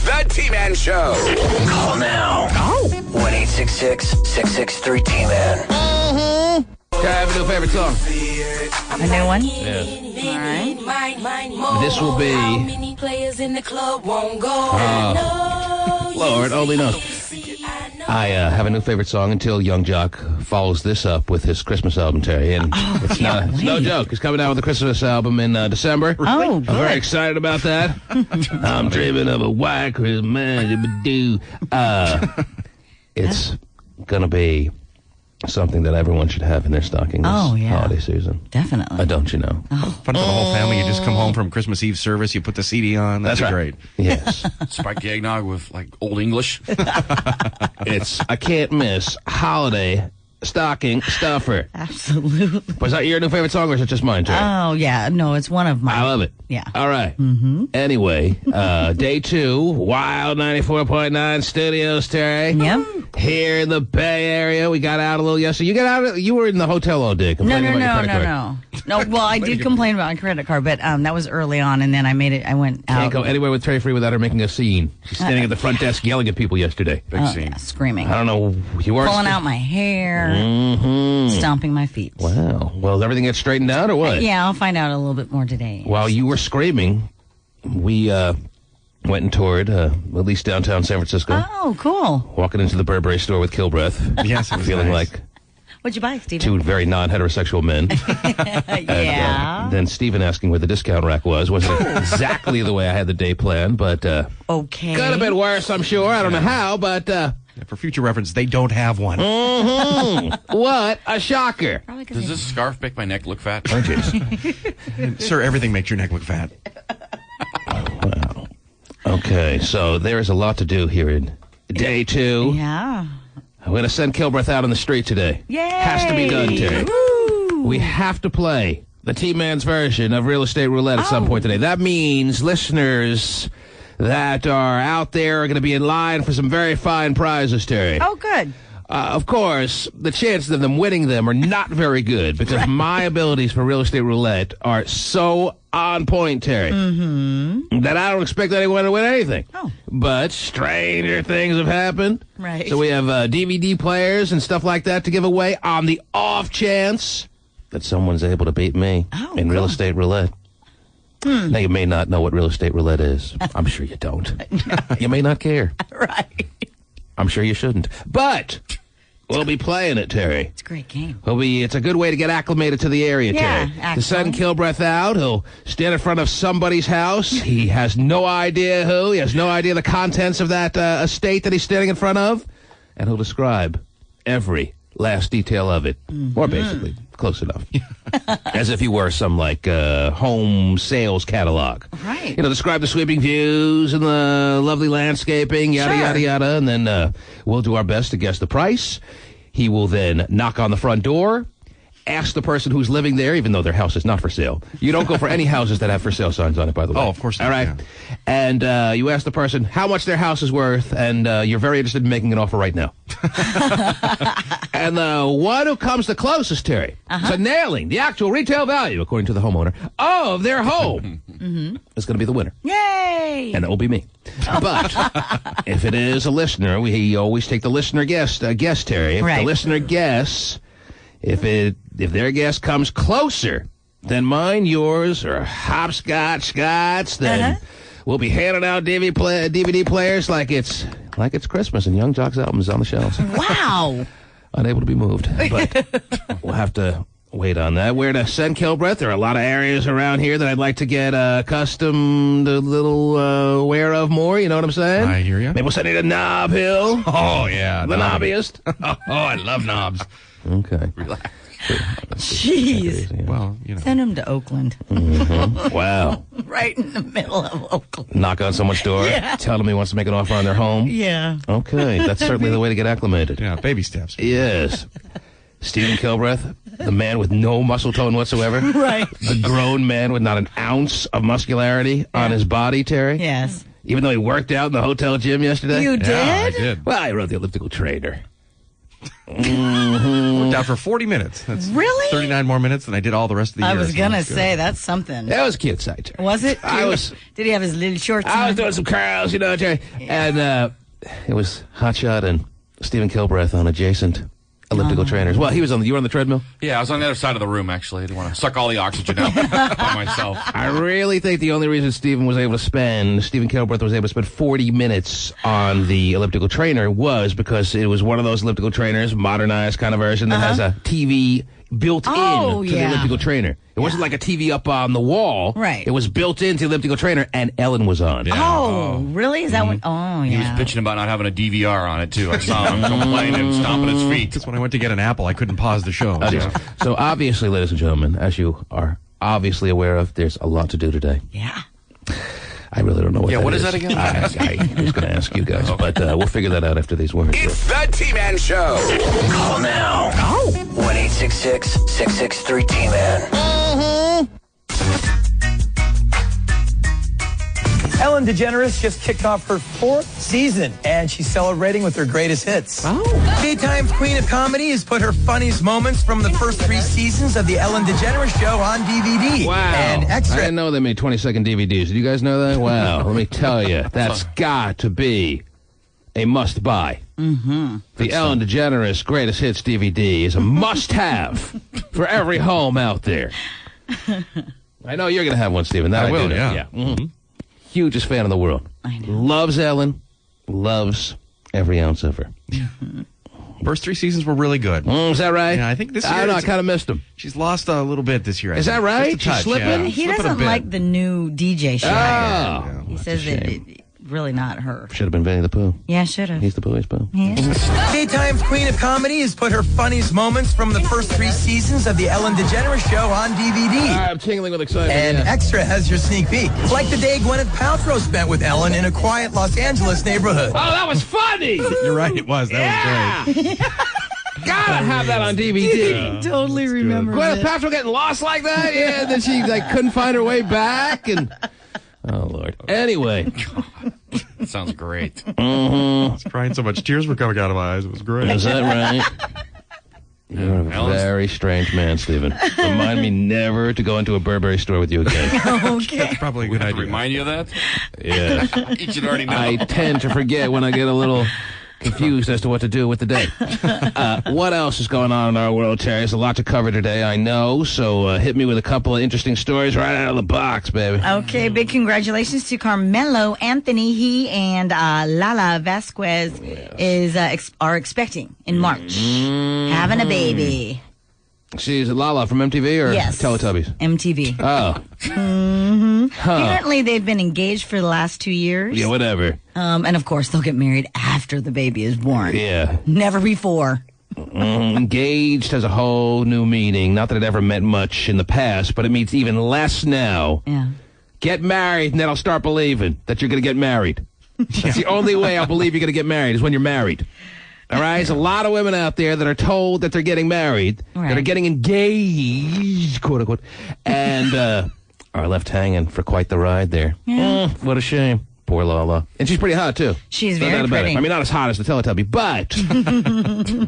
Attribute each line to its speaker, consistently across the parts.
Speaker 1: The T-Man Show.
Speaker 2: Call now. 1-866-663-T-Man.
Speaker 3: Okay, I have a new favorite song.
Speaker 4: A new one?
Speaker 3: Yes.
Speaker 4: All right.
Speaker 3: This will be... Lord only knows. I have a new favorite song until Young Jock follows this up with his Christmas album, Terry. And it's no joke. He's coming out with a Christmas album in December.
Speaker 4: Oh,
Speaker 3: I'm
Speaker 4: good.
Speaker 3: very excited about that. I'm dreaming of a white Christmas. It's going to be something that everyone should have in their stocking this holiday season.
Speaker 4: Definitely.
Speaker 3: Don't you know?
Speaker 5: Fun for the whole family. You just come home from Christmas Eve service, you put the CD on. That's
Speaker 3: right.
Speaker 5: great.
Speaker 3: Yes.
Speaker 6: Spiked eggnog with, like, Old English.
Speaker 3: It's a can't miss holiday stocking stuffer.
Speaker 4: Absolutely.
Speaker 3: Was that your new favorite song or is it just mine, Terry?
Speaker 4: Oh, yeah. No, it's one of mine.
Speaker 3: I love it.
Speaker 4: Yeah.
Speaker 3: All right. Mm-hmm. Anyway, day 2, Wild 94.9 Studios, Terry.
Speaker 4: Yep.
Speaker 3: Here in the Bay Area. We got out a little yesterday. You got out. You were in the hotel all day complaining about your credit card.
Speaker 4: No, well, I did complain about my credit card, but that was early on, and then I went out.
Speaker 3: Can't go anywhere with Terry Free without her making a scene. She's standing at the front desk yelling at people yesterday.
Speaker 5: Big scene.
Speaker 4: Yeah, screaming.
Speaker 3: I don't know. You were
Speaker 4: Pulling out my hair. Stomping my feet.
Speaker 3: Wow. Well, did everything get straightened out or what?
Speaker 4: Yeah, I'll find out a little bit more today.
Speaker 3: While you were screaming, we went and toured, at least downtown San Francisco.
Speaker 4: Oh, cool.
Speaker 3: Walking into the Burberry store with Kilbreath.
Speaker 5: Yes, it was
Speaker 3: feeling
Speaker 5: nice.
Speaker 3: like
Speaker 4: What'd you buy, Steven?
Speaker 3: two very non-heterosexual men.
Speaker 4: Yeah.
Speaker 3: Then Stephen asking where the discount rack was. Wasn't exactly the way I had the day planned, but
Speaker 4: Okay.
Speaker 3: could have been worse, I'm sure. I don't know how, but
Speaker 5: For future reference, they don't have one.
Speaker 3: what a shocker.
Speaker 4: Probably 'cause
Speaker 6: Does
Speaker 4: they-
Speaker 6: this scarf make my neck look fat?
Speaker 3: Oh, jeez.
Speaker 5: Sir, everything makes your neck look fat.
Speaker 3: Wow. Okay, so there is a lot to do here in day 2.
Speaker 4: Yeah.
Speaker 3: I'm going to send Kilbreath out on the street today.
Speaker 4: Yay!
Speaker 3: Has to be done, Terry.
Speaker 4: Woo!
Speaker 3: We have to play the T-Man's version of Real Estate Roulette at some point today. That means listeners that are out there are going to be in line for some very fine prizes, Terry.
Speaker 4: Oh, good.
Speaker 3: Of course, the chances of them winning them are not very good because my abilities for Real Estate Roulette are so on point, Terry, that I don't expect anyone to win anything.
Speaker 4: Oh.
Speaker 3: But stranger things have happened.
Speaker 4: Right.
Speaker 3: So we have DVD players and stuff like that to give away on the off chance that someone's able to beat me in Real Estate Roulette. Now, you may not know what Real Estate Roulette is. I'm sure you don't. You may not care.
Speaker 4: Right.
Speaker 3: I'm sure you shouldn't. But we'll be playing it, Terry.
Speaker 4: It's a great game.
Speaker 3: It's a good way to get acclimated to the area,
Speaker 4: Yeah,
Speaker 3: Terry. To send Kilbreath out, he'll stand in front of somebody's house. He has no idea who. He has no idea the contents of that estate that he's standing in front of. And he'll describe every last detail of it. Or basically, close enough. As if he were some, home sales catalog.
Speaker 4: Right.
Speaker 3: Describe the sweeping views and the lovely landscaping, yada,
Speaker 4: Sure.
Speaker 3: yada, yada. And then we'll do our best to guess the price. He will then knock on the front door, ask the person who's living there, even though their house is not for sale. You don't go for any houses that have for sale signs on it, by the way.
Speaker 5: Oh, of course not,
Speaker 3: All right.
Speaker 5: yeah.
Speaker 3: And you ask the person how much their house is worth, and you're very interested in making an offer right now. And the one who comes the closest, Terry, to nailing the actual retail value, according to the homeowner, of their home is going to be the winner.
Speaker 4: Yay!
Speaker 3: And it will be me. But if it is a listener, we always take the listener guess, Terry. If the
Speaker 4: Right.
Speaker 3: listener guess, if their guess comes closer than mine, yours, or hopscotch, then we'll be handing out DVD players like it's Christmas and Young Jock's album is on the shelves.
Speaker 4: Wow.
Speaker 3: Unable to be moved. But we'll have to wait on that. Where to send Kilbreath? There are a lot of areas around here that I'd like to get accustomed a little aware of more. You know what I'm saying?
Speaker 5: I hear ya.
Speaker 3: Maybe we'll send you to Knob Hill.
Speaker 5: Oh, yeah.
Speaker 3: The knobbiest.
Speaker 5: Oh, I love knobs.
Speaker 3: Okay.
Speaker 6: Relax.
Speaker 4: Jeez.
Speaker 5: Well,
Speaker 4: Send him to Oakland.
Speaker 3: Wow.
Speaker 4: Right in the middle of Oakland.
Speaker 3: Knock on someone's door.
Speaker 4: Yeah.
Speaker 3: Tell them he wants to make an offer on their home.
Speaker 4: Yeah.
Speaker 3: Okay. That's certainly the way to get acclimated.
Speaker 5: Yeah, baby steps.
Speaker 3: Yes. Stephen Kilbreath, the man with no muscle tone whatsoever.
Speaker 4: Right.
Speaker 3: A grown man with not an ounce of muscularity on his body, Terry.
Speaker 4: Yes.
Speaker 3: Even though he worked out in the hotel gym yesterday.
Speaker 4: You did?
Speaker 5: Yeah, I did.
Speaker 3: Well, I rode the elliptical trainer.
Speaker 4: What
Speaker 5: worked out for 40 minutes. That's
Speaker 4: Really?
Speaker 5: 39 more minutes than I did all the rest of the year.
Speaker 4: I was
Speaker 5: so
Speaker 4: gonna
Speaker 5: that's good.
Speaker 4: say that's something.
Speaker 3: That was a cute sight, Terry.
Speaker 4: Was it?
Speaker 3: I was-
Speaker 4: Did he have his little shorts
Speaker 3: I was
Speaker 4: on?
Speaker 3: doing some curls, Terry. And it was Hotshot and Stephen Kilbreth on adjacent elliptical trainers. Well, you were on the treadmill?
Speaker 6: Yeah, I was on the other side of the room, actually. I didn't want to suck all the oxygen out by myself.
Speaker 3: I really think the only reason Stephen Kilbreth was able to spend 40 minutes on the elliptical trainer was because it was one of those elliptical trainers, modernized kind of version, that has a TV built
Speaker 4: Oh,
Speaker 3: in to the
Speaker 4: yeah.
Speaker 3: elliptical trainer. It wasn't like a TV up on the wall.
Speaker 4: Right.
Speaker 3: It was built into the elliptical trainer, and Ellen was on.
Speaker 4: Oh, really? Is that what? Oh, yeah.
Speaker 6: He was bitching about not having a DVR on it, too. I saw him complaining and stomping his feet.
Speaker 5: Just when I went to get an apple, I couldn't pause the show.
Speaker 3: So obviously, ladies and gentlemen, as you are obviously aware of, there's a lot to do today.
Speaker 4: Yeah.
Speaker 3: I really don't know what
Speaker 6: Yeah,
Speaker 3: that
Speaker 6: what is that again?
Speaker 3: I was going to ask you guys, but we'll figure that out after these words.
Speaker 2: It's the T-Man Show. Call now. 1-866-663-T-Man.
Speaker 1: Ellen DeGeneres just kicked off her 4th season, and she's celebrating with her greatest hits. Daytime's Queen of Comedy has put her funniest moments from the first 3 seasons of The Ellen DeGeneres Show on DVD.
Speaker 3: Wow.
Speaker 1: And
Speaker 3: I
Speaker 1: extra.
Speaker 3: didn't know they made 20-second DVDs. Did you guys know that? Wow. Let me tell you, that's got to be a must-buy. Mm-hmm. The Ellen DeGeneres Greatest Hits DVD is a must-have for every home out there. I know you're going to have one, Stephen. That
Speaker 5: I will,
Speaker 3: do know.
Speaker 5: yeah.
Speaker 3: Mhm. Hugest fan in the world.
Speaker 4: I know.
Speaker 3: Loves Ellen. Loves every ounce of her.
Speaker 5: First 3 seasons were really good.
Speaker 3: Is that right?
Speaker 5: Yeah, I think this year
Speaker 3: I don't know. I
Speaker 5: it's-
Speaker 3: kind of missed him.
Speaker 5: She's lost a little bit this year. I
Speaker 3: Is
Speaker 5: think.
Speaker 3: that right?
Speaker 5: Just a touch,
Speaker 3: She's slipping?
Speaker 5: yeah.
Speaker 4: He
Speaker 5: Slipping a
Speaker 4: doesn't
Speaker 5: bit.
Speaker 4: like the new DJ show.
Speaker 3: Oh.
Speaker 4: He says that it's really not her.
Speaker 3: Should have been Vinny the Pooh.
Speaker 4: Yeah, should have.
Speaker 3: He's the Pooh. He's Pooh.
Speaker 1: Daytime's Queen of Comedy has put her funniest moments from the first 3 seasons of The Ellen DeGeneres Show on DVD.
Speaker 3: I'm tingling with excitement.
Speaker 1: And
Speaker 3: yeah.
Speaker 1: Extra has your sneak peek. Like the day Gwyneth Paltrow spent with Ellen in a quiet Los Angeles neighborhood.
Speaker 3: Oh, that was funny!
Speaker 5: You're right, it was. That was great.
Speaker 3: Gotta have that on DVD.
Speaker 4: Totally remember
Speaker 3: Gwyneth
Speaker 4: it.
Speaker 3: Paltrow getting lost like that? Yeah, then she couldn't find her way back and... Oh, Lord. Anyway.
Speaker 6: That sounds great.
Speaker 5: I was crying so much. Tears were coming out of my eyes. It was great.
Speaker 3: Is that right? You're a
Speaker 6: Ellen's-
Speaker 3: very strange man, Stephen. Remind me never to go into a Burberry store with you again.
Speaker 4: Okay.
Speaker 5: That's probably a good
Speaker 6: To
Speaker 5: idea.
Speaker 6: remind you of that?
Speaker 3: Yeah.
Speaker 6: You should already know.
Speaker 3: I tend to forget when I get a little confused as to what to do with the day. What else is going on in our world, Terry? There's a lot to cover today, I know. So hit me with a couple of interesting stories right out of the box, baby.
Speaker 4: Okay, big congratulations to Carmelo Anthony. He and Lala Vasquez are expecting in March, having a baby.
Speaker 3: She's Lala from MTV or
Speaker 4: Yes.
Speaker 3: Teletubbies?
Speaker 4: MTV.
Speaker 3: Oh,
Speaker 4: Apparently, they've been engaged for the last 2 years.
Speaker 3: yeah, whatever.
Speaker 4: And of course, they'll get married after the baby is born.
Speaker 3: Yeah.
Speaker 4: Never before.
Speaker 3: Engaged has a whole new meaning. Not that it ever meant much in the past, but it means even less now.
Speaker 4: Yeah.
Speaker 3: Get married, and then I'll start believing that you're going to get married. That's the only way I'll believe you're going to get married is when you're married. All right? There's a lot of women out there that are told that they're getting married, that are
Speaker 4: Right.
Speaker 3: getting engaged, quote unquote, and are left hanging for quite the ride there. What a shame. Poor Lala. And she's pretty hot, too.
Speaker 4: She's
Speaker 3: No
Speaker 4: very
Speaker 3: doubt about it.
Speaker 4: pretty.
Speaker 3: I mean, not as hot as the Teletubby, but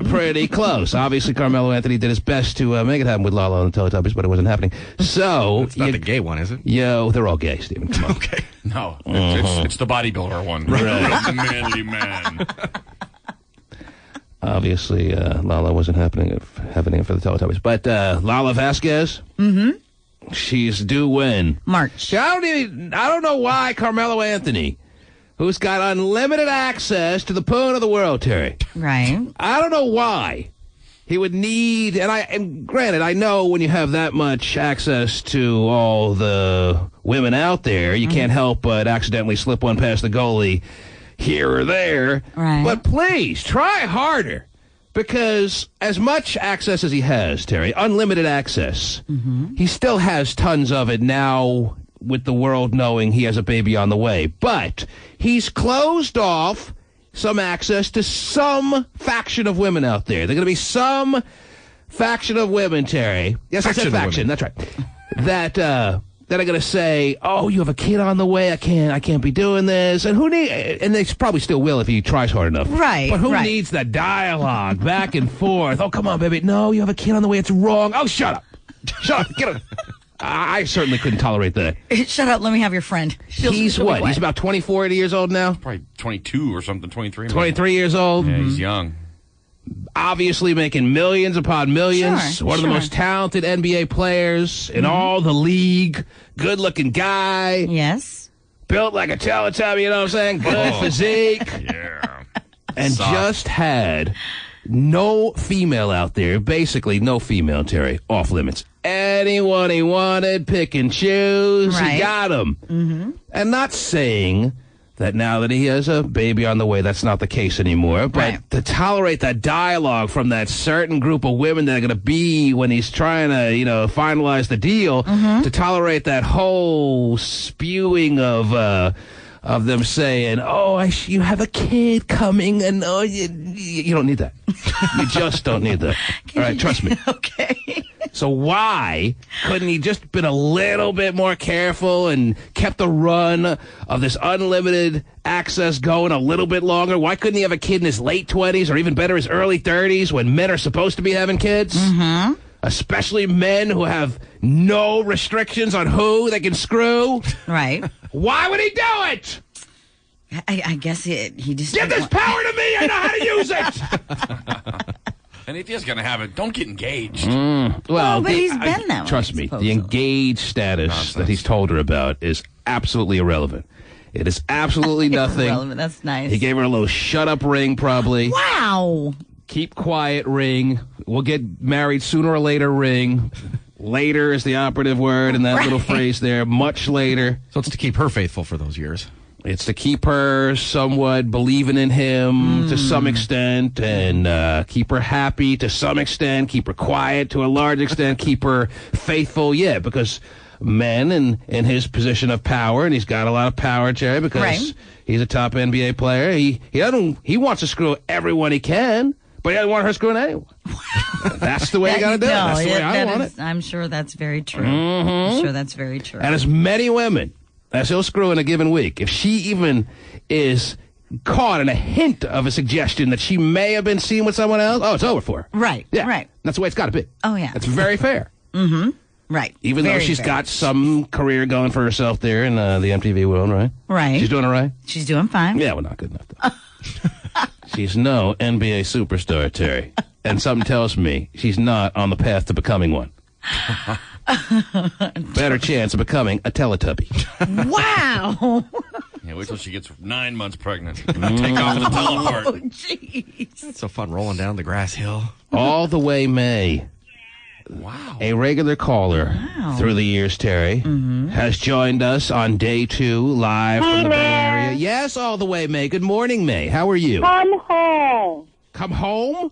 Speaker 3: pretty close. Obviously, Carmelo Anthony did his best to make it happen with Lala and the Teletubbies, but it wasn't happening. So,
Speaker 5: It's not the gay one, is it?
Speaker 3: yo, they're all gay, Stephen. Come on.
Speaker 5: Okay.
Speaker 6: No, it's the bodybuilder one. Right. The manly man.
Speaker 3: Obviously, Lala wasn't happening for the Teletubbies. But Lala Vasquez, she's due when?
Speaker 4: March.
Speaker 3: See, I don't know why Carmelo Anthony, who's got unlimited access to the poon of the world, Terry.
Speaker 4: Right.
Speaker 3: I don't know why he would need, and granted, I know when you have that much access to all the women out there, you can't help but accidentally slip one past the goalie here or there.
Speaker 4: Right.
Speaker 3: But please, try harder. Because as much access as he has, Terry, unlimited access, he still has tons of it now with the world knowing he has a baby on the way. But he's closed off some access to some faction of women out there. They're going to be some faction of women, Terry. Yes, I said
Speaker 5: Faction of
Speaker 3: faction.
Speaker 5: women.
Speaker 3: That's right. That that are going to say, "Oh, you have a kid on the way. I can't be doing this." And and they probably still will if he tries hard enough.
Speaker 4: Right.
Speaker 3: But who
Speaker 4: right.
Speaker 3: needs that dialogue back and forth? Oh, come on, baby. No, you have a kid on the way. It's wrong. Oh, shut up. Shut up. Get up. I certainly couldn't tolerate that.
Speaker 4: Shut up. Let me have your friend.
Speaker 3: He's what? He's about 24 years old now?
Speaker 6: Probably 22 or something, 23.
Speaker 3: 23 years old?
Speaker 6: Yeah, he's young.
Speaker 3: Obviously making millions upon millions.
Speaker 4: Sure,
Speaker 3: One of the
Speaker 4: sure.
Speaker 3: most talented NBA players in all the league. Good-looking guy.
Speaker 4: Yes.
Speaker 3: Built like a Teletubby, you know what I'm saying? Good physique.
Speaker 6: Yeah.
Speaker 3: And
Speaker 6: Soft.
Speaker 3: just had no female out there. Basically, no female, Terry. Off limits. Anyone he wanted, pick and choose.
Speaker 4: Right.
Speaker 3: He got him. Mm-hmm. And not saying that now that he has a baby on the way, that's not the case anymore. But
Speaker 4: Right.
Speaker 3: to tolerate that dialogue from that certain group of women that are going to be when he's trying to, finalize the deal, to tolerate that whole spewing of them saying, "Oh, you have a kid coming," and oh, you don't need that. You just don't need that. All right, trust me.
Speaker 4: Okay.
Speaker 3: So why couldn't he just been a little bit more careful and kept the run of this unlimited access going a little bit longer? Why couldn't he have a kid in his late 20s or even better, his early 30s when men are supposed to be having kids? Mm-hmm. Especially men who have no restrictions on who they can screw.
Speaker 4: Right.
Speaker 3: Why would he do it?
Speaker 4: I guess he just...
Speaker 3: Give this power to me. I know how to use it.
Speaker 6: And if he's going to have it, don't get engaged.
Speaker 3: Well,
Speaker 4: but he's been that way,
Speaker 3: trust me,
Speaker 4: supposedly.
Speaker 3: the engaged status that he's told her about is absolutely irrelevant. It is absolutely nothing.
Speaker 4: Irrelevant. That's nice.
Speaker 3: He gave her a little shut up ring, probably.
Speaker 4: Wow.
Speaker 3: Keep quiet ring. We'll get married sooner or later ring. Later is the operative word in that little phrase there. Much later.
Speaker 5: So it's to keep her faithful for those years.
Speaker 3: It's to keep her somewhat believing in him to some extent, and keep her happy to some extent, keep her quiet to a large extent, keep her faithful, because men in his position of power, and he's got a lot of power, Jerry, because
Speaker 4: Right.
Speaker 3: he's a top NBA player. He wants to screw everyone he can, but he doesn't want her screwing anyone. That's the way you got to do it. That's the way I want it.
Speaker 4: I'm sure that's very true. I'm sure that's very true.
Speaker 3: And as many women as he'll screw in a given week, if she even is caught in a hint of a suggestion that she may have been seen with someone else, it's over for her.
Speaker 4: Right,
Speaker 3: Yeah.
Speaker 4: right.
Speaker 3: That's the way it's got to be.
Speaker 4: Oh, yeah.
Speaker 3: That's very fair.
Speaker 4: Right.
Speaker 3: Even though
Speaker 4: Very
Speaker 3: she's
Speaker 4: fair.
Speaker 3: got some career going for herself there in the MTV world, right?
Speaker 4: Right.
Speaker 3: She's doing all right?
Speaker 4: She's doing fine.
Speaker 3: Yeah, well, not good enough, though. She's no NBA superstar, Terry. And something tells me she's not on the path to becoming one. Better chance of becoming a Teletubby.
Speaker 4: Wow.
Speaker 6: Yeah, wait till she gets 9 months pregnant. Take off the teleport.
Speaker 4: Oh, jeez.
Speaker 5: It's so fun rolling down the grass hill.
Speaker 3: All the way May.
Speaker 6: Wow.
Speaker 3: A regular caller through the years, Terry, has joined us on day 2, live from the Bay Area. Yes, all the way, May. Good morning, May. How are you?
Speaker 7: Come home.
Speaker 3: Come home?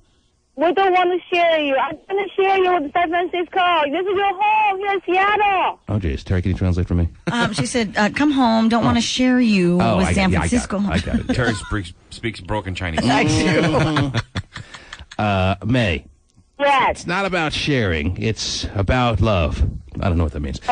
Speaker 7: We don't want to share you. I'm going to share you with San Francisco. This is your home here in Seattle.
Speaker 3: Oh, geez. Terry, can you translate for me?
Speaker 4: She said, come home. Don't want to share you with San
Speaker 3: I
Speaker 4: Francisco.
Speaker 3: got it.
Speaker 6: Terry speaks broken Chinese.
Speaker 4: I do.
Speaker 3: May,
Speaker 7: Yes.
Speaker 3: it's not about sharing. It's about love. I don't know what that means. This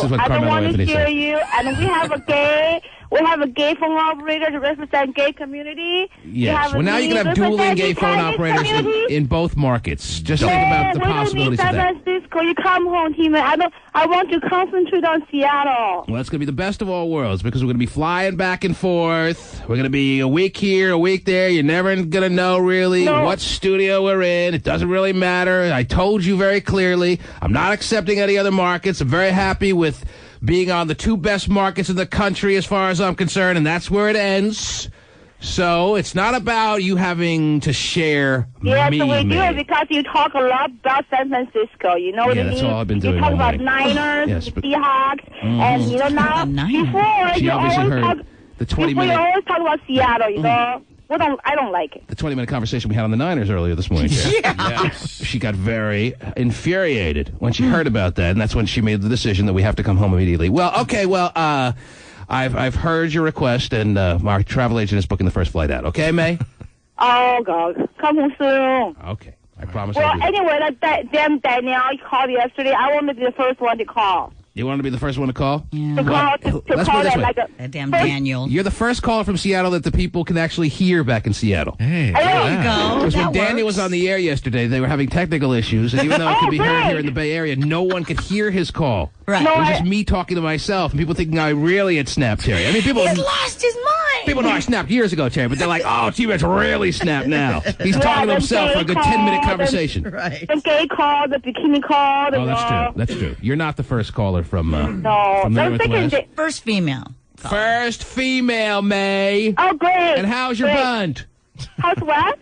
Speaker 3: is what
Speaker 7: I don't
Speaker 3: Carmelo
Speaker 7: want
Speaker 3: Anthony
Speaker 7: to share
Speaker 3: said.
Speaker 7: you. And we have a gay phone operator to represent gay community.
Speaker 3: Yes. Well, now you can have dueling gay phone operators in both markets. Just think about the possibilities of
Speaker 7: San
Speaker 3: that.
Speaker 7: Francisco. You come home, team. I want to concentrate on Seattle.
Speaker 3: Well, it's going to be the best of all worlds because we're going to be flying back and forth. We're going to be a week here, a week there. You're never going to know really what studio we're in. It doesn't really matter. I told you very clearly. I'm not accepting any other markets. I'm very happy with being on the 2 best markets in the country as far as I'm concerned, and that's where it ends. So it's not about you having to share
Speaker 7: Yes,
Speaker 3: me.
Speaker 7: we do because you talk a lot about San Francisco. You know what I mean?
Speaker 3: that's all I've been doing
Speaker 7: You talk
Speaker 3: all
Speaker 7: about
Speaker 3: morning.
Speaker 7: Niners,
Speaker 3: Yes,
Speaker 7: the
Speaker 3: but-
Speaker 7: Seahawks, and you know now
Speaker 4: Niners.
Speaker 7: before
Speaker 3: She
Speaker 7: you
Speaker 3: obviously
Speaker 7: always
Speaker 3: heard
Speaker 7: talk.
Speaker 3: the
Speaker 7: Before you
Speaker 3: 20-minute
Speaker 7: always talk about Seattle. You know, I don't like it.
Speaker 3: the 20-minute conversation we had on the Niners earlier this morning.
Speaker 6: Yes.
Speaker 3: She got very infuriated when she heard about that, and that's when she made the decision that we have to come home immediately. Well, okay, I've heard your request, and our travel agent is booking the first flight out. Okay, May?
Speaker 7: Oh God, come home soon.
Speaker 3: Okay, I promise
Speaker 7: Well,
Speaker 3: I'll do that.
Speaker 7: anyway, that damn Danielle called yesterday. I want to be the first one to call.
Speaker 3: You want to be the first one to call?
Speaker 7: To call, to
Speaker 3: Let's
Speaker 7: call
Speaker 3: put it this
Speaker 7: that
Speaker 3: way.
Speaker 7: like a...
Speaker 4: That damn Daniel.
Speaker 3: You're the first caller from Seattle that the people can actually hear back in Seattle.
Speaker 5: Hey.
Speaker 4: There you go.
Speaker 3: Because when
Speaker 4: That
Speaker 3: Daniel
Speaker 4: works.
Speaker 3: was on the air yesterday, they were having technical issues, and even though it could be heard here in the Bay Area, no one could hear his call.
Speaker 4: Right.
Speaker 3: It was just me talking to myself, and people thinking I really had snapped Terry. I mean, people
Speaker 4: He's lost his mind.
Speaker 3: know I snapped years ago, Terry, but they're like, oh, T-Man's really snapped now. He's talking to himself for a good 10-minute conversation.
Speaker 4: Right.
Speaker 7: The gay call, the bikini call, the...
Speaker 3: Oh, that's true. That's true. You're not the first caller from
Speaker 7: No.
Speaker 3: from
Speaker 7: I'm
Speaker 3: there with
Speaker 7: thinking...
Speaker 3: West.
Speaker 4: First female.
Speaker 3: First female, May.
Speaker 7: Oh, great.
Speaker 3: And how's your
Speaker 7: Great.
Speaker 3: bunt?
Speaker 7: How's what?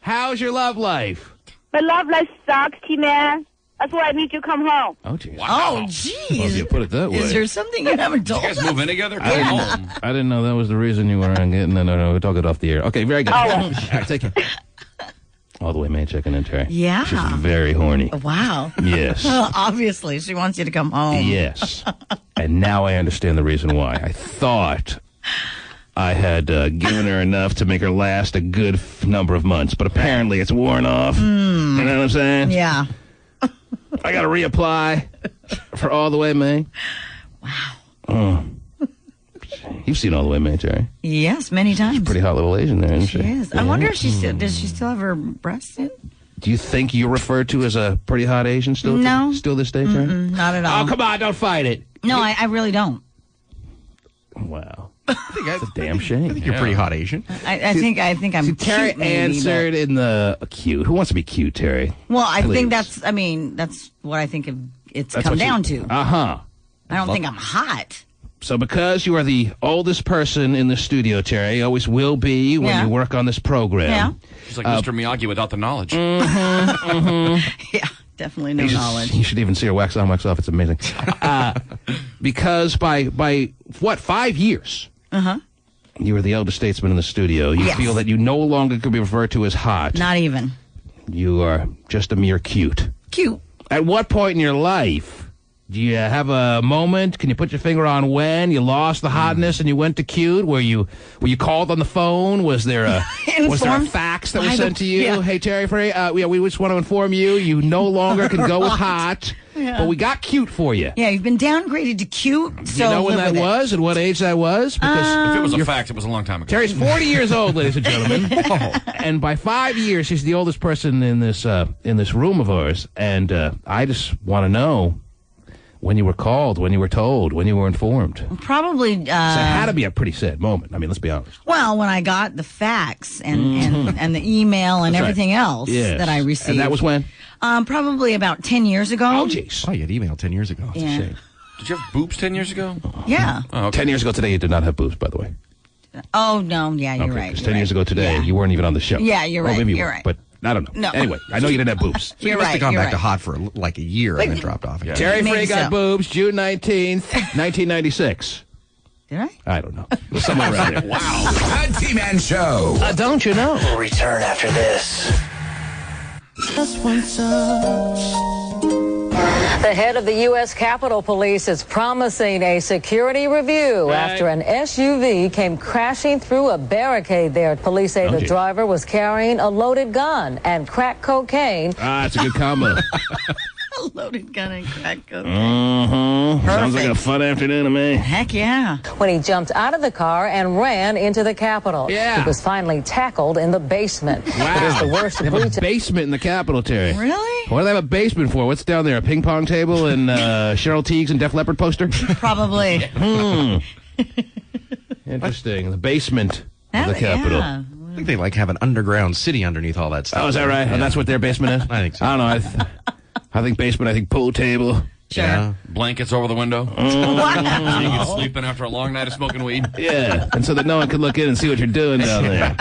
Speaker 3: How's your love life?
Speaker 7: My love life sucks, T-Man. That's why I need you to come home.
Speaker 3: Oh, jeez.
Speaker 4: Oh,
Speaker 3: Well, if
Speaker 4: jeez.
Speaker 3: you put it that way.
Speaker 4: Is there something you haven't told
Speaker 6: You guys
Speaker 4: us?
Speaker 6: move in together? Come home.
Speaker 3: I didn't know that was the reason you were getting. No, we'll talk it off the air. Okay, very good.
Speaker 7: Oh.
Speaker 3: All right, take care. All the way, man, checking in, Terry.
Speaker 4: Yeah.
Speaker 3: She's very horny.
Speaker 4: Wow.
Speaker 3: Yes.
Speaker 4: Obviously, she wants you to come home.
Speaker 3: Yes. And now I understand the reason why. I thought I had given her enough to make her last a good number of months, but apparently it's worn off. You know what I'm saying?
Speaker 4: Yeah.
Speaker 3: I got to reapply for All the Way, man. Wow. You've seen All the Way, man, Terry.
Speaker 4: Yes, many times.
Speaker 3: Pretty hot little Asian there, isn't she?
Speaker 4: She is. I wonder if she still does. She still have her breasts in?
Speaker 3: Do you think you're referred to as a pretty hot Asian still?
Speaker 4: No.
Speaker 3: Still this day, Terry?
Speaker 4: Not at all.
Speaker 3: Oh, come on, don't fight it.
Speaker 4: No, I really don't.
Speaker 3: Wow. That's a damn shame.
Speaker 5: I think you're pretty hot Asian.
Speaker 4: I think I'm
Speaker 3: See, Terry
Speaker 4: cute, maybe,
Speaker 3: answered in the cute. Who wants to be cute, Terry?
Speaker 4: but- well, I
Speaker 3: Please.
Speaker 4: think that's what I think it's
Speaker 3: That's
Speaker 4: come
Speaker 3: what you-
Speaker 4: down to.
Speaker 3: Uh-huh.
Speaker 4: I don't think I'm hot.
Speaker 3: So because you are the oldest person in the studio, Terry, always will be when
Speaker 4: Yeah.
Speaker 3: you work on this program.
Speaker 4: Yeah.
Speaker 6: She's like Mr. Miyagi without the knowledge.
Speaker 4: Yeah, definitely no knowledge.
Speaker 3: You should even see her wax on, wax off. It's amazing. Because by what, 5 years?
Speaker 4: Uh-huh.
Speaker 3: You were the eldest statesman in the studio. You
Speaker 4: Yes.
Speaker 3: feel that you no longer could be referred to as hot.
Speaker 4: Not even.
Speaker 3: You are just a mere cute.
Speaker 4: Cute.
Speaker 3: At what point in your life do you have a moment? Can you put your finger on when you lost the hotness and you went to cute? Were you called on the phone? Was there a
Speaker 4: Informed
Speaker 3: fax that was
Speaker 4: by the-
Speaker 3: sent to you?
Speaker 4: yeah.
Speaker 3: Hey Terry Frey, we just want to inform you no longer can go with hot,
Speaker 4: Yeah.
Speaker 3: but we got cute for you.
Speaker 4: Yeah, you've been downgraded to cute.
Speaker 3: Do
Speaker 4: So
Speaker 3: you know when
Speaker 4: live
Speaker 3: that
Speaker 4: with it.
Speaker 3: was and what age that was? Because
Speaker 6: If it was a fact, it was a long time ago.
Speaker 3: Terry's 40 years old, ladies and gentlemen, and by 5 years, she's the oldest person in this room of ours. And I just want to know when you were called, when you were told, when you were informed.
Speaker 4: Probably.
Speaker 3: So it had to be a pretty sad moment. I mean, let's be honest.
Speaker 4: Well, when I got the fax and the email and
Speaker 3: That's right.
Speaker 4: everything else
Speaker 3: Yes.
Speaker 4: that I received.
Speaker 3: And that was when?
Speaker 4: Probably about 10 years ago.
Speaker 3: Oh, jeez.
Speaker 5: Oh, you had email 10 years ago.
Speaker 4: Yeah.
Speaker 3: Shame.
Speaker 6: Did you have boobs 10 years ago?
Speaker 4: Yeah.
Speaker 6: Oh, okay.
Speaker 3: 10 years ago today, you did not have boobs, by the way.
Speaker 4: Oh, no. Yeah, you're
Speaker 3: Okay,
Speaker 4: right.
Speaker 3: 'cause
Speaker 4: you're
Speaker 3: 10 years
Speaker 4: right.
Speaker 3: ago today,
Speaker 4: Yeah.
Speaker 3: you weren't even on the show.
Speaker 4: Yeah, you're
Speaker 3: Well,
Speaker 4: right,
Speaker 3: maybe you
Speaker 4: you're
Speaker 3: were,
Speaker 4: right.
Speaker 3: but I don't know.
Speaker 4: No.
Speaker 3: Anyway, I know you didn't have boobs.
Speaker 5: You
Speaker 4: You're
Speaker 5: must
Speaker 4: right.
Speaker 5: have gone
Speaker 4: you're
Speaker 5: back to
Speaker 4: right.
Speaker 5: hot for like a year and then dropped off again.
Speaker 3: Terry
Speaker 4: Maybe
Speaker 3: Frey got
Speaker 4: so.
Speaker 3: boobs June 19th, 1996.
Speaker 4: Did I?
Speaker 3: I don't know. It was somewhere around there.
Speaker 2: Wow. The T-Man Show.
Speaker 3: Don't you know?
Speaker 2: We'll return after this.
Speaker 8: The head of the U.S. Capitol Police is promising a security review after an SUV came crashing through a barricade there. Police say the
Speaker 3: geez.
Speaker 8: driver was carrying a loaded gun and crack cocaine.
Speaker 3: It's a good combo.
Speaker 4: Loaded gun and crack cocaine.
Speaker 3: Sounds like a fun afternoon to me.
Speaker 4: Heck yeah.
Speaker 8: When he jumped out of the car and ran into the Capitol.
Speaker 3: Yeah.
Speaker 8: He was finally tackled in the basement. It is the worst
Speaker 3: They have a
Speaker 8: breach.
Speaker 3: basement in the Capitol, Terry.
Speaker 4: Really?
Speaker 3: What do they have a basement for? What's down there? A ping pong table and Cheryl Teagues and Def Leppard poster?
Speaker 4: Probably.
Speaker 3: Interesting. The basement of the
Speaker 4: That-
Speaker 3: Capitol.
Speaker 4: yeah.
Speaker 5: I think they like have an underground city underneath all that stuff.
Speaker 3: Oh, is that right?
Speaker 5: Yeah.
Speaker 3: Oh, that's what their basement is?
Speaker 5: I think so.
Speaker 3: I don't know. I think basement, I think pool table.
Speaker 4: Sure.
Speaker 5: Yeah.
Speaker 6: Blankets over the window. So you can sleep in after a long night of smoking weed.
Speaker 3: Yeah. And so that no one can look in and see what you're doing down there.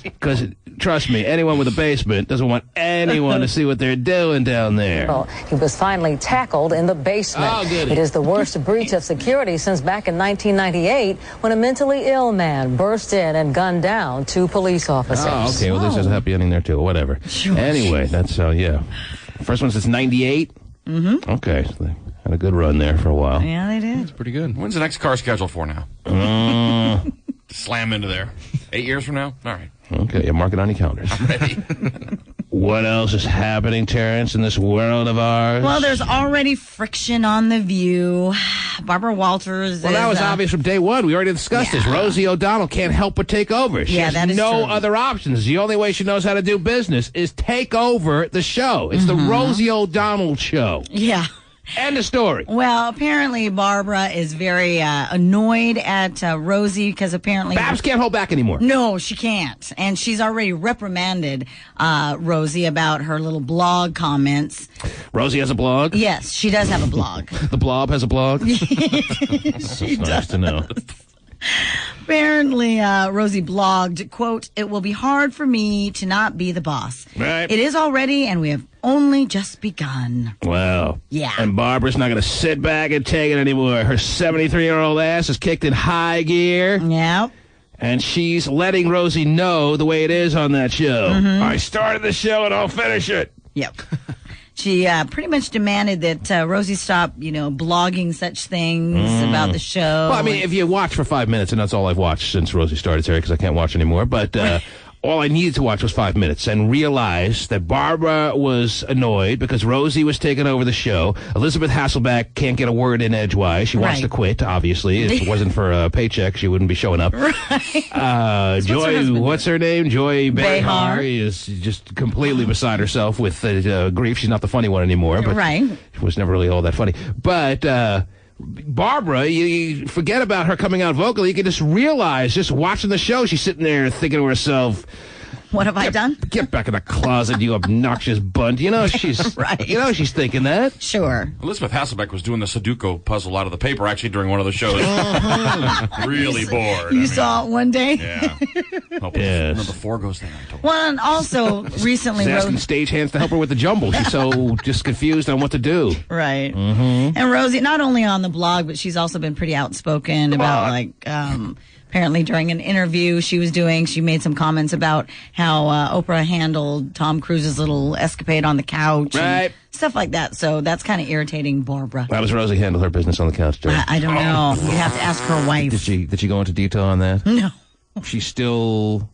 Speaker 3: Because, trust me, anyone with a basement doesn't want anyone to see what they're doing down there.
Speaker 8: He was finally tackled in the basement.
Speaker 3: Oh, goody.
Speaker 8: It is the worst breach of security since back in 1998 when a mentally ill man burst in and gunned down two police officers.
Speaker 3: Oh, okay. Well, there's a happy ending there, too. Whatever. Anyway, that's, yeah. First one since 98? Mm-hmm. Okay. So they had a good run there for a while.
Speaker 4: Yeah, they did.
Speaker 5: Pretty good.
Speaker 6: When's the next car scheduled for now? Slam into there. 8 years from now? All right.
Speaker 3: Okay, yeah, mark it on your calendars.
Speaker 6: Ready.
Speaker 3: What else is happening, Terrence, in this world of ours?
Speaker 4: Well, there's already friction on The View. Barbara Walters
Speaker 3: Well, that was obvious from day one. We already discussed this. Rosie O'Donnell can't help but take over. She has
Speaker 4: that is
Speaker 3: no
Speaker 4: true.
Speaker 3: other options. The only way she knows how to do business is take over the show. It's the Rosie O'Donnell show.
Speaker 4: Yeah.
Speaker 3: End of story.
Speaker 4: Well, apparently Barbara is very annoyed at Rosie because apparently...
Speaker 3: Babs can't hold back anymore.
Speaker 4: No, she can't. And she's already reprimanded Rosie about her little blog comments.
Speaker 3: Rosie has a blog?
Speaker 4: Yes, she does have a blog.
Speaker 3: The Blob has a blog?
Speaker 4: She does.
Speaker 3: Nice to know.
Speaker 4: Apparently, Rosie blogged, quote, "It will be hard for me to not be the boss.
Speaker 3: Right.
Speaker 4: It is already, and we have only just begun."
Speaker 3: Well,
Speaker 4: Yeah.
Speaker 3: And Barbara's not going to sit back and take it anymore. Her 73-year-old ass is kicked in high gear.
Speaker 4: Yep.
Speaker 3: And she's letting Rosie know the way it is on that show. I started the show and I'll finish it.
Speaker 4: Yep. She pretty much demanded that Rosie stop, blogging such things about the show.
Speaker 3: Well, I mean, if you watch for 5 minutes, and that's all I've watched since Rosie started, Terry, because I can't watch anymore, but all I needed to watch was 5 minutes and realize that Barbara was annoyed because Rosie was taking over the show. Elizabeth Hasselbeck can't get a word in edgewise. She wants
Speaker 4: Right.
Speaker 3: to quit, obviously. If it wasn't for a paycheck, she wouldn't be showing up.
Speaker 4: Right.
Speaker 3: Joy, what's her name? Joy
Speaker 4: Behar.
Speaker 3: Behar is just completely beside herself with grief. She's not the funny one anymore. But
Speaker 4: Right.
Speaker 3: she was never really all that funny. But Barbara, you forget about her coming out vocally. You can just realize, just watching the show, she's sitting there thinking to herself,
Speaker 4: What have I done?
Speaker 3: get back in the closet, you obnoxious bunt. She's
Speaker 4: Right.
Speaker 3: she's thinking that.
Speaker 4: Sure.
Speaker 6: Elizabeth Hasselbeck was doing the Sudoku puzzle out of the paper actually during one of the shows. Really bored.
Speaker 4: You saw it one day?
Speaker 6: Yeah. Hope
Speaker 3: Yes.
Speaker 6: number 4 goes there.
Speaker 4: Well, and also recently,
Speaker 3: She's asking stagehands to help her with the jumble. She's so just confused on what to do.
Speaker 4: right. And Rosie, not only on the blog, but she's also been pretty outspoken about apparently during an interview she was doing, she made some comments about how Oprah handled Tom Cruise's little escapade on the couch, and
Speaker 3: Right.
Speaker 4: stuff like that. So that's kind of irritating Barbara.
Speaker 3: How does Rosie handle her business on the couch, Joe?
Speaker 4: I don't know. You have to ask her wife.
Speaker 3: Did she go into detail on that?
Speaker 4: No.
Speaker 3: She's still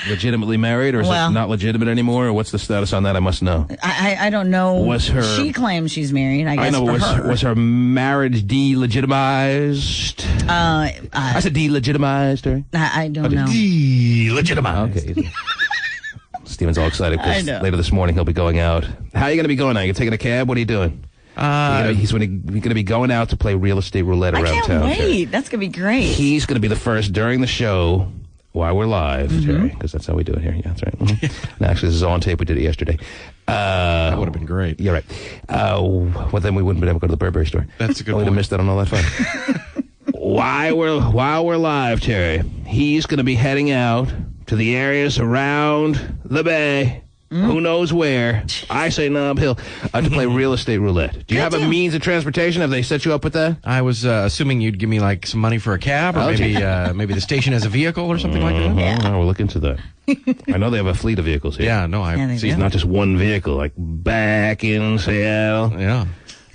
Speaker 3: legitimately married, or is
Speaker 4: Well-
Speaker 3: it not legitimate anymore? Or what's the status on that? I must know.
Speaker 4: I don't know.
Speaker 3: Was her-
Speaker 4: She claims she's married. I guess
Speaker 3: I know,
Speaker 4: for
Speaker 3: but
Speaker 4: her.
Speaker 3: was her marriage delegitimized? I said delegitimized, Terry.
Speaker 4: I don't know.
Speaker 3: Delegitimized. Okay. Steven's all excited
Speaker 4: I
Speaker 3: because
Speaker 4: know.
Speaker 3: later this morning he'll be going out. How are you going to be going out? You taking a cab? What are you doing? He's going to be going out to play real estate roulette
Speaker 4: I
Speaker 3: around
Speaker 4: can't
Speaker 3: town.
Speaker 4: wait.
Speaker 3: Terry.
Speaker 4: That's going to be great.
Speaker 3: He's going to be the first during the show while we're live,
Speaker 4: Mm-hmm.
Speaker 3: Terry, because that's how we do it here. Yeah, that's right. Mhm. No, actually, this is on tape. We did it yesterday.
Speaker 5: That would have been great.
Speaker 3: You're right. Well, then we wouldn't have been able to go to the Burberry store.
Speaker 5: That's a good
Speaker 3: We'd have
Speaker 5: point.
Speaker 3: missed out on all that fun. While we're live, Terry, he's going to be heading out to the areas around the Bay. Who knows where? I say Nob Hill to play real estate roulette. Do you have a means of transportation? Have they set you up with that?
Speaker 5: I was assuming you'd give me like some money for a cab, or maybe the station has a vehicle or something like that.
Speaker 3: We'll look into that. I know they have a fleet of vehicles here.
Speaker 5: Yeah, no,
Speaker 4: Yeah, they
Speaker 3: See, it's
Speaker 4: do.
Speaker 3: not just one vehicle, like back in Seattle.
Speaker 5: yeah.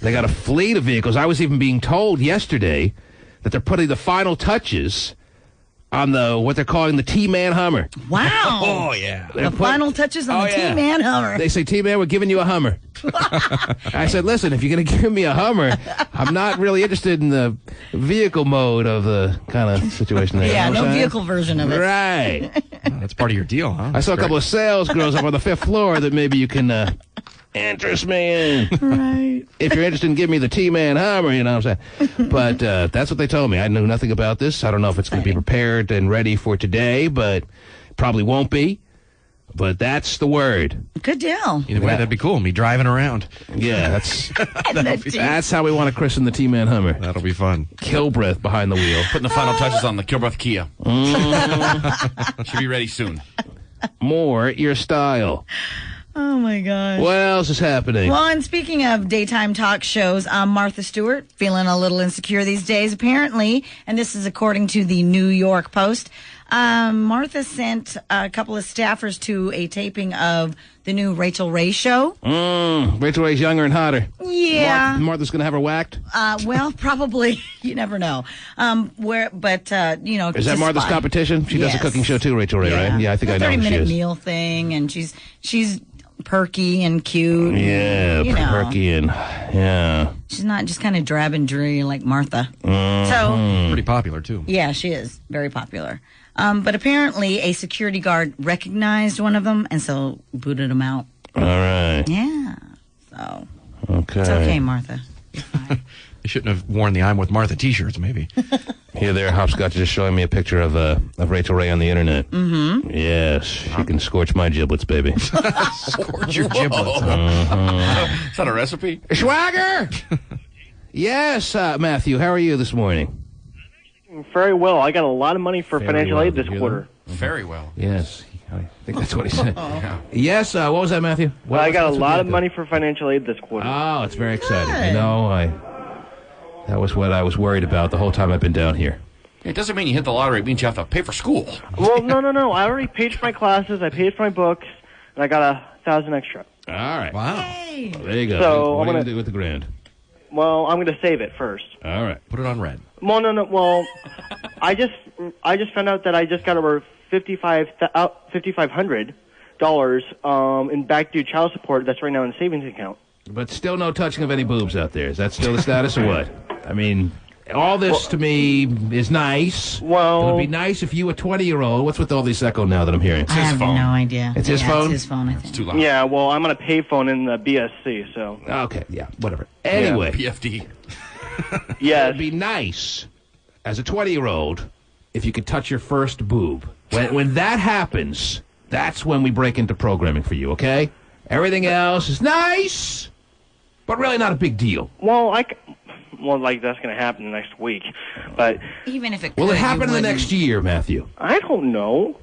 Speaker 3: They got a fleet of vehicles. I was even being told yesterday that they're putting the final touches on what they're calling the T-Man Hummer.
Speaker 4: Wow.
Speaker 5: Oh yeah.
Speaker 4: The final touches on
Speaker 3: Oh,
Speaker 4: the
Speaker 3: yeah.
Speaker 4: T-Man Hummer.
Speaker 3: They say, T-Man, we're giving you a Hummer. I said, listen, if you're going to give me a Hummer, I'm not really interested in the vehicle mode of the kind of situation there.
Speaker 4: Yeah,
Speaker 3: You know what
Speaker 4: no
Speaker 3: I'm saying?
Speaker 4: vehicle version of it.
Speaker 3: Right.
Speaker 5: That's part of your deal, huh?
Speaker 3: I saw a couple of sales girls up on the 5th floor that maybe you can interest me in.
Speaker 4: Right.
Speaker 3: If you're interested in giving me the T-Man Hummer, you know what I'm saying? But that's what they told me. I knew nothing about this. I don't know if it's going to be prepared and ready for today, but probably won't be. But that's the word.
Speaker 4: Good deal.
Speaker 5: Either way, that'd be cool. Me driving around.
Speaker 3: Yeah, that's how we want to christen the T-Man Hummer.
Speaker 5: That'll be fun.
Speaker 3: Kilbreath behind the wheel.
Speaker 6: Putting the final touches on the Kilbreath Kia. Should be ready soon.
Speaker 3: More your style.
Speaker 4: Oh, my gosh.
Speaker 3: What else is happening?
Speaker 4: Well, and speaking of daytime talk shows, Martha Stewart feeling a little insecure these days, apparently, and this is according to the New York Post. Martha sent a couple of staffers to a taping of the new Rachel Ray show.
Speaker 3: Rachel Ray's younger and hotter.
Speaker 4: Yeah.
Speaker 3: Martha's going to have her whacked?
Speaker 4: Well, probably. You never know.
Speaker 3: Is that Martha's competition? She does a
Speaker 4: Yes.
Speaker 3: cooking show too, Rachel Ray, right? Yeah, I think I know who she
Speaker 4: 30-minute
Speaker 3: is.
Speaker 4: meal thing, and she's perky and cute.
Speaker 3: Yeah,
Speaker 4: you know.
Speaker 3: perky and yeah.
Speaker 4: She's not just kind of drab and dreary like Martha. So
Speaker 5: Pretty popular, too.
Speaker 4: yeah, she is very popular. But apparently, a security guard recognized one of them, and so booted him out.
Speaker 3: All right.
Speaker 4: Yeah. So
Speaker 3: Okay.
Speaker 4: it's okay, Martha. You're fine.
Speaker 5: They shouldn't have worn the I'm with Martha T-shirts, maybe.
Speaker 3: Here, there, Hopscotch just showing me a picture of Rachel Ray on the internet. Mm-hmm. Yes, she can scorch my giblets, baby.
Speaker 5: Scorch your giblets.
Speaker 6: Is that a recipe?
Speaker 3: Swagger! Yes, Matthew, how are you this morning?
Speaker 9: Very well. I got a lot of money for
Speaker 3: Very
Speaker 9: financial
Speaker 3: well.
Speaker 9: aid this
Speaker 3: Did you hear
Speaker 9: quarter.
Speaker 6: Very well.
Speaker 3: Yes, I think that's what he said. Yes, what was that, Matthew?
Speaker 9: I got a lot of money for financial aid this quarter.
Speaker 3: Oh, it's very exciting. I know, that was what I was worried about the whole time I've been down here.
Speaker 6: It doesn't mean you hit the lottery. It means you have to pay for school.
Speaker 9: Well, no. I already paid for my classes. I paid for my books, and I got $1,000 extra.
Speaker 3: All right.
Speaker 5: Wow.
Speaker 3: Well, there you go.
Speaker 9: So,
Speaker 3: what are you
Speaker 9: I'm
Speaker 3: going
Speaker 9: gonna-
Speaker 3: to do with the grand?
Speaker 9: Well, I'm going to save it first.
Speaker 3: All right.
Speaker 5: Put it on red.
Speaker 9: Well, no. Well, I just found out that I just got over $5,500 in back due child support. That's right now in the savings account.
Speaker 3: But still no touching of any boobs out there. Is that still the status or what? I mean, all this to me is nice.
Speaker 9: Well-
Speaker 3: It would be nice if you, a 20-year-old, what's with all this echo now that I'm hearing?
Speaker 4: I have
Speaker 6: phone.
Speaker 4: no idea.
Speaker 3: It's his phone?
Speaker 4: It's his phone, I think.
Speaker 6: Too loud.
Speaker 9: Yeah, well, I'm on a payphone in the BSC, so
Speaker 3: Okay, yeah, whatever. Anyway,
Speaker 6: PFD.
Speaker 3: it
Speaker 9: yes.
Speaker 3: would be nice, as a 20-year-old, if you could touch your first boob. When that happens, that's when we break into programming for you, okay? Everything else is nice, but really not a big deal.
Speaker 9: Well, like that's going to happen next week, but
Speaker 4: Even if it
Speaker 3: Will
Speaker 4: could,
Speaker 3: it happen
Speaker 4: you
Speaker 3: in the
Speaker 4: wouldn't.
Speaker 3: next year, Matthew?
Speaker 9: I don't know.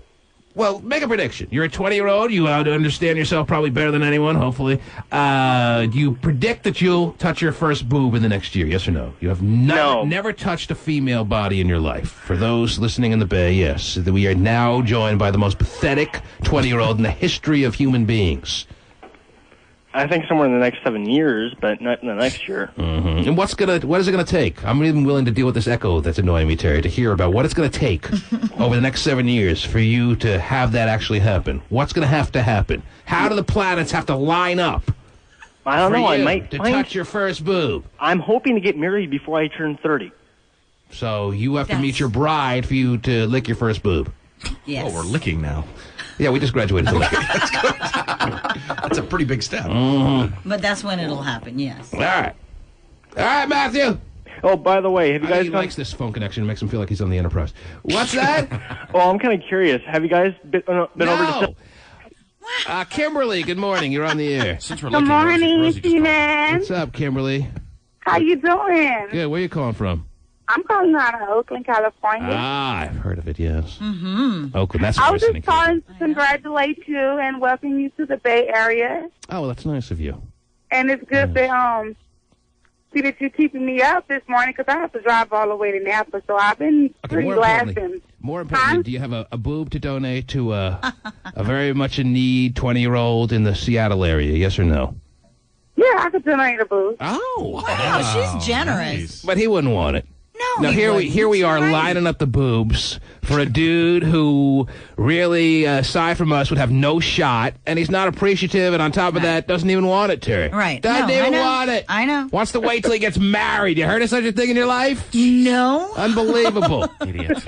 Speaker 3: Well, make a prediction. You're a 20-year-old. You understand yourself probably better than anyone, hopefully. You predict that you'll touch your first boob in the next year, yes or no? You have
Speaker 9: No.
Speaker 3: never touched a female body in your life. For those listening in the Bay, yes. We are now joined by the most pathetic 20-year-old in the history of human beings.
Speaker 9: I think somewhere in the next 7 years, but not in the next year.
Speaker 3: And what is it going to take? I'm even willing to deal with this echo that's annoying me, Terry, to hear about what it's going to take over the next 7 years for you to have that actually happen. What's going to happen? How do the planets have to line up
Speaker 9: I don't
Speaker 3: for
Speaker 9: know. I
Speaker 3: you
Speaker 9: might
Speaker 3: to
Speaker 9: find.
Speaker 3: touch your first boob?
Speaker 9: I'm hoping to get married before I turn 30.
Speaker 3: So you have to
Speaker 4: That's-
Speaker 3: meet your bride for you to lick your first boob.
Speaker 4: Yes.
Speaker 5: Oh, we're licking now.
Speaker 3: Yeah, we just graduated to licking.
Speaker 5: That's a pretty big step.
Speaker 4: But that's when it'll happen, yes.
Speaker 3: All right, Matthew.
Speaker 9: Oh, by the way, have you
Speaker 3: He
Speaker 9: guys gone?
Speaker 3: likes this phone connection. It makes him feel like he's on the Enterprise. What's that?
Speaker 9: Oh, I'm kind of curious. Have you guys been over to?
Speaker 3: No. Kimberly, good morning. You're on the air.
Speaker 6: Since we're
Speaker 7: Good
Speaker 6: looking,
Speaker 7: morning,
Speaker 6: Rosie just called.
Speaker 7: T-Man.
Speaker 3: What's up, Kimberly?
Speaker 7: How you doing?
Speaker 3: Good. Where you calling from?
Speaker 7: I'm calling out of Oakland, California.
Speaker 3: I've heard of it, yes. Mm-hmm. Oakland, that's
Speaker 7: I
Speaker 3: what
Speaker 7: was
Speaker 3: we're
Speaker 7: just
Speaker 3: listening
Speaker 7: calling to congratulate you and welcome you to the Bay Area.
Speaker 3: Oh, well, that's nice of you.
Speaker 7: And it's good to see that you're keeping me up this morning because I have to drive all the way to Napa. So I've been pretty laughing.
Speaker 3: More importantly, do you have a boob to donate to a very much in need 20-year-old in the Seattle area, yes or no?
Speaker 7: Yeah, I could donate a booth.
Speaker 3: Oh.
Speaker 4: Wow, she's generous.
Speaker 3: But he wouldn't want it.
Speaker 4: No,
Speaker 3: Now
Speaker 4: he
Speaker 3: here
Speaker 4: wouldn't.
Speaker 3: we are
Speaker 4: Right.
Speaker 3: lining up the boobs for a dude who really, aside from us, would have no shot, and he's not appreciative, and on top of that, doesn't even want it, Terry.
Speaker 4: Right.
Speaker 3: Doesn't
Speaker 4: No, I
Speaker 3: even
Speaker 4: know.
Speaker 3: want it.
Speaker 4: I know.
Speaker 3: Wants to wait till he gets married. You heard of such a thing in your life?
Speaker 4: No.
Speaker 3: Unbelievable.
Speaker 6: Idiot.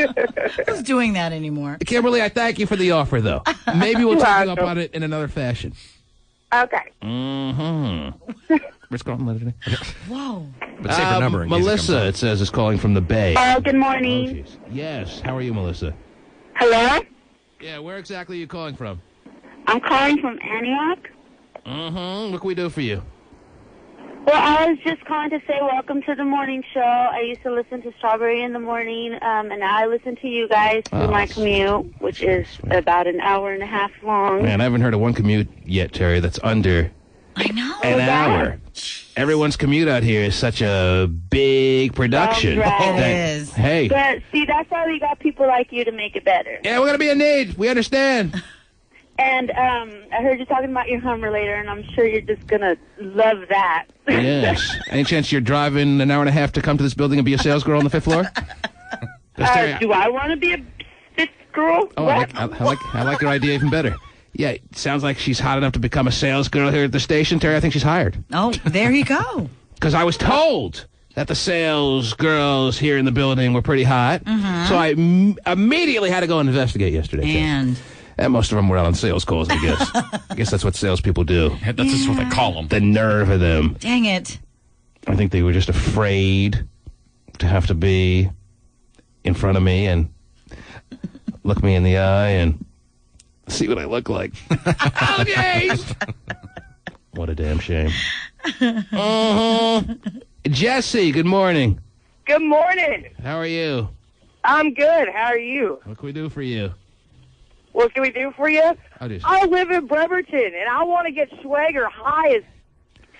Speaker 4: Who's doing that anymore?
Speaker 3: Kimberly, I thank you for the offer, though. Maybe we'll
Speaker 7: You're
Speaker 3: take you up
Speaker 7: welcome.
Speaker 3: on it in another fashion.
Speaker 7: Okay.
Speaker 3: Mm-hmm. Where's Carlton Leonard today?
Speaker 4: Whoa.
Speaker 5: But safer numbering. music
Speaker 3: Melissa,
Speaker 5: comes
Speaker 3: it says, is calling from the Bay.
Speaker 7: Good
Speaker 3: Oh,
Speaker 7: morning.
Speaker 3: jeez. Yes. How are you, Melissa?
Speaker 7: Hello?
Speaker 3: Yeah, where exactly are you calling from?
Speaker 7: I'm calling from Antioch.
Speaker 3: Mm-hmm. What can we do for you?
Speaker 7: Well, I was just calling to say welcome to the morning show. I used to listen to Strawberry in the morning, and now I listen to you guys through my commute, which is about an hour and a half long.
Speaker 3: Man, I haven't heard of one commute yet, Terry, that's under
Speaker 4: I know.
Speaker 3: an hour. Everyone's commute out here is such a big production.
Speaker 7: Right.
Speaker 4: It
Speaker 3: that-
Speaker 4: is.
Speaker 3: Hey.
Speaker 7: But, see, that's why we got people like you to make it better.
Speaker 3: Yeah, we're going to be in need. We understand.
Speaker 7: And I heard you talking about your Hummer later, and I'm sure you're just going to love that.
Speaker 3: Yes. Any chance you're driving an hour and a half to come to this building and be a sales girl on the 5th floor? 'Cause, Terry,
Speaker 7: Do I want to be a fifth girl?
Speaker 3: oh,
Speaker 7: What?
Speaker 3: I like your idea even better. Yeah, it sounds like she's hot enough to become a sales girl here at the station. Terry, I think she's hired.
Speaker 4: Oh, there you go.
Speaker 3: Because I was told that the sales girls here in the building were pretty hot. So I immediately had to go and investigate yesterday.
Speaker 4: And
Speaker 3: most of them were out on sales calls, I guess. I guess that's what salespeople do.
Speaker 6: That's just what they call them.
Speaker 3: The nerve of them.
Speaker 4: dang it.
Speaker 3: I think they were just afraid to have to be in front of me and look me in the eye and see what I look like. Oh, jeez! What a damn shame. Jesse, good morning.
Speaker 10: Good morning.
Speaker 3: How are you?
Speaker 10: I'm good. How are you?
Speaker 3: What can we do for you?
Speaker 10: What can we do for you?
Speaker 3: just-
Speaker 10: I live in Bremerton, and I want to get Schwager high as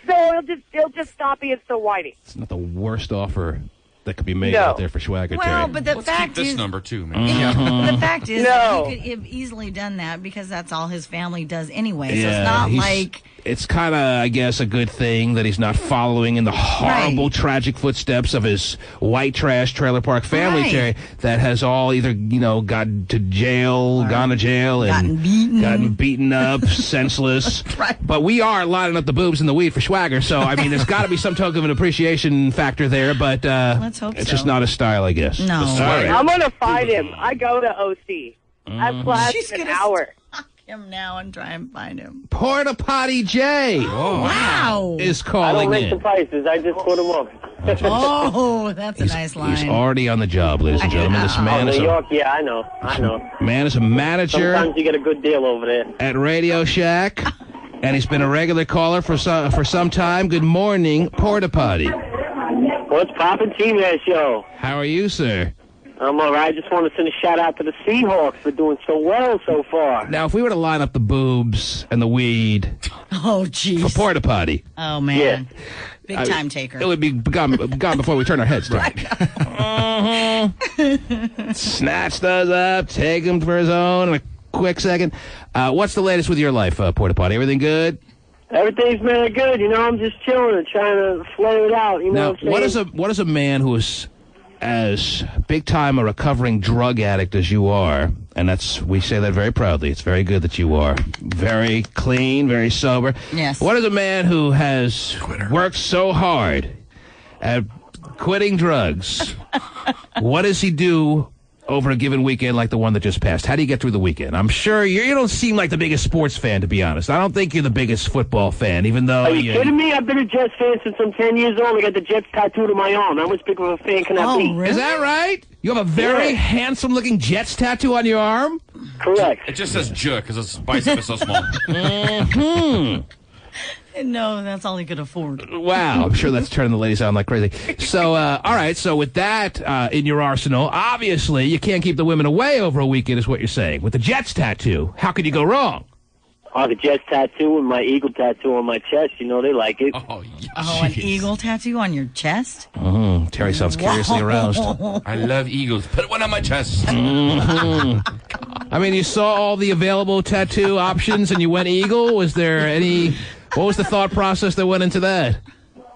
Speaker 10: so it'll just stop being so whiny.
Speaker 3: It's not the worst offer that could be made
Speaker 10: No.
Speaker 3: out there for Schwager,
Speaker 4: Well,
Speaker 3: Terry.
Speaker 4: but the
Speaker 6: Let's keep
Speaker 4: fact
Speaker 6: this
Speaker 4: is,
Speaker 6: number, too, man.
Speaker 4: the fact is,
Speaker 10: No.
Speaker 4: he could have easily done that because that's all his family does anyway. So
Speaker 3: Yeah,
Speaker 4: it's not
Speaker 3: he's-
Speaker 4: like
Speaker 3: It's kind of, I guess, a good thing that he's not following in the horrible, tragic footsteps of his white trash trailer park family,
Speaker 4: Right.
Speaker 3: Terry, that has all either, gone to jail, gone to jail, and gotten beaten up, senseless.
Speaker 4: Right.
Speaker 3: But we are lining up the boobs and the weed for Schwager, so, I mean, there's got to be some token of an appreciation factor there, but
Speaker 4: Let's hope
Speaker 3: it's
Speaker 4: so.
Speaker 3: just not his style, I guess.
Speaker 4: No.
Speaker 3: All right.
Speaker 10: I'm going to find him. I go to OC. I've class
Speaker 4: She's
Speaker 10: an
Speaker 4: gonna
Speaker 10: hour.
Speaker 4: stalk him now and try and find him.
Speaker 3: Porta Potty Jay
Speaker 4: Wow.
Speaker 3: is
Speaker 11: I don't
Speaker 3: calling
Speaker 11: make the
Speaker 3: in.
Speaker 11: prices. I just put them up.
Speaker 4: Oh, that's a nice line.
Speaker 3: He's already on the job, ladies and gentlemen. This man
Speaker 11: New
Speaker 3: is
Speaker 11: York, yeah, I know.
Speaker 3: man is a manager
Speaker 11: Sometimes you get a good deal over there.
Speaker 3: at Radio Shack, and he's been a regular caller for some time. Good morning, Porta Potty.
Speaker 11: What's poppin', T-Man Show?
Speaker 3: How are you, sir?
Speaker 11: I'm all right. Just want to send a shout-out to the Seahawks for doing so well so far.
Speaker 3: Now, if we were to line up the boobs and the weed
Speaker 4: Oh,
Speaker 3: for
Speaker 4: jeez.
Speaker 3: Porta Potty,
Speaker 4: Oh, man.
Speaker 11: Yeah.
Speaker 4: Big time taker.
Speaker 3: it would be gone before we turn our heads to it. Snatch those up, take him for his own in a quick second. What's the latest with your life, Porta Potty? Everything good?
Speaker 11: Everything's been good. I'm just chilling and trying to flare it out. You know
Speaker 3: Now,
Speaker 11: what I'm saying?
Speaker 3: what is a man who is as big time a recovering drug addict as you are, and we say that very proudly. It's very good that you are very clean, very sober.
Speaker 4: Yes.
Speaker 3: What is a man who has worked so hard at quitting drugs? What does he do over a given weekend like the one that just passed? How do you get through the weekend? I'm sure you don't seem like the biggest sports fan, to be honest. I don't think you're the biggest football fan, even though
Speaker 11: Are you kidding me? I've been a Jets fan since I'm 10 years old. I got the Jets tattooed on my arm. How much big of a fan can I be?
Speaker 4: Oh, really?
Speaker 3: Is that right? You have a very
Speaker 11: Yeah.
Speaker 3: handsome-looking Jets tattoo on your arm?
Speaker 11: Correct.
Speaker 6: It just says J because its bicep is so small.
Speaker 4: No, that's all he could afford.
Speaker 3: Wow, I'm sure that's turning the ladies on like crazy. So, all right, so with that in your arsenal, obviously you can't keep the women away over a weekend is what you're saying. With the Jets tattoo, how could you go wrong?
Speaker 11: Oh, the Jets tattoo and my eagle tattoo on my chest. They like it.
Speaker 6: Oh, yeah.
Speaker 4: Oh, an eagle tattoo on your chest?
Speaker 3: Terry sounds curiously aroused.
Speaker 6: I love eagles. Put one on my chest.
Speaker 3: I mean, you saw all the available tattoo options and you went eagle? Was there any... What was the thought process that went into that?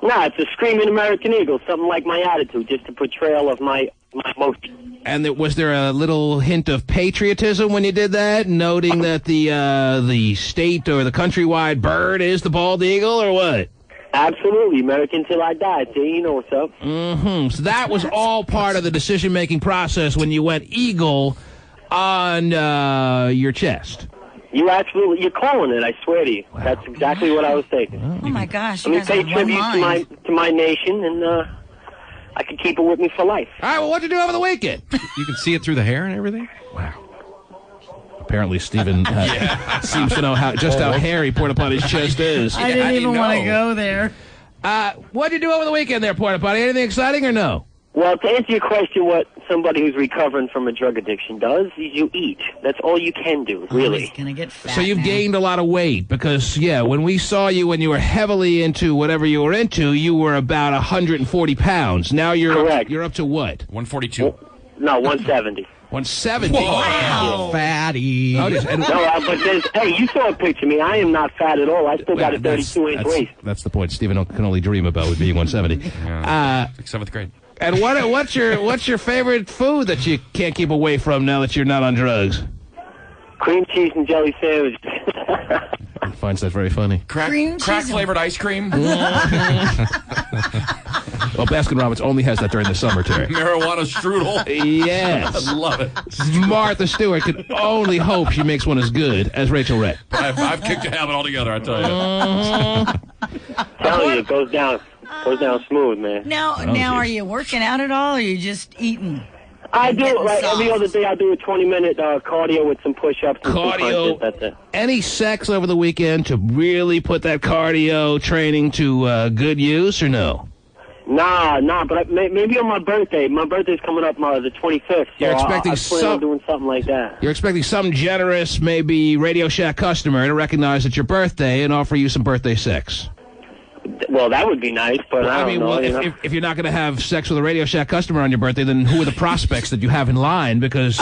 Speaker 11: Nah, it's a screaming American eagle, something like my attitude, just a portrayal of my emotion.
Speaker 3: And was there a little hint of patriotism when you did that, noting that the state or the countrywide bird is the bald eagle, or what?
Speaker 11: Absolutely, American till I die. See, you know what's up.
Speaker 3: So that was all part of the decision-making process when you went eagle on your chest.
Speaker 11: You're calling it, I swear to you. Wow. That's exactly what I was thinking.
Speaker 4: Oh, my gosh.
Speaker 11: Let
Speaker 4: You
Speaker 11: me
Speaker 4: guys
Speaker 11: pay
Speaker 4: are one
Speaker 11: tribute
Speaker 4: mind.
Speaker 11: to my nation, and I can keep it with me for life.
Speaker 3: All right, well, what'd you do over the weekend?
Speaker 5: You can see it through the hair and everything?
Speaker 3: Wow. Apparently, Stephen seems to know how hairy Porta Potty's chest is.
Speaker 4: I didn't even want to go there.
Speaker 3: What'd you do over the weekend there, Porta Potty? Anything exciting or no?
Speaker 11: Well, to answer your question, what somebody who's recovering from a drug addiction does is you eat. That's all you can do, really.
Speaker 4: He's going to get fat
Speaker 3: So you've
Speaker 4: now.
Speaker 3: gained a lot of weight because, when we saw you when you were heavily into whatever you were into, you were about 140 pounds. Now you're up to what?
Speaker 6: 142.
Speaker 11: No, 170.
Speaker 3: 170.
Speaker 4: Wow.
Speaker 5: Fatty.
Speaker 3: Oh,
Speaker 11: hey, you saw a picture of me. I am not fat at all. I still got a 32-inch waist.
Speaker 3: That's the point Stephen can only dream about with being 170.
Speaker 6: Like 7th grade.
Speaker 3: And what's your favorite food that you can't keep away from now that you're not on drugs?
Speaker 11: Cream cheese and jelly sandwich.
Speaker 3: He finds that very funny.
Speaker 4: Cream
Speaker 6: Crack
Speaker 4: cheese.
Speaker 6: flavored ice cream.
Speaker 3: Well, Baskin-Robbins only has that during the summer, Terry.
Speaker 6: Marijuana strudel.
Speaker 3: Yes.
Speaker 6: I love it.
Speaker 3: Martha Stewart can only hope she makes one as good as Rachel Red.
Speaker 6: I've kicked a habit altogether, I tell you.
Speaker 11: Telling you, it goes down smooth, man.
Speaker 4: Now, are you working out at all, or are you just eating?
Speaker 11: I do,
Speaker 4: Getting
Speaker 11: like
Speaker 4: soft.
Speaker 11: every other day, I do a 20-minute cardio with some push-ups and some
Speaker 3: Cardio.
Speaker 11: punches. That's it.
Speaker 3: Any sex over the weekend to really put that cardio training to good use, or no?
Speaker 11: Nah, but maybe on my birthday. My birthday's coming up the 25th, so
Speaker 3: You're expecting
Speaker 11: I plan on doing something like that.
Speaker 3: You're expecting some generous, maybe Radio Shack customer to recognize it's your birthday and offer you some birthday sex.
Speaker 11: Well, that would be nice, but I don't know.
Speaker 3: Well,
Speaker 11: you know?
Speaker 3: if you're not going to have sex with a Radio Shack customer on your birthday, then who are the prospects that you have in line? Because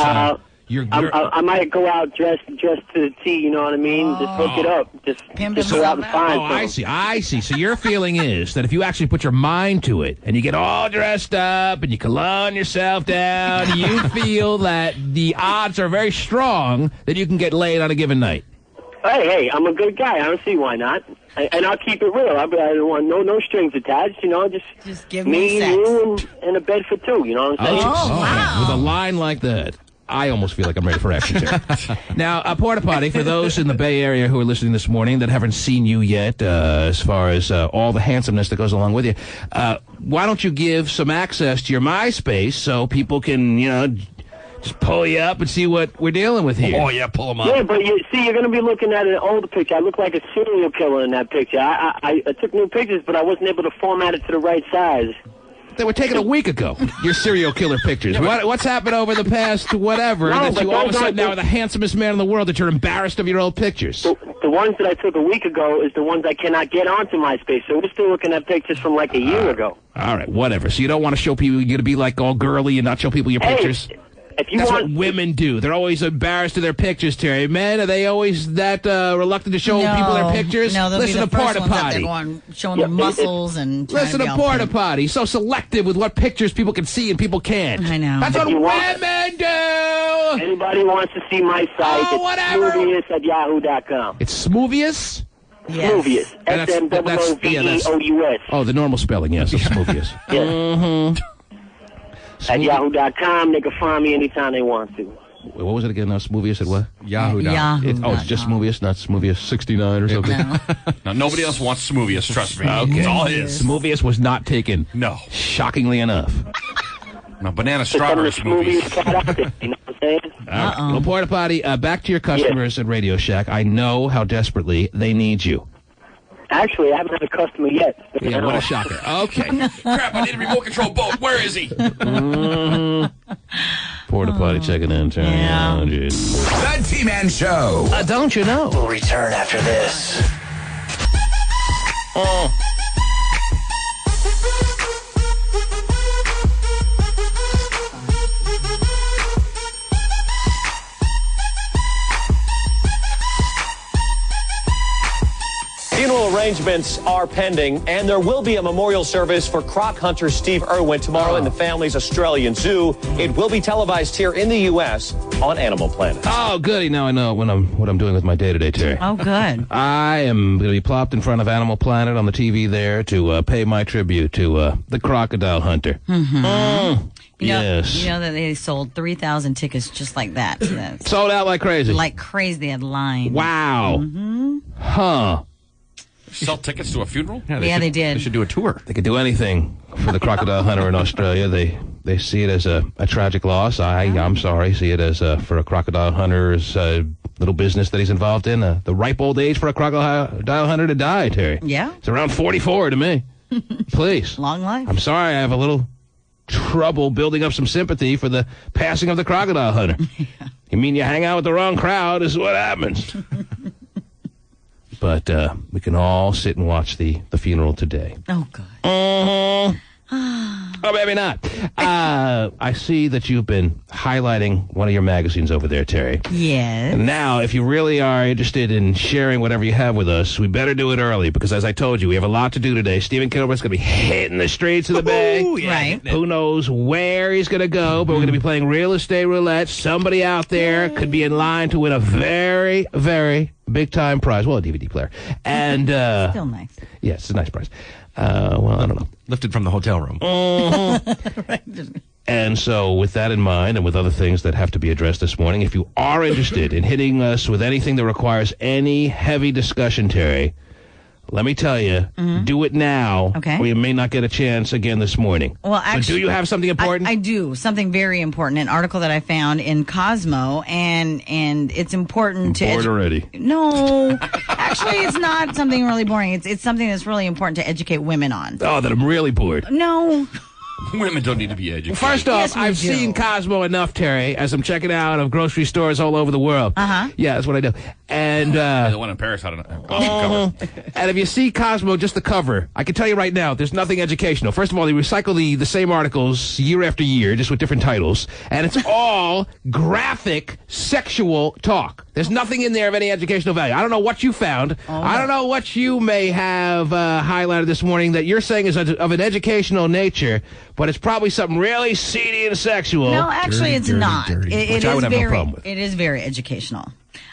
Speaker 3: you're
Speaker 11: I might go out dressed to the T, you know what I mean? Just hook it up. Just go out and find something.
Speaker 3: I see. So your feeling is that if you actually put your mind to it and you get all dressed up and you cologne yourself down, you feel that the odds are very strong that you can get laid on a given night.
Speaker 11: Hey, I'm a good guy. I don't see why not. And I'll keep it real. I don't want no strings attached, you know. Just
Speaker 4: give me sex.
Speaker 11: you, and a bed for two, you know what I'm saying?
Speaker 4: wow.
Speaker 3: With a line like that, I almost feel like I'm ready for action, Terry. Now, Porta Potty, for those in the Bay Area who are listening this morning that haven't seen you yet, as far as all the handsomeness that goes along with you, why don't you give some access to your MySpace so people can, just pull you up and see what we're dealing with here?
Speaker 6: Oh, yeah, pull them up.
Speaker 11: Yeah, but you're going to be looking at an older picture. I look like a serial killer in that picture. I took new pictures, but I wasn't able to format it to the right size.
Speaker 3: They were taken a week ago, your serial killer pictures. What's happened over the past whatever that you all of a sudden now are the handsomest man in the world that you're embarrassed of your old pictures?
Speaker 11: The ones that I took a week ago is the ones I cannot get onto MySpace, so we're still looking at pictures from like a year ago.
Speaker 3: All right, whatever. So you don't want to show people, you're going to be like all girly and not show people your pictures? That's what women do. They're always embarrassed of their pictures, Terry. Men, are they always that reluctant to show people their pictures?
Speaker 4: No, they'll
Speaker 3: Listen
Speaker 4: be the
Speaker 3: to Porta
Speaker 4: first ones
Speaker 3: Potty.
Speaker 4: that they're going, showing their muscles and trying
Speaker 3: Listen
Speaker 4: to
Speaker 3: to
Speaker 4: be
Speaker 3: Porta Potty. So selective with what pictures people can see and people can't.
Speaker 4: I know.
Speaker 3: That's what women do.
Speaker 11: Anybody wants to see my site, it's
Speaker 3: whatever.
Speaker 11: Smoovius at yahoo.com.
Speaker 3: It's Smoovius?
Speaker 11: Smoovius. S-M-O-O-V-E-O-U-S.
Speaker 3: Oh, the normal spelling, yes. It's Smoovius.
Speaker 11: Mm-hmm. At yahoo.com. They can find me anytime they want to.
Speaker 3: What was it again? Now, Smoovius at what?
Speaker 6: Yahoo.com.
Speaker 3: It's just Smoovius, not Smoovius 69 or something?
Speaker 6: No, nobody else wants Smoovius, trust me.
Speaker 3: Okay.
Speaker 6: It's all his.
Speaker 3: Smoovius was not taken.
Speaker 6: No.
Speaker 3: Shockingly enough.
Speaker 6: No, banana strawberry smoothies.
Speaker 11: You know what I'm saying?
Speaker 3: Well, Porta Potty, back to your customers at Radio Shack. I know how desperately they need you.
Speaker 11: Actually, I haven't had a customer yet.
Speaker 3: Yeah, what a shocker. Okay.
Speaker 6: Crap, I need a remote control boat. Where is he?
Speaker 3: Porta Potty checking in.
Speaker 4: Yeah.
Speaker 3: Oh, geez.
Speaker 2: The T-Man Show.
Speaker 3: Don't you know?
Speaker 2: We'll return after this.
Speaker 12: Funeral arrangements are pending, and there will be a memorial service for croc hunter Steve Irwin tomorrow in the family's Australian zoo. It will be televised here in the U.S. on Animal Planet.
Speaker 3: Oh, goody. Now I know what I'm doing with my day-to-day, Terry.
Speaker 4: Oh, good.
Speaker 3: I am going to be plopped in front of Animal Planet on the TV there to pay my tribute to the crocodile hunter.
Speaker 4: Mm-hmm.
Speaker 3: Yes.
Speaker 4: You know that they sold 3,000 tickets just like that. So that's
Speaker 3: sold out like crazy.
Speaker 4: Like crazy. They had lines.
Speaker 3: Wow.
Speaker 4: Mm-hmm.
Speaker 3: Huh.
Speaker 6: Sell tickets to a funeral?
Speaker 4: Yeah, they did.
Speaker 5: They should do a tour.
Speaker 3: They could do anything for the crocodile hunter in Australia. They see it as a tragic loss. I'm sorry, see it as for a crocodile hunter's little business that he's involved in. The ripe old age for a crocodile hunter to die, Terry.
Speaker 4: Yeah.
Speaker 3: It's around 44 to me. Please.
Speaker 4: Long life.
Speaker 3: I'm sorry, I have a little trouble building up some sympathy for the passing of the crocodile hunter. You mean you hang out with the wrong crowd is what happens. But we can all sit and watch the funeral today.
Speaker 4: Oh, good.
Speaker 3: Uh-huh. Oh, maybe not. I see that you've been highlighting one of your magazines over there, Terry.
Speaker 4: Yes.
Speaker 3: And now, if you really are interested in sharing whatever you have with us, we better do it early because, as I told you, we have a lot to do today. Stephen Kilmer's going to be hitting the streets of the Bay.
Speaker 4: Yeah. Right.
Speaker 3: Who knows where he's going to go, but we're going to be playing real estate roulette. Somebody out there could be in line to win a very, very big-time prize. Well, a DVD player. And
Speaker 4: Still nice.
Speaker 3: yes, it's a nice prize. Well, I don't know.
Speaker 5: Lifted from the hotel room.
Speaker 3: And so with that in mind and with other things that have to be addressed this morning, if you are interested in hitting us with anything that requires any heavy discussion, Terry, let me tell you, do it now, or you may not get a chance again this morning.
Speaker 4: Well, actually,
Speaker 3: so do you have something important?
Speaker 4: I do. Something very important. An article that I found in Cosmo, and it's important to...
Speaker 3: Bored already.
Speaker 4: No. Actually, it's not something really boring. It's something that's really important to educate women on.
Speaker 3: Oh, that I'm really bored.
Speaker 4: No.
Speaker 6: Women don't need to be educated.
Speaker 3: First off,
Speaker 4: Yes, we
Speaker 3: I've
Speaker 4: do.
Speaker 3: seen Cosmo enough, Terry, as I'm checking out of grocery stores all over the world.
Speaker 4: Uh-huh.
Speaker 3: Yeah, that's what I do. And
Speaker 6: the one in Paris had a cover.
Speaker 3: and if you see Cosmo, just the cover, I can tell you right now, there's nothing educational. First of all, they recycle the same articles year after year, just with different titles, and it's all graphic sexual talk. There's nothing in there of any educational value. I don't know what you found. I don't know what you may have highlighted this morning that you're saying is of an educational nature, but it's probably something really seedy and sexual.
Speaker 4: No, actually, it's not.
Speaker 3: Which I would have no problem with.
Speaker 4: It is very educational.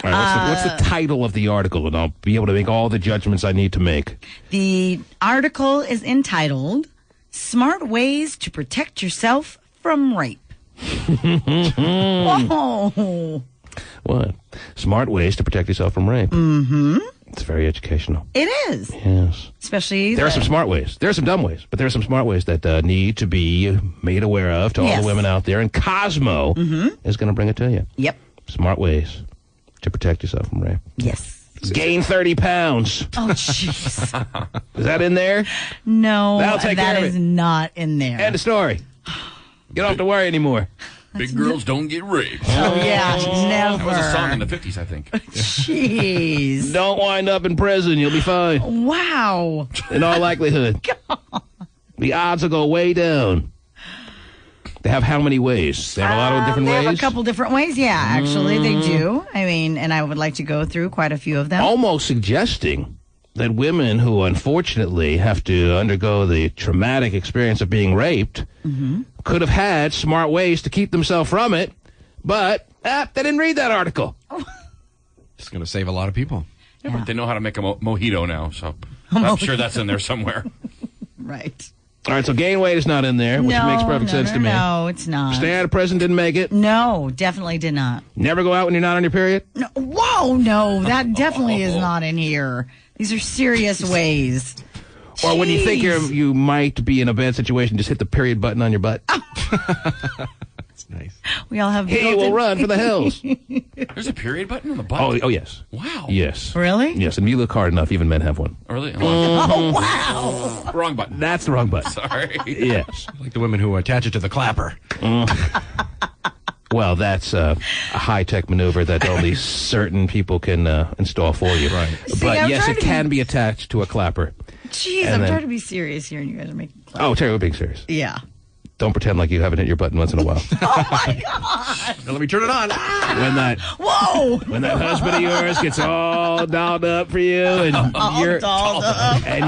Speaker 3: All right, what's the title of the article, and I'll be able to make all the judgments I need to make.
Speaker 4: The article is entitled "Smart Ways to Protect Yourself from Rape." Oh.
Speaker 3: What? Smart ways to protect yourself from rape. Mm-hmm. It's very educational.
Speaker 4: It is.
Speaker 3: Yes.
Speaker 4: Especially...
Speaker 3: There are some smart ways. There are some dumb ways, but there are some smart ways that need to be made aware of to all the women out there, and Cosmo is going to bring it to you.
Speaker 4: Yep.
Speaker 3: Smart ways to protect yourself from rape.
Speaker 4: Yes.
Speaker 3: Gain 30 pounds.
Speaker 4: Oh, jeez.
Speaker 3: Is that in there?
Speaker 4: No,
Speaker 3: That'll take care
Speaker 4: that
Speaker 3: of
Speaker 4: is
Speaker 3: it.
Speaker 4: not in there.
Speaker 3: End of story. You don't have to worry anymore.
Speaker 6: Big girls don't get raped.
Speaker 4: Oh, yeah, never.
Speaker 6: That was a song in the 50s, I think.
Speaker 4: Jeez.
Speaker 3: Don't wind up in prison. You'll be fine.
Speaker 4: Wow.
Speaker 3: In all likelihood. The odds will go way down. They have how many ways? They have a lot of different
Speaker 4: they
Speaker 3: ways?
Speaker 4: have a couple different ways. Yeah, actually, they do. I mean, and I would like to go through quite a few of them.
Speaker 3: Almost suggesting that women who unfortunately have to undergo the traumatic experience of being raped could have had smart ways to keep themselves from it, but they didn't read that article.
Speaker 5: It's going to save a lot of people.
Speaker 6: Yeah, but they know how to make a mojito now, so I'm sure that's in there somewhere.
Speaker 4: Right.
Speaker 3: All right, so gain weight is not in there, which makes perfect sense to me.
Speaker 4: No, it's not.
Speaker 3: Stay out of prison didn't make it.
Speaker 4: No, definitely did not.
Speaker 3: Never go out when you're not on your period.
Speaker 4: No, whoa, no, that definitely is not in here. These are serious ways.
Speaker 3: Or when you think
Speaker 4: Jeez.
Speaker 3: you might be in a bad situation, just hit the period button on your butt.
Speaker 5: That's nice.
Speaker 4: We all have.
Speaker 3: He will run for the hills.
Speaker 6: There's a period button on the butt.
Speaker 3: Oh, yes.
Speaker 6: Wow.
Speaker 3: Yes.
Speaker 4: Really?
Speaker 3: Yes, and you look hard enough, even men have one.
Speaker 6: Really?
Speaker 4: Oh, wow.
Speaker 6: Wrong button.
Speaker 3: That's the wrong button.
Speaker 6: Sorry.
Speaker 3: Yes.
Speaker 5: Like the women who attach it to the clapper.
Speaker 3: Well, that's a high-tech maneuver that only certain people can install for you. Right.
Speaker 4: See,
Speaker 3: But
Speaker 4: I'm
Speaker 3: yes,
Speaker 4: trying
Speaker 3: it
Speaker 4: to
Speaker 3: can be attached to a clapper.
Speaker 4: Jeez,
Speaker 3: And
Speaker 4: I'm
Speaker 3: then-
Speaker 4: trying to be serious here, and you guys are making.
Speaker 3: Oh, Terry, we're being serious.
Speaker 4: Yeah.
Speaker 3: Don't pretend like you haven't hit your button once in a while.
Speaker 4: Oh my God.
Speaker 5: Now let me turn it on.
Speaker 4: Whoa.
Speaker 3: When that husband of yours gets all dolled up for you, and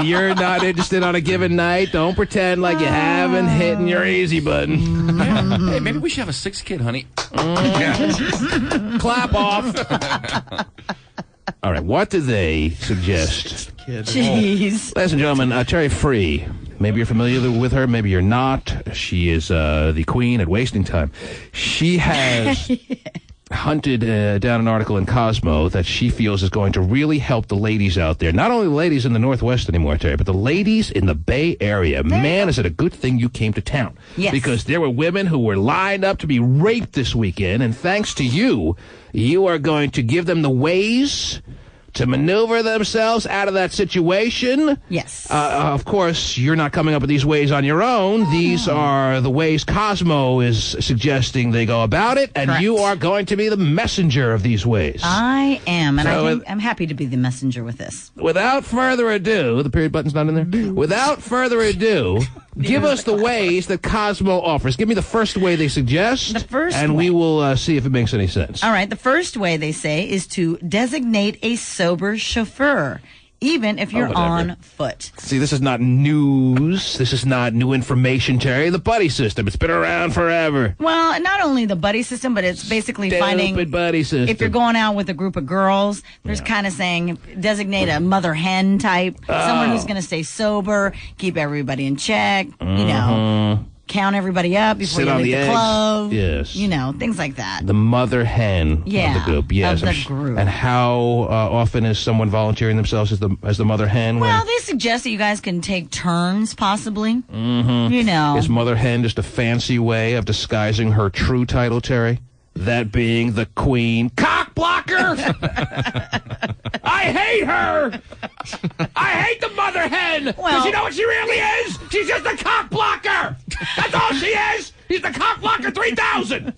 Speaker 3: you're not interested on a given night, don't pretend like you haven't hit your easy button.
Speaker 6: Hey, maybe we should have a sixth kid, honey.
Speaker 3: Clap off. All right, what do they suggest?
Speaker 4: Jeez.
Speaker 3: Ladies and gentlemen, Terry Free. Maybe you're familiar with her, maybe you're not. She is the queen at wasting time. She has hunted down an article in Cosmo that she feels is going to really help the ladies out there. Not only the ladies in the Northwest anymore, Terry, but the ladies in the Bay Area. Man, is it a good thing you came to town.
Speaker 4: Yes.
Speaker 3: Because there were women who were lined up to be raped this weekend, and thanks to you, you are going to give them the ways to maneuver themselves out of that situation.
Speaker 4: Yes.
Speaker 3: Of course, you're not coming up with these ways on your own. These are the ways Cosmo is suggesting they go about it, and
Speaker 4: Correct.
Speaker 3: you are going to be the messenger of these ways.
Speaker 4: I am, and
Speaker 3: So
Speaker 4: I'm happy to be the messenger with this.
Speaker 3: Without further ado, the period button's not in there. Without further ado, Give us the ways that Cosmo offers. Give me the first way they suggest.
Speaker 4: The first
Speaker 3: and
Speaker 4: way.
Speaker 3: we will see if it makes any sense.
Speaker 4: All right. The first way they say is to designate a sober chauffeur, even if you're on foot.
Speaker 3: See, this is not news. This is not new information, Terry. The buddy system. It's been around forever.
Speaker 4: Well, not only the buddy system, but it's basically
Speaker 3: Stupid buddy system.
Speaker 4: if you're going out with a group of girls, there's kind of saying designate a mother hen type, someone who's going to stay sober, keep everybody in check, you know, count everybody up before
Speaker 3: Sit
Speaker 4: you
Speaker 3: on
Speaker 4: leave
Speaker 3: the
Speaker 4: the
Speaker 3: eggs.
Speaker 4: club.
Speaker 3: Yes.
Speaker 4: You know, things like that.
Speaker 3: The mother hen of the group. Yes.
Speaker 4: of the group.
Speaker 3: And how often is someone volunteering themselves as the mother hen?
Speaker 4: Well, they suggest that you guys can take turns, possibly.
Speaker 3: Mm-hmm.
Speaker 4: You know.
Speaker 3: Is mother hen just a fancy way of disguising her true title, Terry? That being the queen cock blocker. I hate her. I hate the mother hen. Because you know what she really is? She's just a cock blocker. That's all she is. She's the cock blocker 3000.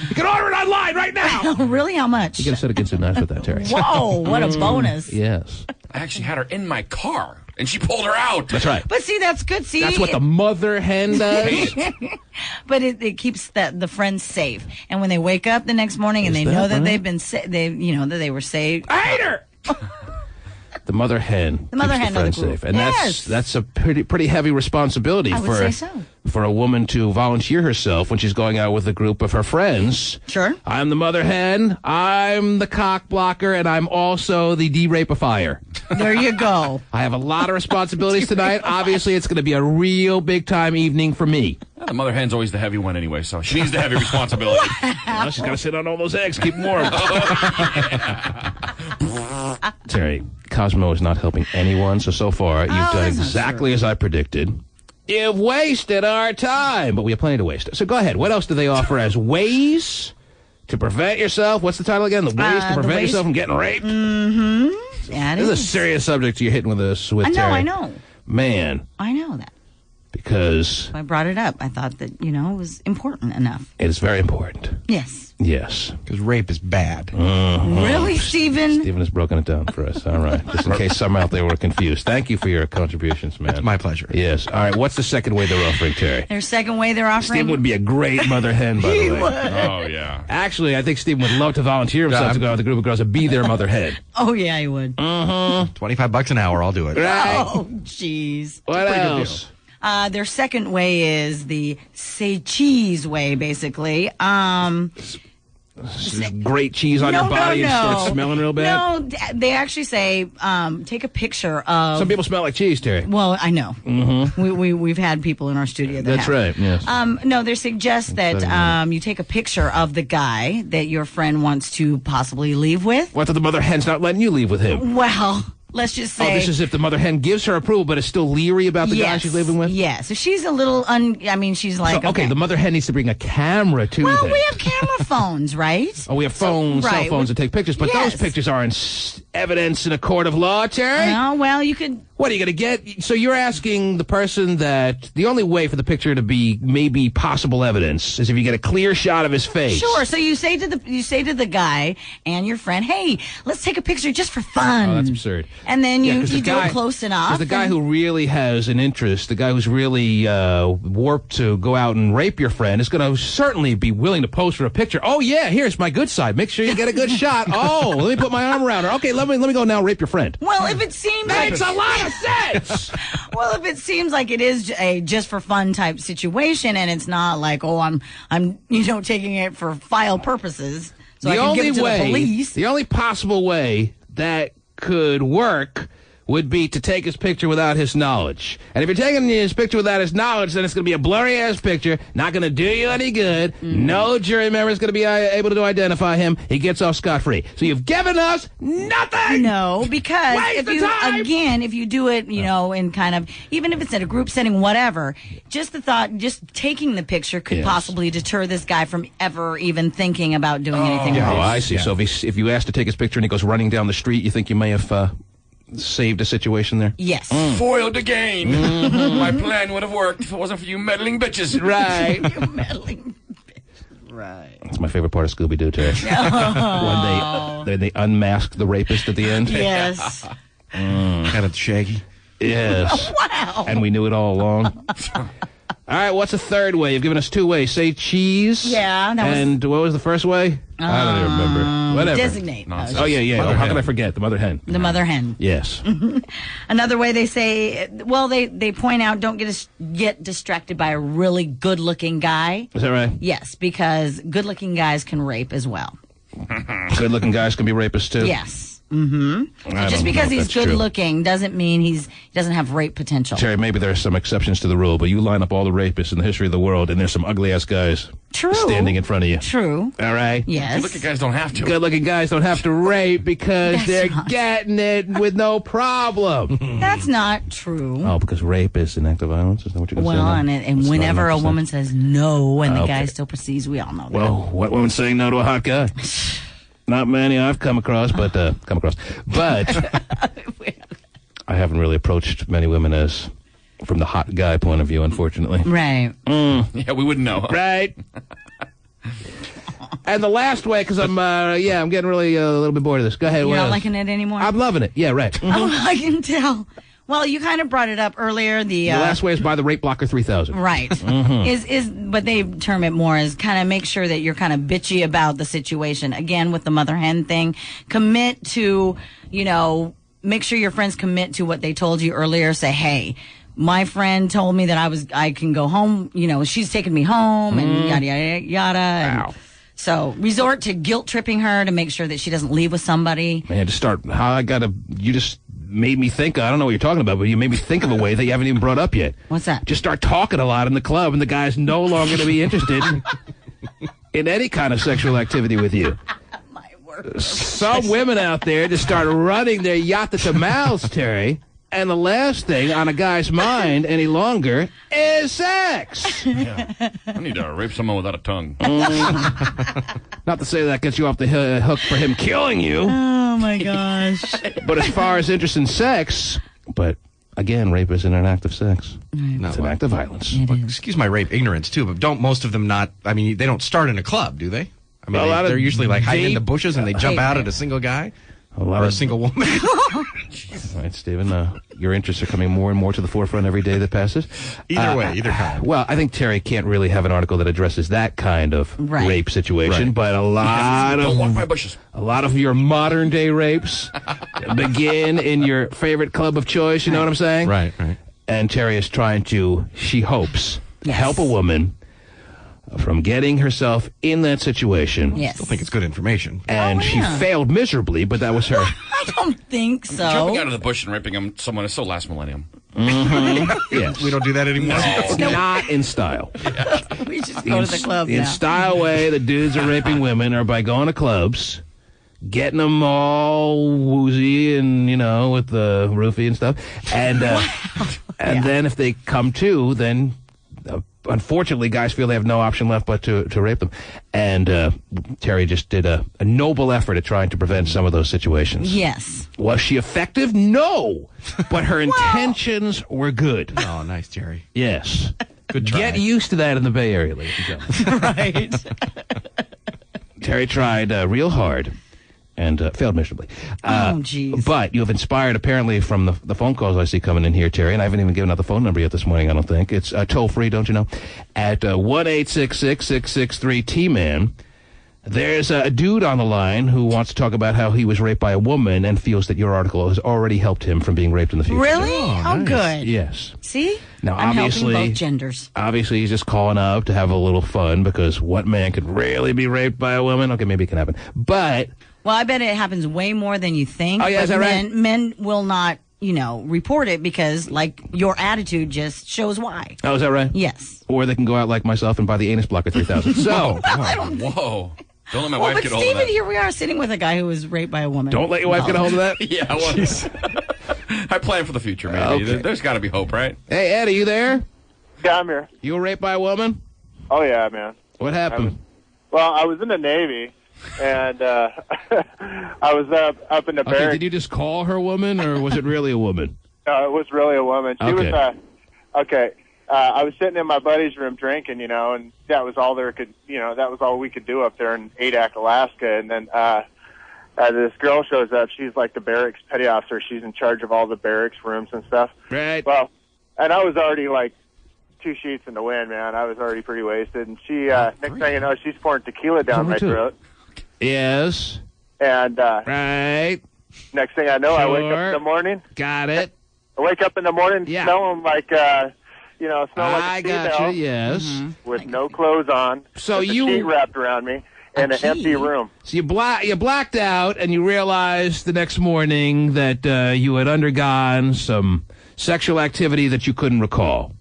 Speaker 3: You can order it online right now.
Speaker 4: Really? How much?
Speaker 3: You got to set against it nice with that, Terry.
Speaker 4: Whoa, what a bonus.
Speaker 3: Yes.
Speaker 6: I actually had her in my car, and she pulled her out.
Speaker 3: That's right.
Speaker 4: But see, that's good. See,
Speaker 3: That's what the mother hen does.
Speaker 4: But it keeps the friends safe. And when they wake up the next morning and
Speaker 3: Is
Speaker 4: they
Speaker 3: that
Speaker 4: know that
Speaker 3: right?
Speaker 4: they've been that they were saved.
Speaker 3: I hate her. The mother hen.
Speaker 4: The mother
Speaker 3: keeps
Speaker 4: hen
Speaker 3: the
Speaker 4: of the
Speaker 3: friend
Speaker 4: group.
Speaker 3: safe, and
Speaker 4: Yes.
Speaker 3: that's a pretty heavy responsibility
Speaker 4: I would
Speaker 3: for
Speaker 4: say so.
Speaker 3: for a woman to volunteer herself when she's going out with a group of her friends.
Speaker 4: Sure.
Speaker 3: I'm the mother hen. I'm the cock blocker, and I'm also the de-rapifier.
Speaker 4: There you go.
Speaker 3: I have a lot of responsibilities tonight. Obviously, it's going to be a real big time evening for me.
Speaker 6: Well, the mother hen's always the heavy one anyway, so she needs the heavy responsibility.
Speaker 3: Well, she's got to sit on all those eggs, keep them warm. Terry, Cosmo is not helping anyone, so far you've done
Speaker 4: that's not
Speaker 3: exactly as I predicted. You've wasted our time, but we have plenty to waste. So go ahead. What else do they offer as ways to prevent yourself? What's the title again? The ways to prevent yourself from getting raped?
Speaker 4: Mm-hmm. Yeah,
Speaker 3: This is a serious subject you're hitting with us with, Terry.
Speaker 4: I know.
Speaker 3: Man,
Speaker 4: I know that.
Speaker 3: because
Speaker 4: I brought it up. I thought that, it was important enough.
Speaker 3: it is very important.
Speaker 4: Yes.
Speaker 3: Yes.
Speaker 5: Because rape is bad.
Speaker 4: Really, Stephen?
Speaker 3: Stephen has broken it down for us. All right. Just in case some out there were confused. Thank you for your contributions, man.
Speaker 5: It's my pleasure.
Speaker 3: Yes. All right. What's the second way they're offering, Terry?
Speaker 4: Their second way they're offering.
Speaker 3: Stephen would be a great mother hen, by the way.
Speaker 6: Oh, yeah.
Speaker 3: Actually, I think Stephen would love to volunteer himself to go out with a group of girls and be their mother hen.
Speaker 4: Oh, yeah, he would.
Speaker 5: $25 an hour, I'll do it.
Speaker 3: Right.
Speaker 4: Oh, jeez.
Speaker 3: What else?
Speaker 4: Their second way is the say cheese way, basically.
Speaker 3: Great cheese on your body and start smelling real bad?
Speaker 4: No, they actually say take a picture of.
Speaker 3: Some people smell like cheese, Terry.
Speaker 4: Well, I know. Mm-hmm. We've had people in our studio that
Speaker 3: That's
Speaker 4: have.
Speaker 3: right, yes.
Speaker 4: No, they suggest that you take a picture of the guy that your friend wants to possibly leave with.
Speaker 3: What if the mother hen's not letting you leave with him?
Speaker 4: Well, let's just say.
Speaker 3: Oh, this is if the mother hen gives her approval but is still leery about the guy she's living with?
Speaker 4: Yes. If she's a little she's like.
Speaker 3: So, okay, the mother hen needs to bring a camera too.
Speaker 4: Well,
Speaker 3: then.
Speaker 4: we have camera phones, right?
Speaker 3: Oh, we have phones,
Speaker 4: right.
Speaker 3: cell phones to take pictures, but those
Speaker 4: Yes.
Speaker 3: pictures aren't evidence in a court of law, Terry.
Speaker 4: No, well, you could.
Speaker 3: What are you going to get? So you're asking the person that the only way for the picture to be maybe possible evidence is if you get a clear shot of his face.
Speaker 4: Sure. So you say to the guy and your friend, "Hey, let's take a picture just for fun."
Speaker 3: Oh, that's absurd.
Speaker 4: And then you
Speaker 3: 'cause the
Speaker 4: do it close enough.
Speaker 3: Because the guy who really has an interest, the guy who's really warped to go out and rape your friend, is going to certainly be willing to pose for a picture. Oh yeah, here's my good side. Make sure you get a good shot. Oh, let me put my arm around her. Okay, let me go now rape your friend.
Speaker 4: Well, if it seems
Speaker 3: Makes
Speaker 4: like
Speaker 3: a lot of sense.
Speaker 4: well, if it seems like it is a just for fun type situation, and it's not like I'm taking it for file purposes, so I can give it to the police.
Speaker 3: The only possible way that could work would be to take his picture without his knowledge. And if you're taking his picture without his knowledge, then it's going to be a blurry-ass picture, not going to do you any good. No jury member is going to be able to identify him. He gets off scot-free. So you've given us nothing!
Speaker 4: No, because
Speaker 3: Waste of time!
Speaker 4: if you do it, in kind of, even if it's at a group setting, whatever, just taking the picture could possibly deter this guy from ever even thinking about doing anything
Speaker 3: Oh,
Speaker 4: wrong.
Speaker 3: I see. Yeah. So if you ask to take his picture and he goes running down the street, you think you may have saved a situation there?
Speaker 4: Yes.
Speaker 6: Foiled the game. My plan would have worked if it wasn't for you meddling bitches.
Speaker 3: Right.
Speaker 4: You meddling bitch. Right.
Speaker 3: That's my favorite part of Scooby-Doo, Terry. When they unmask the rapist at the end.
Speaker 4: Yes.
Speaker 5: Kind of Shaggy.
Speaker 3: Yes.
Speaker 4: Wow.
Speaker 3: And we knew it all along. All right, what's the third way? You've given us 2 ways. Say cheese.
Speaker 4: Yeah.
Speaker 3: And what was the first way? I don't even remember. Whatever.
Speaker 4: Designate.
Speaker 3: Oh, yeah. Oh, how can I forget? The mother hen.
Speaker 4: The mother hen.
Speaker 3: Yes.
Speaker 4: Another way they say, well, they point out don't get distracted by a really good-looking guy.
Speaker 3: Is that right?
Speaker 4: Yes, because good-looking guys can rape as well.
Speaker 3: Good-looking guys can be rapists, too?
Speaker 4: Yes. Mm-hmm. Just because he's good-looking doesn't mean he doesn't have rape potential.
Speaker 3: Terry, maybe there are some exceptions to the rule, but you line up all the rapists in the history of the world, and there's some ugly-ass guys standing in front of you.
Speaker 4: True.
Speaker 3: All right?
Speaker 4: Yes.
Speaker 6: Good-looking guys don't have to.
Speaker 3: Good-looking guys don't have to rape because they're getting it with no problem.
Speaker 4: That's not true.
Speaker 3: Oh, because rape is an act of violence? Is that what you're going to say?
Speaker 4: Well, and whenever a woman says no and the guy still proceeds, we all know that.
Speaker 3: Well, what woman's saying no to a hot guy? Not many I've come across, but I haven't really approached many women as from the hot guy point of view, unfortunately.
Speaker 4: Right.
Speaker 6: Yeah, we wouldn't know.
Speaker 3: Right. And the last way, because I'm getting really a little bit bored of this. Go ahead.
Speaker 4: You're not liking it anymore?
Speaker 3: I'm loving it. Yeah, right.
Speaker 4: Oh, I can tell. Well, you kind of brought it up earlier. The
Speaker 3: last way is buy the Rape Blocker 3000.
Speaker 4: Right. But they term it more as kind of make sure that you're kind of bitchy about the situation. Again, with the mother hen thing, commit to, make sure your friends commit to what they told you earlier. Say, hey, my friend told me that I can go home. She's taking me home and yada, yada, yada.
Speaker 3: Wow.
Speaker 4: So resort to guilt tripping her to make sure that she doesn't leave with somebody.
Speaker 3: Man, you just made me think, I don't know what you're talking about, but you made me think of a way that you haven't even brought up yet.
Speaker 4: What's that?
Speaker 3: Just start talking a lot in the club, and the guy's no longer going to be interested in any kind of sexual activity with you.
Speaker 4: My word.
Speaker 3: Some women out there just start running their yacht to mouths, Terry, and the last thing on a guy's mind any longer is sex.
Speaker 6: Yeah. I need to rape someone without a tongue.
Speaker 3: Not to say that gets you off the hook for him killing you.
Speaker 4: Oh, my gosh.
Speaker 3: But as far as interest in sex, again, rape isn't an act of sex. It's an act of violence.
Speaker 5: Excuse my rape ignorance, too, but don't most of them they don't start in a club, do they? I mean, they're usually like hiding in the bushes and they jump out at a single guy or a single woman.
Speaker 3: All right, Stephen, your interests are coming more and more to the forefront every day that passes.
Speaker 5: Either way, either kind.
Speaker 3: Well, I think Terry can't really have an article that addresses that kind of rape situation, but
Speaker 6: don't walk by bushes.
Speaker 3: A lot of your modern day rapes begin in your favorite club of choice, you know what I'm saying?
Speaker 5: Right.
Speaker 3: And Terry is trying to, she hopes, help a woman from getting herself in that situation.
Speaker 4: Yes.
Speaker 5: I still think it's good information.
Speaker 3: And she failed miserably, but that was her.
Speaker 4: I don't think so.
Speaker 6: Jumping out of the bush and raping someone is so last millennium.
Speaker 3: Yes.
Speaker 5: We don't do that anymore.
Speaker 3: No. Not in style.
Speaker 4: We just go to the club
Speaker 3: In style way, the dudes are raping women are by going to clubs, getting them all woozy and, with the roofie and stuff. And then if they come to, then unfortunately, guys feel they have no option left but to rape them. And Terry just did a noble effort at trying to prevent some of those situations.
Speaker 4: Yes.
Speaker 3: Was she effective? No. But her intentions were good.
Speaker 5: Oh, nice, Terry.
Speaker 3: Yes.
Speaker 5: Good try.
Speaker 3: Get used to that in the Bay Area, ladies and gentlemen.
Speaker 4: Right.
Speaker 3: Terry tried real hard and failed miserably.
Speaker 4: Jeez.
Speaker 3: But you have inspired, apparently, from the phone calls I see coming in here, Terry, and I haven't even given out the phone number yet this morning, I don't think. It's toll-free, don't you know? At 1-866-663-T-MAN. There's a dude on the line who wants to talk about how he was raped by a woman and feels that your article has already helped him from being raped in the future.
Speaker 4: Really? Oh, good.
Speaker 3: Yes.
Speaker 4: See?
Speaker 3: Now,
Speaker 4: I'm
Speaker 3: obviously,
Speaker 4: helping both genders.
Speaker 3: Obviously, he's just calling up to have a little fun because what man could really be raped by a woman? Okay, maybe it can happen. But...
Speaker 4: Well, I bet it happens way more than you think.
Speaker 3: Oh, yeah, is that right?
Speaker 4: Men will not, report it because, your attitude just shows why.
Speaker 3: Oh, is that right?
Speaker 4: Yes.
Speaker 3: Or they can go out like myself and buy the Anus Blocker 3000. So...
Speaker 6: Whoa. Don't let my wife get hold
Speaker 4: Stephen,
Speaker 6: of that.
Speaker 4: Here we are sitting with a guy who was raped by a woman.
Speaker 3: Don't let your wife get a hold of that?
Speaker 6: Yeah, I was. I plan for the future, maybe.
Speaker 3: Okay.
Speaker 6: There's got to be hope, right?
Speaker 3: Hey, Ed, are you there?
Speaker 13: Yeah, I'm here.
Speaker 3: You were raped by a woman?
Speaker 13: Oh, yeah, man.
Speaker 3: What happened?
Speaker 13: I was in the Navy, and I was up in the barracks.
Speaker 3: Did you just call her woman, or was it really a woman?
Speaker 13: No, it was really a woman. She
Speaker 3: Okay.
Speaker 13: was, I was sitting in my buddy's room drinking, and that was all that was all we could do up there in Adak, Alaska. And then this girl shows up. She's like the barracks petty officer. She's in charge of all the barracks rooms and stuff.
Speaker 3: Right.
Speaker 13: Well, and I was already like 2 sheets in the wind, man. I was already pretty wasted. And she, next thing you know, she's pouring tequila down my throat.
Speaker 3: Yes.
Speaker 13: And
Speaker 3: right.
Speaker 13: Next thing I know, I wake up in the morning.
Speaker 3: Got it.
Speaker 13: I wake up in the morning smelling like, smell like
Speaker 3: I
Speaker 13: a
Speaker 3: got
Speaker 13: female.
Speaker 3: you, yes.
Speaker 13: With no clothes on.
Speaker 3: So
Speaker 13: with
Speaker 3: you...
Speaker 13: a sheet wrapped around me. In an empty room.
Speaker 3: So you blacked out, and you realized the next morning that you had undergone some sexual activity that you couldn't recall.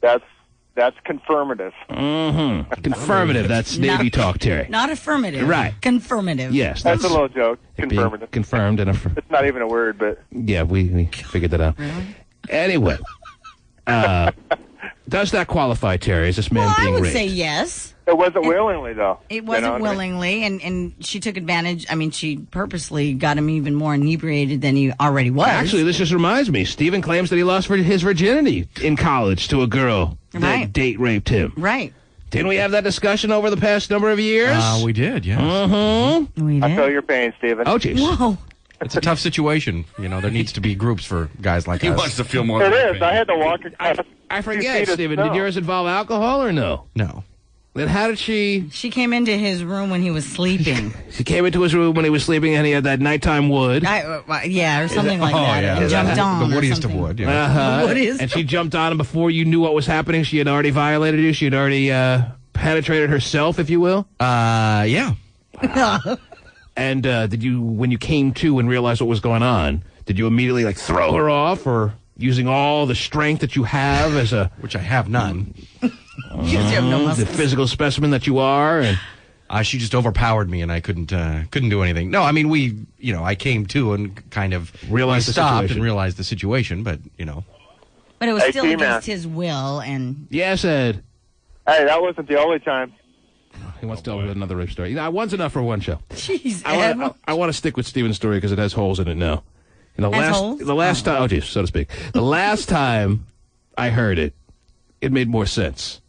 Speaker 13: That's confirmative.
Speaker 3: Mm-hmm. Confirmative. That's Navy talk, Terry.
Speaker 4: Not affirmative.
Speaker 3: Right.
Speaker 4: Confirmative.
Speaker 3: Yes.
Speaker 13: That's a little joke. Confirmative.
Speaker 3: Confirmed and
Speaker 13: It's not even a word, but...
Speaker 3: Yeah, we figured that out. Really? Anyway, does that qualify, Terry? Is this man being raped?
Speaker 4: I would say yes.
Speaker 13: It wasn't willingly, though.
Speaker 4: It wasn't willingly, and she took advantage. I mean, she purposely got him even more inebriated than he already was.
Speaker 3: Actually, this just reminds me. Stephen claims that he lost his virginity in college to a girl that date raped him.
Speaker 4: Right.
Speaker 3: Didn't we have that discussion over the past number of years?
Speaker 5: We did, yes.
Speaker 3: Mm-hmm.
Speaker 4: We did.
Speaker 13: I feel your pain, Stephen.
Speaker 3: Oh, jeez.
Speaker 4: Whoa.
Speaker 5: It's a tough situation. You know, there needs to be groups for guys like us.
Speaker 6: He wants to feel more.
Speaker 13: It is. I had to walk across.
Speaker 3: I forget, Stephen. Did yours involve alcohol or no?
Speaker 5: No.
Speaker 3: Then how did she...
Speaker 4: She came into his room when he was sleeping.
Speaker 3: She came into his room when he was sleeping and he had that nighttime wood.
Speaker 4: Yeah, or something like that.
Speaker 5: Yeah.
Speaker 4: And jumped on.
Speaker 5: The woodiest of wood. Yeah.
Speaker 3: And she jumped on him before you knew what was happening. She had already violated you. She had already penetrated herself, if you will.
Speaker 5: Yeah.
Speaker 3: And did you, when you came to and realized what was going on, did you immediately throw her off, or using all the strength that you have as a...
Speaker 5: Which I have none.
Speaker 4: You have no muscles.
Speaker 3: The physical specimen that you are, and...
Speaker 5: she just overpowered me, and I couldn't do anything. No, I mean, I came to and kind of
Speaker 3: realized
Speaker 5: stopped and realized the situation, but,
Speaker 4: But it was still against his will, and...
Speaker 3: Yes, Ed.
Speaker 13: Hey, that wasn't the only time.
Speaker 3: He wants to tell another rape story. One's enough for one show.
Speaker 4: Jeez,
Speaker 3: I want to stick with Stephen's story because it has holes in it now. And the last time, oh geez, so to speak. The last time I heard it, it made more sense.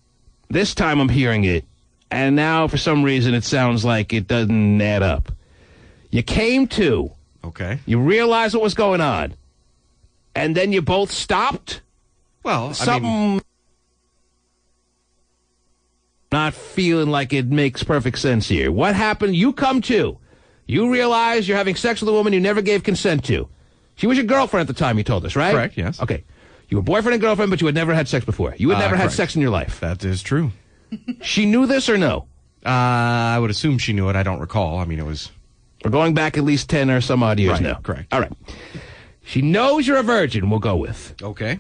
Speaker 3: This time I'm hearing it, and now for some reason it sounds like it doesn't add up. You came to.
Speaker 5: Okay.
Speaker 3: You realized what was going on. And then you both stopped?
Speaker 5: Well,
Speaker 3: something... Not feeling like it makes perfect sense here. What happened? You come to. You realize you're having sex with a woman you never gave consent to. She was your girlfriend at the time, you told us, right?
Speaker 5: Correct, yes.
Speaker 3: Okay. You were boyfriend and girlfriend, but you had never had sex before. You had never had sex in your life.
Speaker 5: That is true.
Speaker 3: She knew this or no?
Speaker 5: I would assume she knew it. I don't recall. I mean, it was...
Speaker 3: We're going back at least 10 or some odd years now.
Speaker 5: Correct.
Speaker 3: All right. She knows you're a virgin, we'll go with.
Speaker 5: Okay.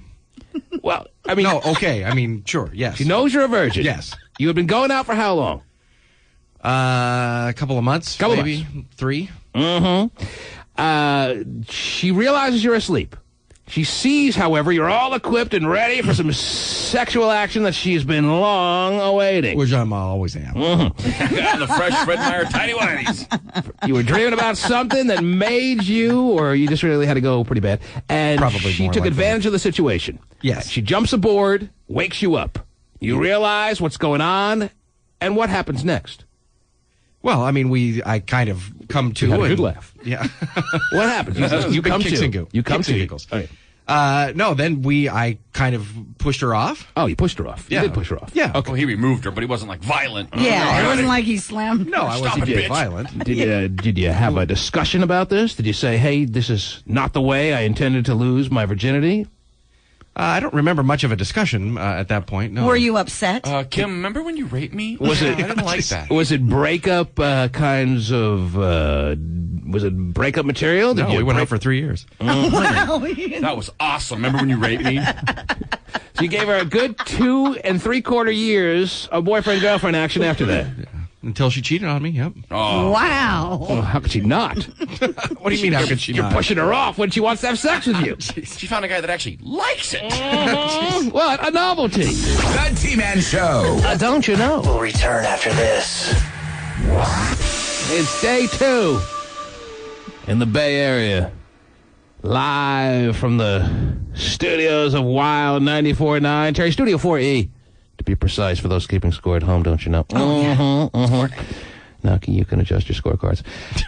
Speaker 3: Well, I mean...
Speaker 5: No, okay. I mean, sure, yes.
Speaker 3: She knows you're a virgin.
Speaker 5: Yes.
Speaker 3: You had been going out for how long?
Speaker 5: A couple of months. Maybe 3.
Speaker 3: Mm-hmm. She realizes you're asleep. She sees, however, you're all equipped and ready for some sexual action that she's been long awaiting.
Speaker 5: Which I always am.
Speaker 3: Mm-hmm.
Speaker 6: The fresh Fred Meyer tidy whities.
Speaker 3: You were dreaming about something that made you, or you just really had to go pretty bad. And
Speaker 5: Probably
Speaker 3: she
Speaker 5: more
Speaker 3: took
Speaker 5: like
Speaker 3: advantage of the situation.
Speaker 5: Yes.
Speaker 3: She jumps aboard, wakes you up. You realize what's going on, and what happens next?
Speaker 5: Well, I mean, I kind of come to.
Speaker 3: You had a good laugh.
Speaker 5: Yeah.
Speaker 3: What happens? You come to. You come to.
Speaker 5: Okay. No, then I kind of pushed her off.
Speaker 3: Oh, you pushed her off.
Speaker 5: Yeah.
Speaker 3: You did push her off.
Speaker 5: Yeah.
Speaker 6: Okay. Well, he removed her, but he wasn't violent.
Speaker 4: Yeah, it wasn't like he slammed.
Speaker 5: No, I wasn't being violent.
Speaker 3: Did you have a discussion about this? Did you say, hey, this is not the way I intended to lose my virginity?
Speaker 5: I don't remember much of a discussion at that point. No.
Speaker 4: Were you upset?
Speaker 6: Kim, remember when you raped me?
Speaker 3: Was it?
Speaker 6: I didn't like that.
Speaker 3: Was it breakup kinds of? Was it breakup material?
Speaker 5: No, we went out for 3 years.
Speaker 4: Wow.
Speaker 6: That was awesome. Remember when you raped me?
Speaker 3: So you gave her a good 2 3/4 years of boyfriend-girlfriend action after that.
Speaker 5: Until she cheated on me, yep.
Speaker 6: Oh.
Speaker 4: Wow.
Speaker 3: Well, how could she not?
Speaker 5: What do you mean, how could she
Speaker 3: You're
Speaker 5: not?
Speaker 3: pushing her off when she wants to have sex with you.
Speaker 6: She found a guy that actually likes it.
Speaker 3: What? A novelty.
Speaker 2: The T-Man Show.
Speaker 3: Don't you know?
Speaker 2: We'll return after this.
Speaker 3: It's day 2 in the Bay Area. Live from the studios of Wild 94.9. Terry, Studio 4E. To be precise, for those keeping score at home, don't you know? Now you can adjust your scorecards.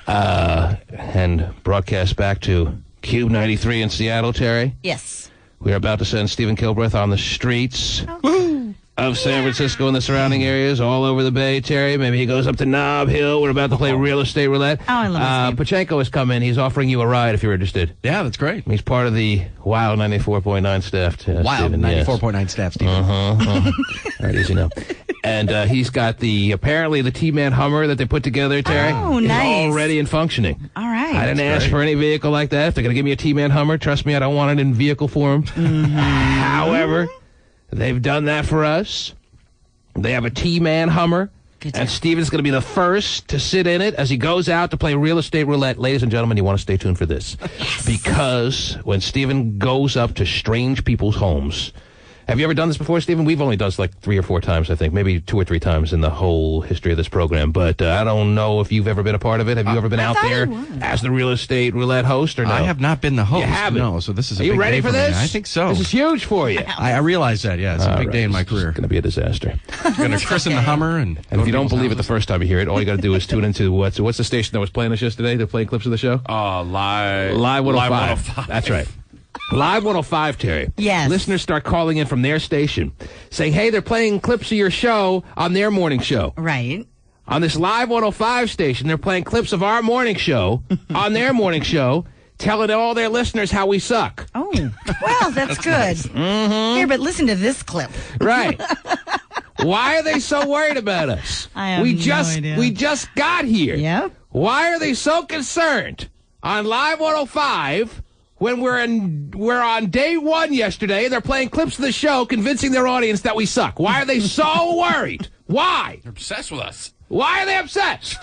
Speaker 3: And broadcast back to Cube 93 in Seattle, Terry.
Speaker 4: Yes.
Speaker 3: We're about to send Stephen Kilbreth on the streets of San Francisco and the surrounding areas, all over the Bay, Terry. Maybe he goes up to Nob Hill. We're about to play real estate roulette.
Speaker 4: Oh, I love this game.
Speaker 3: Pachenko has come in. He's offering you a ride if you're interested.
Speaker 5: Yeah, that's great.
Speaker 3: He's part of the Wild 94.9 staff.
Speaker 5: Wild 94.9 staff, Stephen.
Speaker 3: All right, easy now. And he's got apparently the T-Man Hummer that they put together, Terry.
Speaker 4: Oh,
Speaker 3: is
Speaker 4: nice.
Speaker 3: all ready and functioning.
Speaker 4: All right.
Speaker 3: I didn't ask for any vehicle like that. If they're going to give me a T-Man Hummer, trust me, I don't want it in vehicle form. However, they've done that for us. They have a T-Man Hummer, and Steven's going to be the first to sit in it as he goes out to play real estate roulette. Ladies and gentlemen, you want to stay tuned for this. Yes. Because when Steven goes up to strange people's homes... Have you ever done this before, Stephen? We've only done this like 3 or 4 times, I think. Maybe 2 or 3 times in the whole history of this program. But I don't know if you've ever been a part of it. Have you ever been out there as the real estate roulette host or no?
Speaker 5: I have not been the host.
Speaker 3: You haven't?
Speaker 5: No, so this is a
Speaker 3: Are you
Speaker 5: big
Speaker 3: ready
Speaker 5: day
Speaker 3: for this?
Speaker 5: Me. I think so.
Speaker 3: This is huge for you.
Speaker 5: I realize that, yeah. It's a big day in my career.
Speaker 3: It's going to be a disaster.
Speaker 5: Going to christen the Hummer. And
Speaker 3: if you don't believe it the first time you hear it, all you got to do is tune into what's the station that was playing us yesterday? They're playing clips of the show?
Speaker 6: Live
Speaker 3: 105. That's right. Live 105, Terry.
Speaker 4: Yes.
Speaker 3: Listeners start calling in from their station saying, hey, they're playing clips of your show on their morning show.
Speaker 4: Right.
Speaker 3: On this Live 105 station, they're playing clips of our morning show on their morning show, telling all their listeners how we suck.
Speaker 4: Oh, well, that's good. Here, but listen to this clip.
Speaker 3: Right. Why are they so worried about us?
Speaker 4: I have no idea.
Speaker 3: We just got here.
Speaker 4: Yep.
Speaker 3: Why are they so concerned on Live 105 when we're on day 1 yesterday? They're playing clips of the show, convincing their audience that we suck. Why are they so worried? Why?
Speaker 6: They're obsessed with us.
Speaker 3: Why are they obsessed?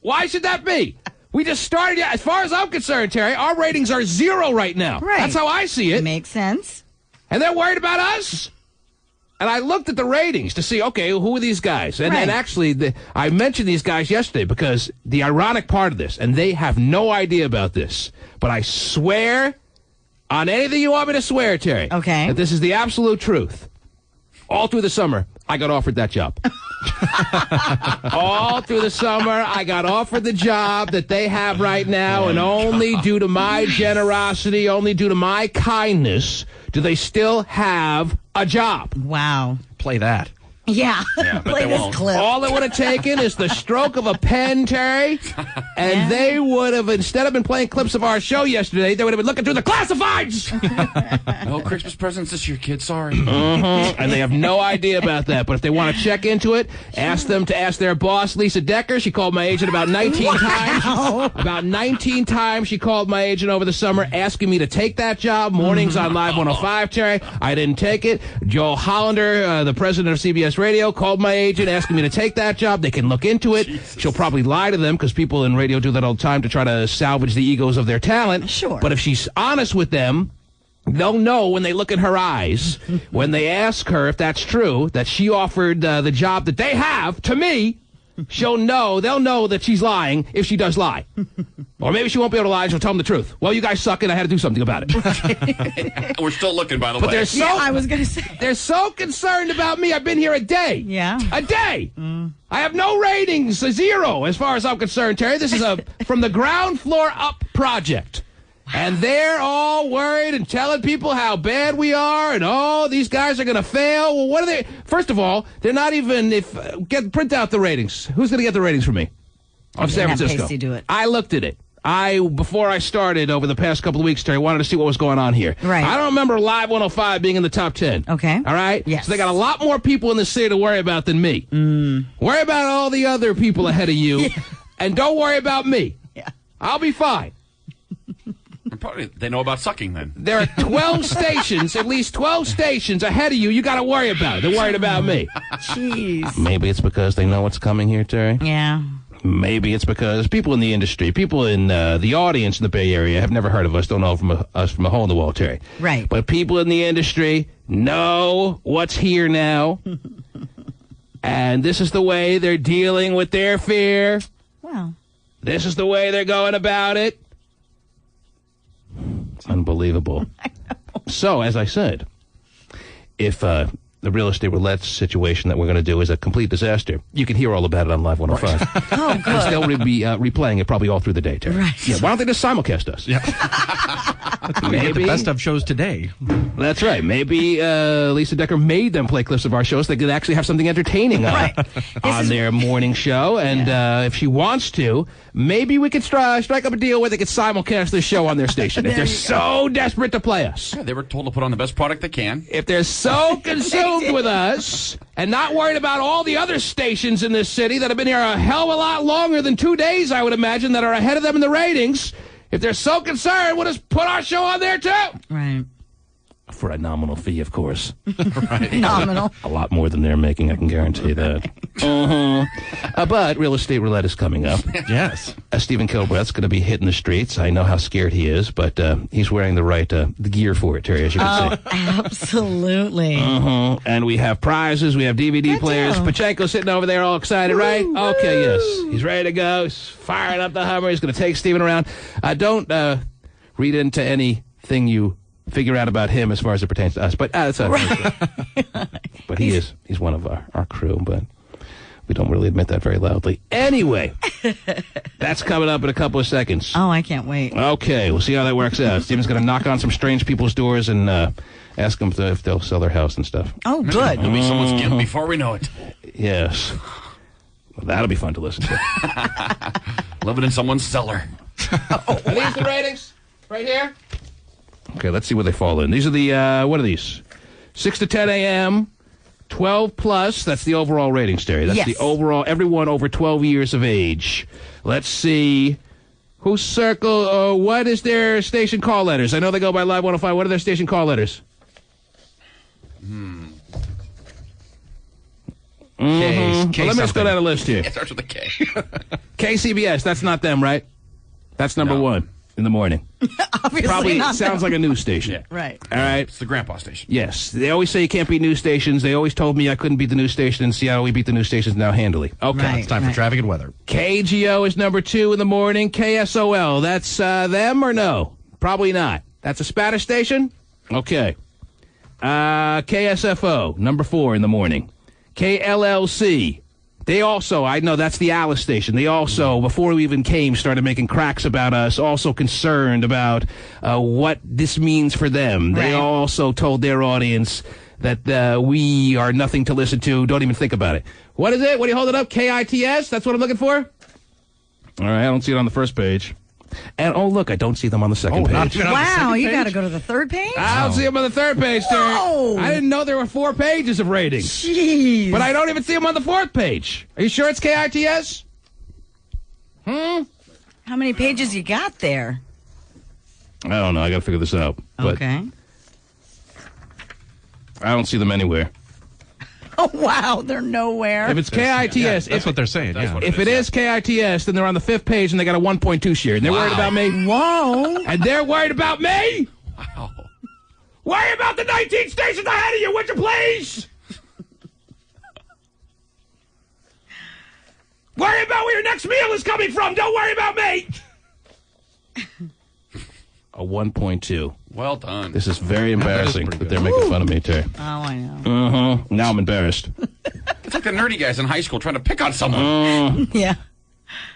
Speaker 3: Why should that be? We just started. As far as I'm concerned, Terry, our ratings are 0 right now.
Speaker 4: Right.
Speaker 3: That's how I see it.
Speaker 4: Makes sense.
Speaker 3: And they're worried about us? And I looked at the ratings to see, okay, who are these guys? And, and actually, I mentioned these guys yesterday because the ironic part of this, and they have no idea about this, but I swear on anything you want me to swear, Terry, that this is the absolute truth. All through the summer, I got offered that job. All through the summer, I got offered the job that they have right now, and only due to my generosity, only due to my kindness, do they still have a job.
Speaker 4: Wow.
Speaker 5: Play that.
Speaker 4: Yeah.
Speaker 3: Play this clip. All it would have taken is the stroke of a pen, Terry, and they would have, instead of been playing clips of our show yesterday, they would have been looking through the classifieds.
Speaker 6: No Christmas presents this year, kid. Sorry.
Speaker 3: And they have no idea about that. But if they want to check into it, ask them to ask their boss, Lisa Decker. She called my agent about 19 times. About 19 times she called my agent over the summer asking me to take that job. Mornings on Live 105, Terry. I didn't take it. Joel Hollander, the president of CBS Radio, called my agent asking me to take that job. They can look into it. Jesus. She'll probably lie to them because people in radio do that all the time to try to salvage the egos of their talent.
Speaker 4: Sure.
Speaker 3: But if she's honest with them, they'll know when they look in her eyes, when they ask her if that's true, that she offered the job that they have to me. They'll know that she's lying if she does lie. Or maybe she won't be able to lie, she'll tell them the truth. Well, you guys suck and I had to do something about it.
Speaker 6: We're still looking, by the way.
Speaker 3: They're so,
Speaker 4: I was going to say.
Speaker 3: They're so concerned about me. I've been here a day.
Speaker 4: Yeah.
Speaker 3: A day. I have no ratings, 0 as far as I'm concerned, Terry. This is a from the ground floor up project. And they're all worried and telling people how bad we are and, these guys are going to fail. Well, what are they? First of all, they're not even, print out the ratings. Who's going to get the ratings from me? Of San Francisco.
Speaker 4: Pasty do it.
Speaker 3: I looked at it. Before I started over the past couple of weeks, Terry, wanted to see what was going on here.
Speaker 4: Right.
Speaker 3: I don't remember Live 105 being in the top 10.
Speaker 4: Okay.
Speaker 3: All right?
Speaker 4: Yes.
Speaker 3: So they got a lot more people in the city to worry about than me. Worry about all the other people ahead of you, and don't worry about me.
Speaker 4: Yeah.
Speaker 3: I'll be fine.
Speaker 6: Probably they know about sucking then.
Speaker 3: There are 12 stations, at least 12 stations ahead of you. You got to worry about it. They're worried about me.
Speaker 4: Jeez.
Speaker 3: Maybe it's because they know what's coming here, Terry.
Speaker 4: Yeah.
Speaker 3: Maybe it's because people in the industry, people in the audience in the Bay Area have never heard of us, don't know us from a hole in the wall, Terry.
Speaker 4: Right.
Speaker 3: But people in the industry know what's here now. And this is the way they're dealing with their fear.
Speaker 4: Well.
Speaker 3: This is the way they're going about it. It's unbelievable. So, as I said, if the real estate roulette situation that we're going to do is a complete disaster. You can hear all about it on Live 105.
Speaker 4: Oh, good.
Speaker 3: They'll be replaying it probably all through the day, Terry.
Speaker 4: Right.
Speaker 3: Yeah, why don't they just simulcast us?
Speaker 5: Yeah. We get the best of shows today.
Speaker 3: That's right. Maybe Lisa Decker made them play clips of our shows. They could actually have something entertaining on their morning show. And if she wants to, maybe we could strike up a deal where they could simulcast this show on their station. If they're so desperate to play us.
Speaker 6: Yeah, they were told to put on the best product they can.
Speaker 3: If they're so consumed with us and not worried about all the other stations in this city that have been here a hell of a lot longer than 2 days, I would imagine, that are ahead of them in the ratings. If they're so concerned, we'll just put our show on there, too.
Speaker 4: Right.
Speaker 3: For a nominal fee, of course.
Speaker 4: Right. Nominal.
Speaker 3: A lot more than they're making, I can guarantee that. But Real Estate Roulette is coming up.
Speaker 5: Yes.
Speaker 3: Stephen Kilbreath's going to be hitting the streets. I know how scared he is, but he's wearing the right the gear for it, Terry, as you can see.
Speaker 4: Absolutely.
Speaker 3: And we have prizes. We have DVD players. Pachenko's sitting over there all excited, right? Okay, yes. He's ready to go. He's firing up the Hummer. He's going to take Stephen around. Don't read into anything you figure out about him as far as it pertains to us. But that's but he's one of our crew, but we don't really admit that very loudly. Anyway, that's coming up in a couple of seconds.
Speaker 4: Oh, I can't wait.
Speaker 3: Okay, we'll see how that works out. Steven's going to knock on some strange people's doors and ask them if they'll sell their house and stuff.
Speaker 4: Oh, good.
Speaker 6: It'll be someone's guilt before we know it.
Speaker 3: Yes. Well, that'll be fun to listen to.
Speaker 6: Living in someone's cellar.
Speaker 3: Are these the ratings? Right here? Okay, let's see where they fall in. These are the, what are these? 6 to 10 a.m., 12 plus. That's the overall ratings, Terry. That's the overall, everyone over 12 years of age. Let's see. Who's circle, what is their station call letters? I know they go by Live 105. What are their station call letters? Well, let me just go down the list here.
Speaker 6: It starts with a K.
Speaker 3: KCBS, that's not them, right? That's number one in the morning.
Speaker 4: Obviously
Speaker 3: Probably
Speaker 4: not
Speaker 3: sounds like a news station.
Speaker 6: Yeah.
Speaker 4: Right.
Speaker 3: All right.
Speaker 6: It's the grandpa station.
Speaker 3: Yes. They always say you can't beat news stations. They always told me I couldn't beat the news station in Seattle. We beat the news stations now handily. Okay.
Speaker 4: Right,
Speaker 5: It's time for traffic and weather.
Speaker 3: KGO is number 2 in the morning. KSOL, that's them or no? Probably not. That's a Spanish station? Okay. KSFO, number 4 in the morning. KLLC. They also, I know that's the Alice station. They also, before we even came, started making cracks about us, also concerned about what this means for them. Right. They also told their audience that we are nothing to listen to. Don't even think about it. What is it? What are you holding up? KITS? That's what I'm looking for? All right, I don't see it on the first page. And, oh, look, I don't see them on the second page.
Speaker 4: Wow, you got to go to the third page?
Speaker 3: I don't see them on the third page, Terry.
Speaker 4: Whoa.
Speaker 3: I didn't know there were 4 pages of ratings.
Speaker 4: Jeez.
Speaker 3: But I don't even see them on the 4th page. Are you sure it's KITS?
Speaker 4: How many pages you got there?
Speaker 3: I don't know. I got to figure this out. But
Speaker 4: Okay.
Speaker 3: I don't see them anywhere.
Speaker 4: Oh, wow, they're nowhere.
Speaker 3: If it's KITS,
Speaker 5: that's what they're saying.
Speaker 3: If it is KITS, then they're on the 5th page and they got a 1.2 share. And they're worried about me.
Speaker 4: Whoa.
Speaker 3: And they're worried about me?
Speaker 6: Wow.
Speaker 3: Worry about the 19 stations ahead of you, would you please? Worry about where your next meal is coming from. Don't worry about me. A 1.2.
Speaker 6: Well done.
Speaker 3: This is very embarrassing that they're making fun of me, Terry.
Speaker 4: Oh, I know.
Speaker 3: Now I'm embarrassed.
Speaker 6: It's like the nerdy guys in high school trying to pick on someone.
Speaker 4: Yeah.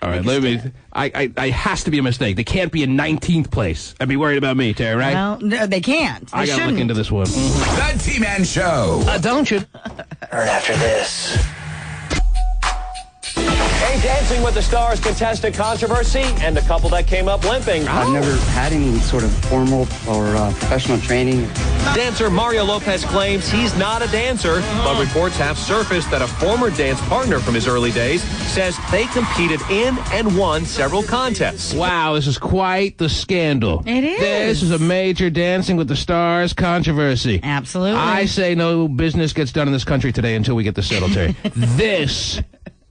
Speaker 3: All right, let me. I has to be a mistake. They can't be in 19th place. I'd be worried about me, Terry, right?
Speaker 4: Well, no, they can't.
Speaker 3: I got to look into this one.
Speaker 2: The T-Man Show.
Speaker 3: Don't you?
Speaker 2: Right after this.
Speaker 12: A Dancing with the Stars contestant controversy and the couple that came up limping.
Speaker 14: I've never had any sort of formal or professional training.
Speaker 12: Dancer Mario Lopez claims he's not a dancer, but reports have surfaced that a former dance partner from his early days says they competed in and won several contests.
Speaker 3: Wow, this is quite the scandal.
Speaker 4: It is.
Speaker 3: This is a major Dancing with the Stars controversy.
Speaker 4: Absolutely.
Speaker 3: I say no business gets done in this country today until we get this settled, Terry. This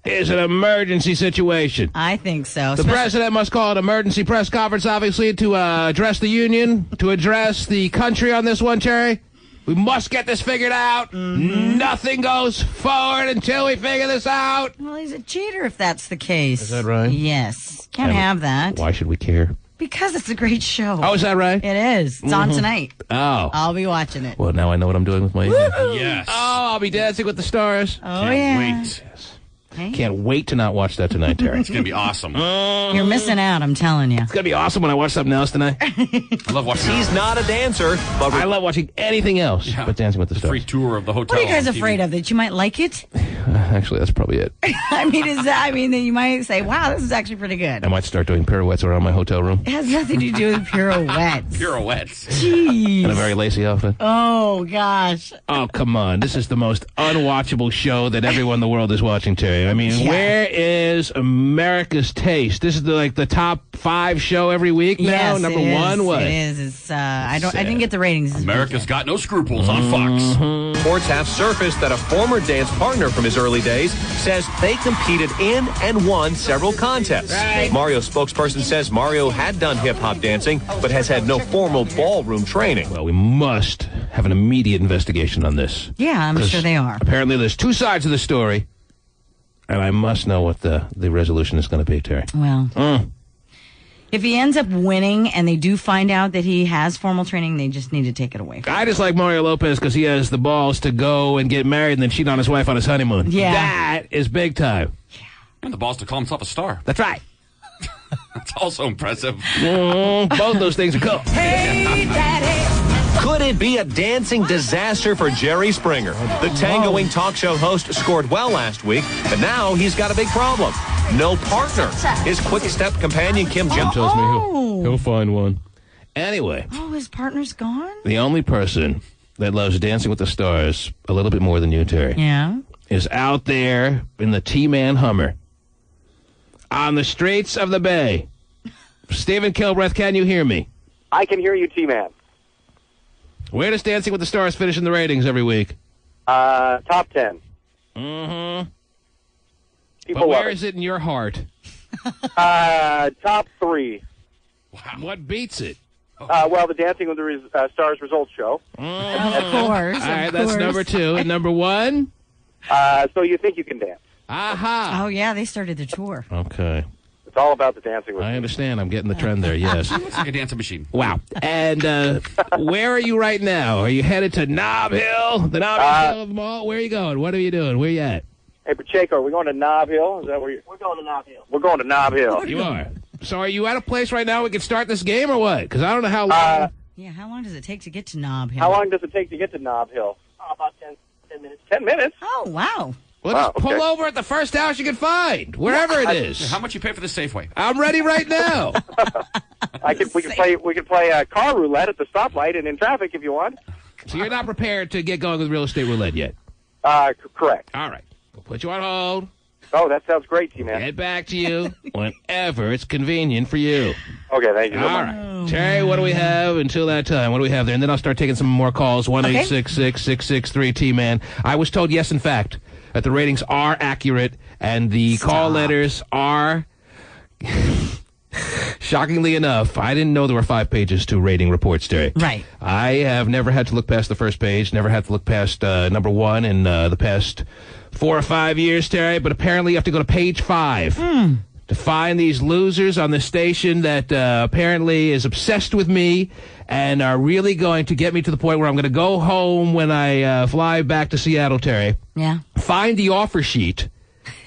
Speaker 3: is an emergency situation.
Speaker 4: I think so.
Speaker 3: The president must call an emergency press conference, obviously, to address the union, to address the country on this one, Terry. We must get this figured out. Nothing goes forward until we figure this out.
Speaker 4: Well, he's a cheater if that's the case.
Speaker 3: Is that right?
Speaker 4: Yes. Can't have that.
Speaker 3: Why should we care?
Speaker 4: Because it's a great show.
Speaker 3: Oh, is that right?
Speaker 4: It is. It's on tonight.
Speaker 3: Oh.
Speaker 4: I'll be watching it.
Speaker 3: Well, now I know what I'm doing with my evening.
Speaker 6: Yes.
Speaker 3: Oh, I'll be Dancing with the Stars.
Speaker 4: Oh,
Speaker 6: Can't
Speaker 4: yeah.
Speaker 6: wait.
Speaker 4: Hey.
Speaker 3: Can't wait to not watch that tonight, Terry.
Speaker 6: It's going to be awesome.
Speaker 4: You're missing out, I'm telling you.
Speaker 3: It's going to be awesome when I watch something else tonight.
Speaker 6: I love watching
Speaker 12: He's not a dancer, but
Speaker 3: I love watching anything else but Dancing with the
Speaker 6: the
Speaker 3: Stars.
Speaker 6: free tour of the hotel.
Speaker 4: What are you guys
Speaker 6: on TV.
Speaker 4: afraid of? That you might like it?
Speaker 3: Actually, that's probably it.
Speaker 4: I mean, that you might say, wow, this is actually pretty good.
Speaker 3: I might start doing pirouettes around my hotel room
Speaker 4: It has nothing to do with pirouettes.
Speaker 6: Pirouettes.
Speaker 4: Jeez.
Speaker 3: in a very lacy outfit.
Speaker 4: Oh, gosh.
Speaker 3: Oh, come on. This is the most unwatchable show that everyone in the world is watching, Terry. I mean, where is America's Taste? This is the top 5 show every week now?
Speaker 4: Yes,
Speaker 3: Number
Speaker 4: it is.
Speaker 3: 1? What?
Speaker 4: It is. It's, I didn't get the ratings.
Speaker 6: America's Got No Scruples on Fox.
Speaker 12: Reports have surfaced that a former dance partner from his early days says they competed in and won several contests. Mario's spokesperson says Mario had done hip-hop dancing, but has had no formal ballroom training.
Speaker 3: Well, we must have an immediate investigation on this.
Speaker 4: Yeah, I'm sure they are.
Speaker 3: Apparently, there's 2 sides of the story, and I must know what the resolution is going to be, Terry.
Speaker 4: Well, if he ends up winning and they do find out that he has formal training, they just need to take it away.
Speaker 3: I just like Mario Lopez because he has the balls to go and get married and then cheat on his wife on his honeymoon.
Speaker 4: Yeah.
Speaker 3: That is big time.
Speaker 6: And the balls to call himself a star.
Speaker 3: That's right.
Speaker 6: That's also impressive.
Speaker 3: Both those things are cool.
Speaker 12: Hey, Daddy! Could it be a dancing disaster for Jerry Springer? The tangoing talk show host scored well last week, but now he's got a big problem. No partner. His quick-step companion, Kim Jim,
Speaker 3: tells me he'll find one. Anyway.
Speaker 4: Oh, his partner's gone?
Speaker 3: The only person that loves Dancing with the Stars a little bit more than you, Terry, is out there in the T-Man Hummer on the streets of the Bay. Stephen Kilbreth, can you hear me?
Speaker 11: I can hear you, T-Man.
Speaker 3: Where does Dancing with the Stars finish in the ratings every week?
Speaker 11: Top 10.
Speaker 3: Mm-hmm.
Speaker 11: People
Speaker 3: But where
Speaker 11: love
Speaker 3: is it in your heart?
Speaker 11: Top 3.
Speaker 3: Wow. What beats it?
Speaker 11: Well, the Dancing with the Stars results show.
Speaker 4: Of course.
Speaker 3: All right, that's number 2. And number 1?
Speaker 11: So You Think You Can Dance.
Speaker 3: Aha.
Speaker 4: Oh, yeah, they started the tour.
Speaker 3: Okay.
Speaker 11: It's all about the dancing with
Speaker 3: I understand. I'm getting the trend there, yes.
Speaker 6: It's like a dancing machine.
Speaker 3: Wow. And where are you right now? Are you headed to Nob Hill? The Nob Hill Mall? Where are you going? What are you doing? Where are you at?
Speaker 11: Hey, Pacheco, are we going to Nob Hill? Is that where you're... We're going to Nob Hill. We're going to Nob Hill.
Speaker 3: You are. So are you at a place right now we can start this game or what? Because I don't know how long.
Speaker 4: Yeah, how long does it take to get to Nob Hill?
Speaker 11: How long does it take to get to Nob Hill? About 10 minutes. 10 minutes?
Speaker 4: Oh, wow.
Speaker 3: Well, just pull over at the first house you can find, wherever it is.
Speaker 6: How much you pay for the Safeway?
Speaker 3: I'm ready right now.
Speaker 11: We can play car roulette at the stoplight and in traffic if you want.
Speaker 3: So you're not prepared to get going with real estate roulette yet?
Speaker 11: Correct.
Speaker 3: All right. We'll put you on hold.
Speaker 11: Oh, that sounds great, T-Man.
Speaker 3: Get back to you whenever it's convenient for you.
Speaker 11: Okay, thank you.
Speaker 3: All right. Terry, what do we have until that time? What do we have there? And then I'll start taking some more calls. 1-866-663-T-Man. I was told, yes, in fact, that the ratings are accurate and the call letters are... Shockingly enough, I didn't know there were 5 pages to rating reports, Terry.
Speaker 4: Right.
Speaker 3: I have never had to look past the first page, never had to look past number 1 in the past 4 or 5 years, Terry, but apparently you have to go to page 5 to find these losers on the station that apparently is obsessed with me and are really going to get me to the point where I'm going to go home when I fly back to Seattle, Terry.
Speaker 4: Yeah.
Speaker 3: Find the offer sheet.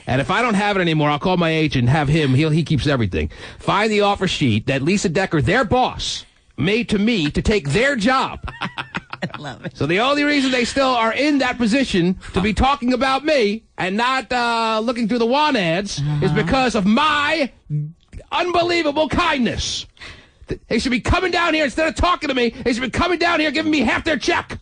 Speaker 3: And if I don't have it anymore, I'll call my agent and have him. He keeps everything. Find the offer sheet that Lisa Decker, their boss, made to me to take their job.
Speaker 4: I love it.
Speaker 3: So the only reason they still are in that position to be talking about me and not looking through the want ads is because of my unbelievable kindness. They should be coming down here instead of talking to me. They should be coming down here giving me half their check.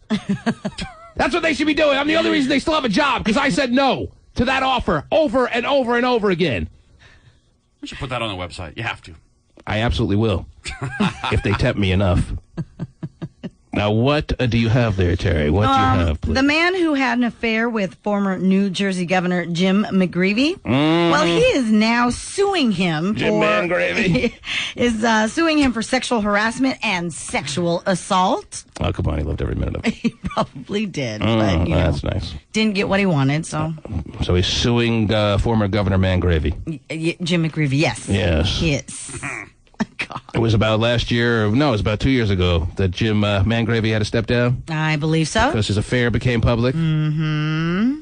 Speaker 3: That's what they should be doing. I'm the only reason they still have a job because I said no to that offer over and over and over again.
Speaker 6: We should put that on the website. You have to.
Speaker 3: I absolutely will. If they tempt me enough. Now, what do you have there, Terry? What do you have, please?
Speaker 4: The man who had an affair with former New Jersey Governor Jim McGreevey, well, he is now suing him
Speaker 3: Jim McGreevey
Speaker 4: is suing him for sexual harassment and sexual assault.
Speaker 3: Oh, come on. He loved every minute of it.
Speaker 4: He probably did, but
Speaker 3: that's nice.
Speaker 4: Didn't get what he wanted, so.
Speaker 3: So he's suing former Governor Mangravy.
Speaker 4: Jim McGreevey, yes.
Speaker 3: Yes.
Speaker 4: He is. God.
Speaker 3: It was about last year, no, it was about 2 years ago that Jim Mangravy had to step down.
Speaker 4: I believe so.
Speaker 3: Because his affair became public.
Speaker 4: Mm-hmm.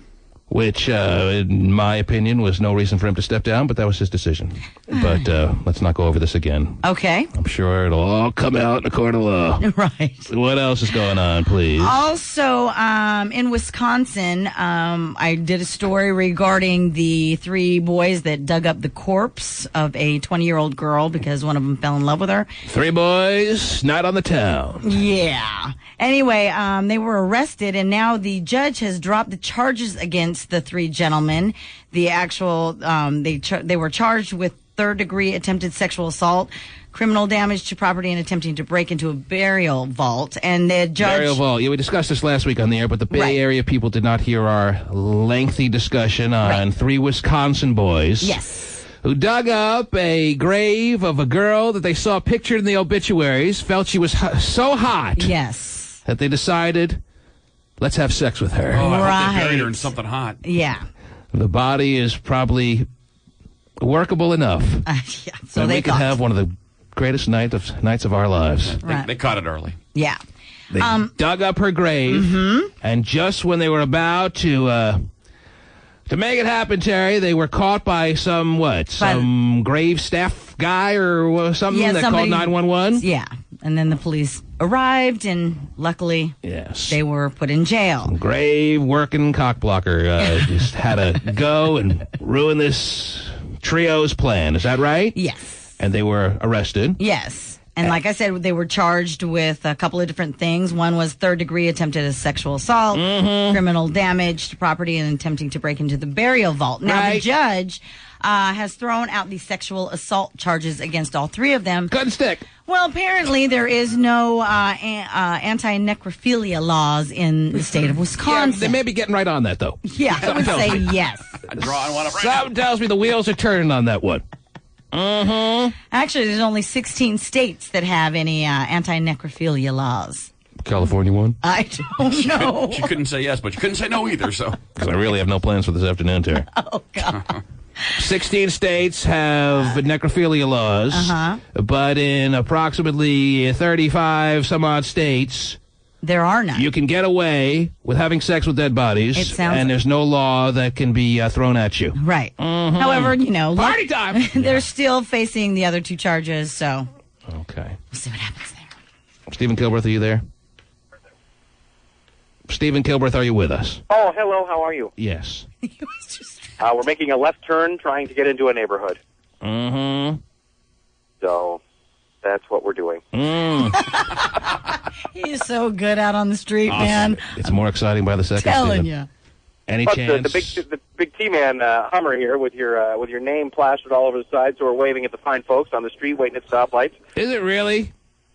Speaker 3: Which, in my opinion, was no reason for him to step down, but that was his decision. But let's not go over this again.
Speaker 4: Okay.
Speaker 3: I'm sure it'll all come out in a court of law.
Speaker 4: Right.
Speaker 3: What else is going on, please?
Speaker 4: Also, in Wisconsin, I did a story regarding the 3 boys that dug up the corpse of a 20-year-old girl because one of them fell in love with her.
Speaker 3: 3 boys, night on the town.
Speaker 4: Yeah. Anyway, they were arrested, and now the judge has dropped the charges against the 3 gentlemen. The actual, they were charged with 3rd-degree attempted sexual assault, criminal damage to property, and attempting to break into a burial vault. And the judge...
Speaker 3: Burial vault. Yeah, we discussed this last week on the air, but the Bay Area people did not hear our lengthy discussion on 3 Wisconsin boys.
Speaker 4: Yes.
Speaker 3: Who dug up a grave of a girl that they saw pictured in the obituaries, felt she was so hot.
Speaker 4: Yes.
Speaker 3: That they decided, let's have sex with her.
Speaker 6: Oh, I hope they buried her in something hot.
Speaker 4: Yeah.
Speaker 3: The body is probably workable enough.
Speaker 4: Yeah. So
Speaker 3: we could have one of the greatest nights of our lives.
Speaker 6: They caught it early.
Speaker 4: Yeah.
Speaker 3: They dug up her grave, and just when they were about to make it happen, Terry, they were caught by some grave staff guy or something that called 911?
Speaker 4: Yeah. And then the police arrived, and luckily, they were put in jail.
Speaker 3: Grave working cockblocker just had to go and ruin this trio's plan. Is that right?
Speaker 4: Yes.
Speaker 3: And they were arrested?
Speaker 4: Yes. And like I said, they were charged with a couple of different things. One was 3rd-degree attempted sexual assault, criminal damage to property, and attempting to break into the burial vault. Now, the judge has thrown out the sexual assault charges against all 3 of them.
Speaker 3: Couldn't stick.
Speaker 4: Well, apparently there is no anti-necrophilia laws in the state of Wisconsin.
Speaker 3: Yeah, they may be getting right on that, though.
Speaker 4: Yeah, I would say yes.
Speaker 6: I'm drawing one up right
Speaker 3: Something tells me the wheels are turning on that one.
Speaker 4: Actually, there's only 16 states that have any anti-necrophilia laws.
Speaker 3: California one?
Speaker 4: I don't know.
Speaker 6: She couldn't say yes, but you couldn't say no either, so.
Speaker 3: Because I really have no plans for this afternoon, Terry.
Speaker 4: Oh, God.
Speaker 3: 16 states have necrophilia laws, but in approximately 35 some odd states,
Speaker 4: there are none.
Speaker 3: You can get away with having sex with dead bodies, and there's no law that can be thrown at you.
Speaker 4: Right. However,
Speaker 3: party time.
Speaker 4: They're still facing the other 2 charges, so.
Speaker 3: Okay.
Speaker 4: We'll see what happens there.
Speaker 3: Stephen Kilbreth, are you there? Stephen Kilbreth, are you with us?
Speaker 15: Oh, hello. How are you?
Speaker 3: Yes.
Speaker 15: We're making a left turn trying to get into a neighborhood. So that's what we're doing.
Speaker 4: He's so good out on the street, man.
Speaker 3: It's more exciting by the second.
Speaker 4: Telling you.
Speaker 3: Any chance?
Speaker 15: The big T-Man Hummer here with your name plastered all over the side, so we're waving at the fine folks on the street waiting at stoplights.
Speaker 3: Is it really?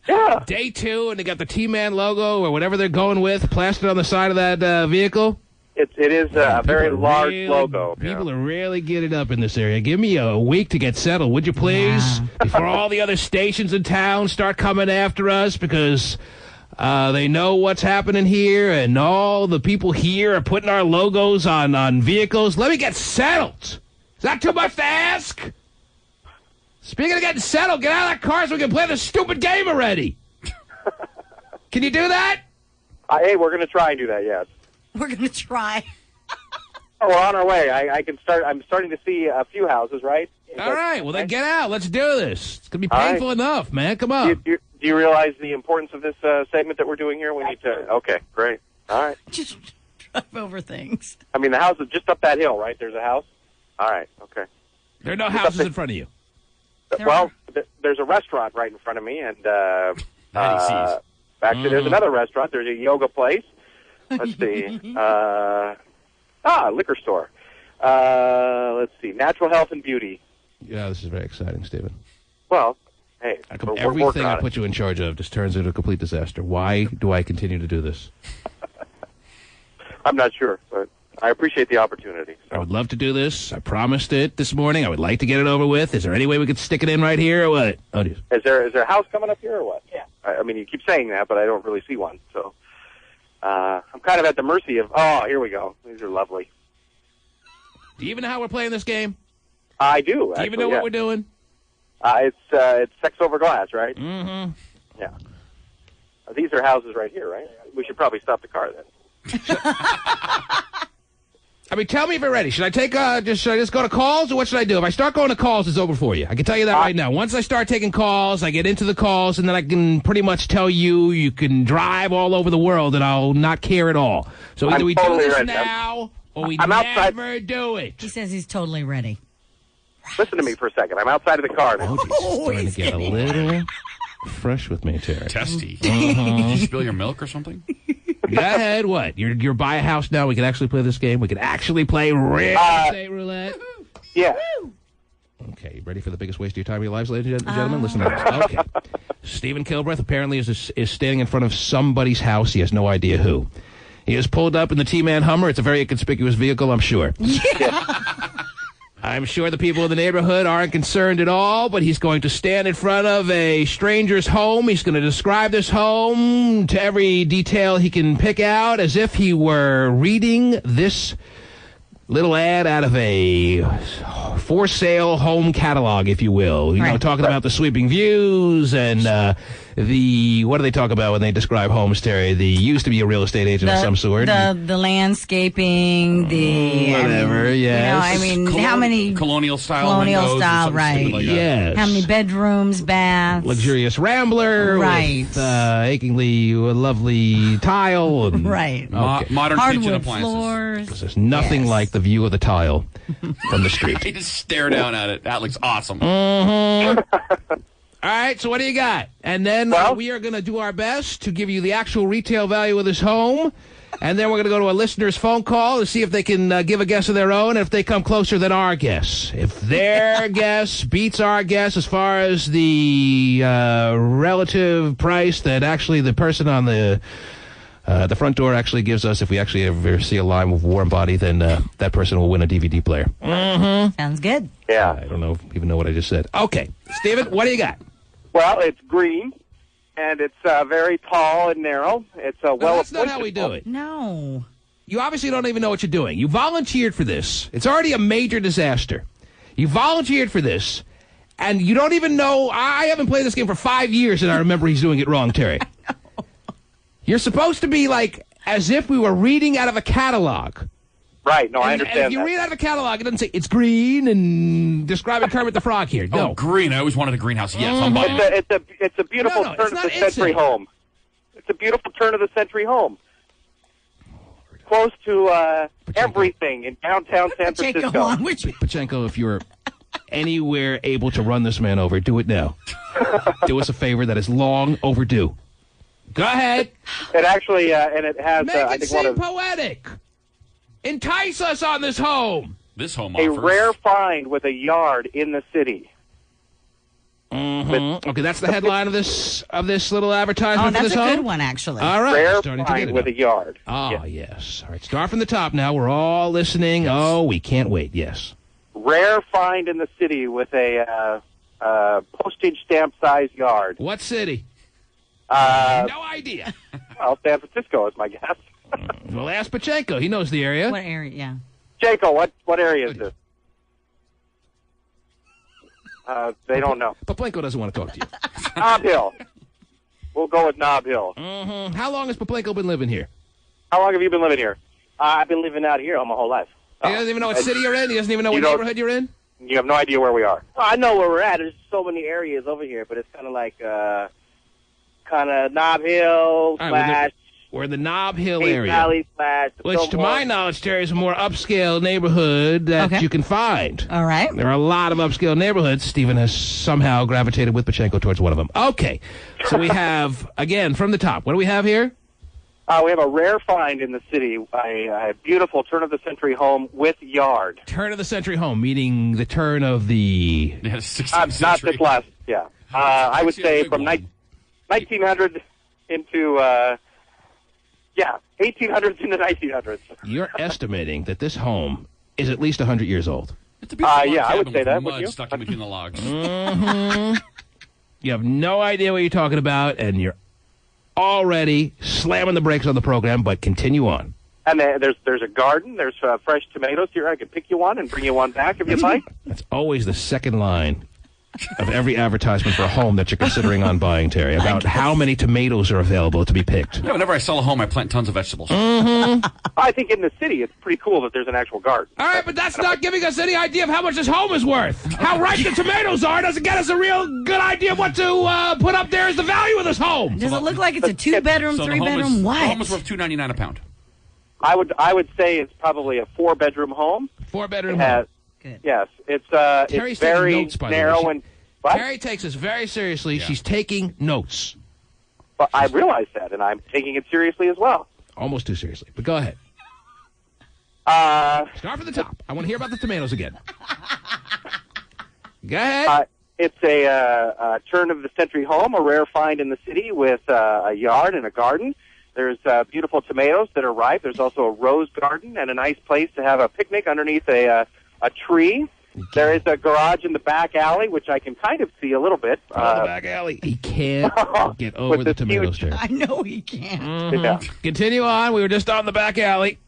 Speaker 15: Yeah.
Speaker 3: Day 2, and they got the T-Man logo or whatever they're going with plastered on the side of that vehicle?
Speaker 15: It is a very large logo.
Speaker 3: People are really getting up in this area. Give me a week to get settled, would you please? Before all the other stations in town start coming after us because they know what's happening here and all the people here are putting our logos on vehicles. Let me get settled. Is that too much to ask? Speaking of getting settled, get out of that car so we can play this stupid game already. Can you do that?
Speaker 15: Hey, we're going to try and do that, yes.
Speaker 4: We're going to try.
Speaker 15: Oh, we're on our way. I'm starting to see a few houses, right?
Speaker 3: All right. Well, then get out. Let's do this. It's going to be painful enough, man. Come on.
Speaker 15: Do you realize the importance of this segment that we're doing here? We need to... Okay, great. All right.
Speaker 4: Just drive over things.
Speaker 15: I mean, the house is just up that hill, right? There's a house? All right, okay.
Speaker 3: There are no houses in front of you.
Speaker 15: Well, there's a restaurant right in front of me, and actually, there's another restaurant. There's a yoga place. Let's see. Liquor store. Let's see. Natural Health and Beauty.
Speaker 3: Yeah, this is very exciting, Stephen.
Speaker 15: Well, hey,
Speaker 3: everything I put you in charge of just turns into a complete disaster. Why do I continue to do this?
Speaker 15: I'm not sure, but I appreciate the opportunity. So.
Speaker 3: I would love to do this. I promised it this morning. I would like to get it over with. Is there any way we could stick it in right here or what? Oh, geez.
Speaker 15: Is there a house coming up here or what? Yeah. I mean, you keep saying that, but I don't really see one. So I'm kind of at the mercy of, here we go. These are lovely.
Speaker 3: Do you even know how we're playing this game?
Speaker 15: I do.
Speaker 3: Do you even know what we're doing?
Speaker 15: It's sex over glass, right?
Speaker 3: Mm-hmm.
Speaker 15: Yeah. These are houses right here, right? We should probably stop the car then.
Speaker 3: I mean, tell me if you're ready. Should I should I just go to calls, or what should I do? If I start going to calls, it's over for you. I can tell you that right now. Once I start taking calls, I get into the calls, and then I can pretty much tell you can drive all over the world, and I'll not care at all. So either we do this now, or we never do it.
Speaker 4: He says he's totally ready.
Speaker 15: Listen to me for a second. I'm outside of the car now.
Speaker 3: Starting to get a little fresh with me, Terry.
Speaker 6: Testy. Did you spill your milk or something?
Speaker 3: Go ahead. What? You're by a house now. We can actually play this game. We can actually play real estate roulette.
Speaker 15: Yeah.
Speaker 3: Okay, you ready for the biggest waste of your time of your lives, ladies and gentlemen? Listen to this. Okay. Stephen Kilbreth apparently is standing in front of somebody's house. He has no idea who. He has pulled up in the T-Man Hummer. It's a very inconspicuous vehicle, I'm sure.
Speaker 4: Yeah.
Speaker 3: I'm sure the people in the neighborhood aren't concerned at all, but he's going to stand in front of a stranger's home. He's going to describe this home to every detail he can pick out as if he were reading this little ad out of a for sale home catalog, if you will. You know, talking about the sweeping views and what do they talk about when they describe homes, Terry? The used to be a real estate agent of some sort.
Speaker 4: The landscaping,
Speaker 3: whatever, yes.
Speaker 4: You know, I mean, how many
Speaker 6: colonial style windows,
Speaker 4: right?
Speaker 6: Like
Speaker 3: yes.
Speaker 4: How many bedrooms, baths?
Speaker 3: Luxurious rambler,
Speaker 4: right?
Speaker 3: With, achingly lovely tile, and,
Speaker 4: right?
Speaker 3: Okay.
Speaker 6: Modern
Speaker 4: hardwood
Speaker 6: kitchen appliances.
Speaker 4: Floors.
Speaker 3: There's nothing like the view of the tile from the street.
Speaker 6: You just stare down at it. That looks awesome.
Speaker 3: Mm-hmm. All right, so what do you got? And then we are going to do our best to give you the actual retail value of this home. And then we're going to go to a listener's phone call to see if they can give a guess of their own, and if they come closer than our guess. If their guess beats our guess as far as the relative price that actually the person on the front door actually gives us, if we actually ever see a line with warm body, then that person will win a DVD player. Mm-hmm.
Speaker 4: Sounds good.
Speaker 15: Yeah.
Speaker 3: I don't even know what I just said. Okay. Steven, what do you got?
Speaker 15: Well, it's green, and it's very tall and narrow. It's a well.
Speaker 3: That's not how we do it.
Speaker 4: No.
Speaker 3: You obviously don't even know what you're doing. You volunteered for this. It's already a major disaster. You volunteered for this, and you don't even know. I haven't played this game for 5 years, and I remember he's doing it wrong, Terry. You're supposed to be like as if we were reading out of a catalog.
Speaker 15: Right. No, I understand.
Speaker 3: And if you read out of a catalog, it doesn't say it's green and describing Kermit the Frog here. No.
Speaker 6: Oh, green. I always wanted a greenhouse. Yes, I'm buying it.
Speaker 15: It's a beautiful turn of the century home. It's a beautiful turn of the century home. Close to everything in downtown San Francisco.
Speaker 3: Pachenko, if you're anywhere able to run this man over, do it now. Do us a favor that is long overdue. Go ahead.
Speaker 15: It actually, and it has.
Speaker 3: Make
Speaker 15: I
Speaker 3: it
Speaker 15: think
Speaker 3: seem poetic. Entice us on this home.
Speaker 6: This home
Speaker 15: a
Speaker 6: offers
Speaker 15: rare find with a yard in the city.
Speaker 3: Mm-hmm. Okay, that's the headline of this little advertisement.
Speaker 4: Oh, that's
Speaker 3: for this
Speaker 4: a
Speaker 3: home?
Speaker 4: good one, actually.
Speaker 3: All right,
Speaker 15: rare
Speaker 3: starting to
Speaker 15: find
Speaker 3: get it
Speaker 15: with
Speaker 3: now.
Speaker 15: a yard.
Speaker 3: Oh, yes. All right, start from the top now. We're all listening. Yes. Oh, we can't wait. Yes.
Speaker 15: Rare find in the city with a postage stamp size yard.
Speaker 3: What city?
Speaker 15: No
Speaker 3: idea.
Speaker 15: Well, San Francisco is my guess.
Speaker 3: Well, ask Pachenko. He knows the area.
Speaker 4: What area? Yeah.
Speaker 15: Jaco, what area is this? They don't know.
Speaker 3: Pachenko doesn't want to talk to you.
Speaker 15: Nob Hill. We'll go with Nob Hill.
Speaker 3: Mm-hmm. How long has Pachenko been living here?
Speaker 15: How long have you been living here? I've been living out here all my whole life.
Speaker 3: He doesn't even know what city you're in? He doesn't even know what neighborhood you're in?
Speaker 15: You have no idea where we are.
Speaker 16: Well, I know where we're at. There's so many areas over here, but it's kind of like Nob Hill slash...
Speaker 3: We're in the Nob Hill
Speaker 16: East
Speaker 3: area.
Speaker 16: Valley slash...
Speaker 3: Which, to my knowledge, Terry, is a more upscale neighborhood that you can find.
Speaker 4: All right.
Speaker 3: There are a lot of upscale neighborhoods. Stephen has somehow gravitated with Pachenko towards one of them. Okay. So we have, again, from the top, what do we have here?
Speaker 15: We have a rare find in the city, a beautiful turn-of-the-century home with yard.
Speaker 3: Turn-of-the-century home, meaning the turn of the...
Speaker 6: 16th century.
Speaker 15: Not this last, yeah. I would say from 1900 into... 1800s into 1900s.
Speaker 3: You're estimating that this home is at least 100 years old.
Speaker 6: It's a beautiful
Speaker 15: yeah, I would say that.
Speaker 6: Mud stuck in between the logs.
Speaker 3: Mm-hmm. You have no idea what you're talking about, and you're already slamming the brakes on the program, but continue on.
Speaker 15: And there's a garden. There's fresh tomatoes here. I could pick you one and bring you one back if you'd like.
Speaker 3: That's always the second line of every advertisement for a home that you're considering on buying, Terry, about how many tomatoes are available to be picked.
Speaker 6: Whenever I sell a home, I plant tons of vegetables.
Speaker 15: I think in the city, it's pretty cool that there's an actual garden.
Speaker 3: All right, but that's not giving us any idea of how much this home is worth. How ripe the tomatoes are doesn't get us a real good idea of what to put up there as the value of this home.
Speaker 4: Does it look like it's a 2-bedroom, 3-bedroom? What?
Speaker 6: The home is worth $2.99 a pound.
Speaker 15: I would say it's probably a 4-bedroom home.
Speaker 3: 4-bedroom home.
Speaker 15: Good. Yes, it's very
Speaker 3: notes, by
Speaker 15: narrow
Speaker 3: the way.
Speaker 15: and. What?
Speaker 3: Terry takes this very seriously. Yeah. She's taking notes.
Speaker 15: But I realize that, and I'm taking it seriously as well.
Speaker 3: Almost too seriously, but go ahead. Start from the top. I want to hear about the tomatoes again. Go ahead.
Speaker 15: It's a turn-of-the-century home, a rare find in the city with a yard and a garden. There's beautiful tomatoes that are ripe. There's also a rose garden and a nice place to have a picnic underneath a tree. There is a garage in the back alley, which I can kind of see a little bit.
Speaker 3: The back alley. He can't get over the tomatoes, Terry.
Speaker 4: I know he can't.
Speaker 3: Mm-hmm.
Speaker 15: Yeah.
Speaker 3: Continue on. We were just on the back alley.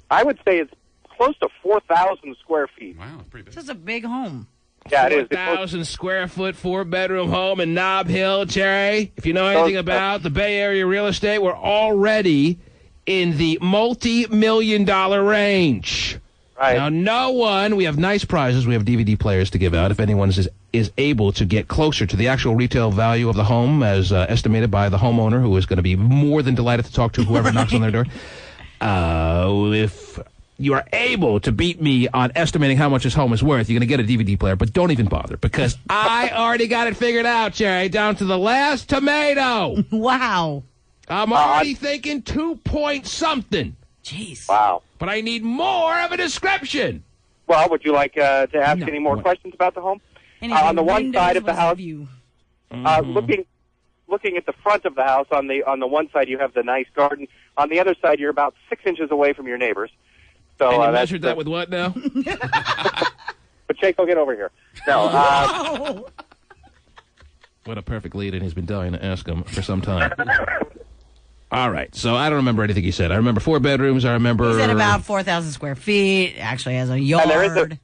Speaker 15: I would say it's close to 4,000 square feet.
Speaker 6: Wow, that's pretty big.
Speaker 4: This is a big home.
Speaker 15: Yeah, it is.
Speaker 3: 4,000 square foot, 4-bedroom home in Nob Hill, Terry. If you know anything about the Bay Area real estate, we're already in the multi-million-dollar range.
Speaker 15: Right.
Speaker 3: Now, no one, we have nice prizes. We have DVD players to give out. If anyone is able to get closer to the actual retail value of the home as estimated by the homeowner, who is going to be more than delighted to talk to whoever knocks on their door. If you are able to beat me on estimating how much this home is worth, you're going to get a DVD player, but don't even bother, because I already got it figured out, Jerry, down to the last tomato.
Speaker 4: Wow.
Speaker 3: I'm already thinking 2-point-something.
Speaker 4: Jeez.
Speaker 15: Wow.
Speaker 3: But I need more of a description.
Speaker 15: Well, would you like to ask any more questions about the home? On the one side of the house, looking at the front of the house, on the one side you have the nice garden. On the other side, you're about 6 inches away from your neighbors. So
Speaker 3: and you measured that with what now?
Speaker 15: Pacheco, get over here. No.
Speaker 3: What a perfect lead, and he's been dying to ask him for some time. All right, so I don't remember anything he said. I remember 4 bedrooms. I remember...
Speaker 4: He said about 4,000 square feet. Actually has a yard,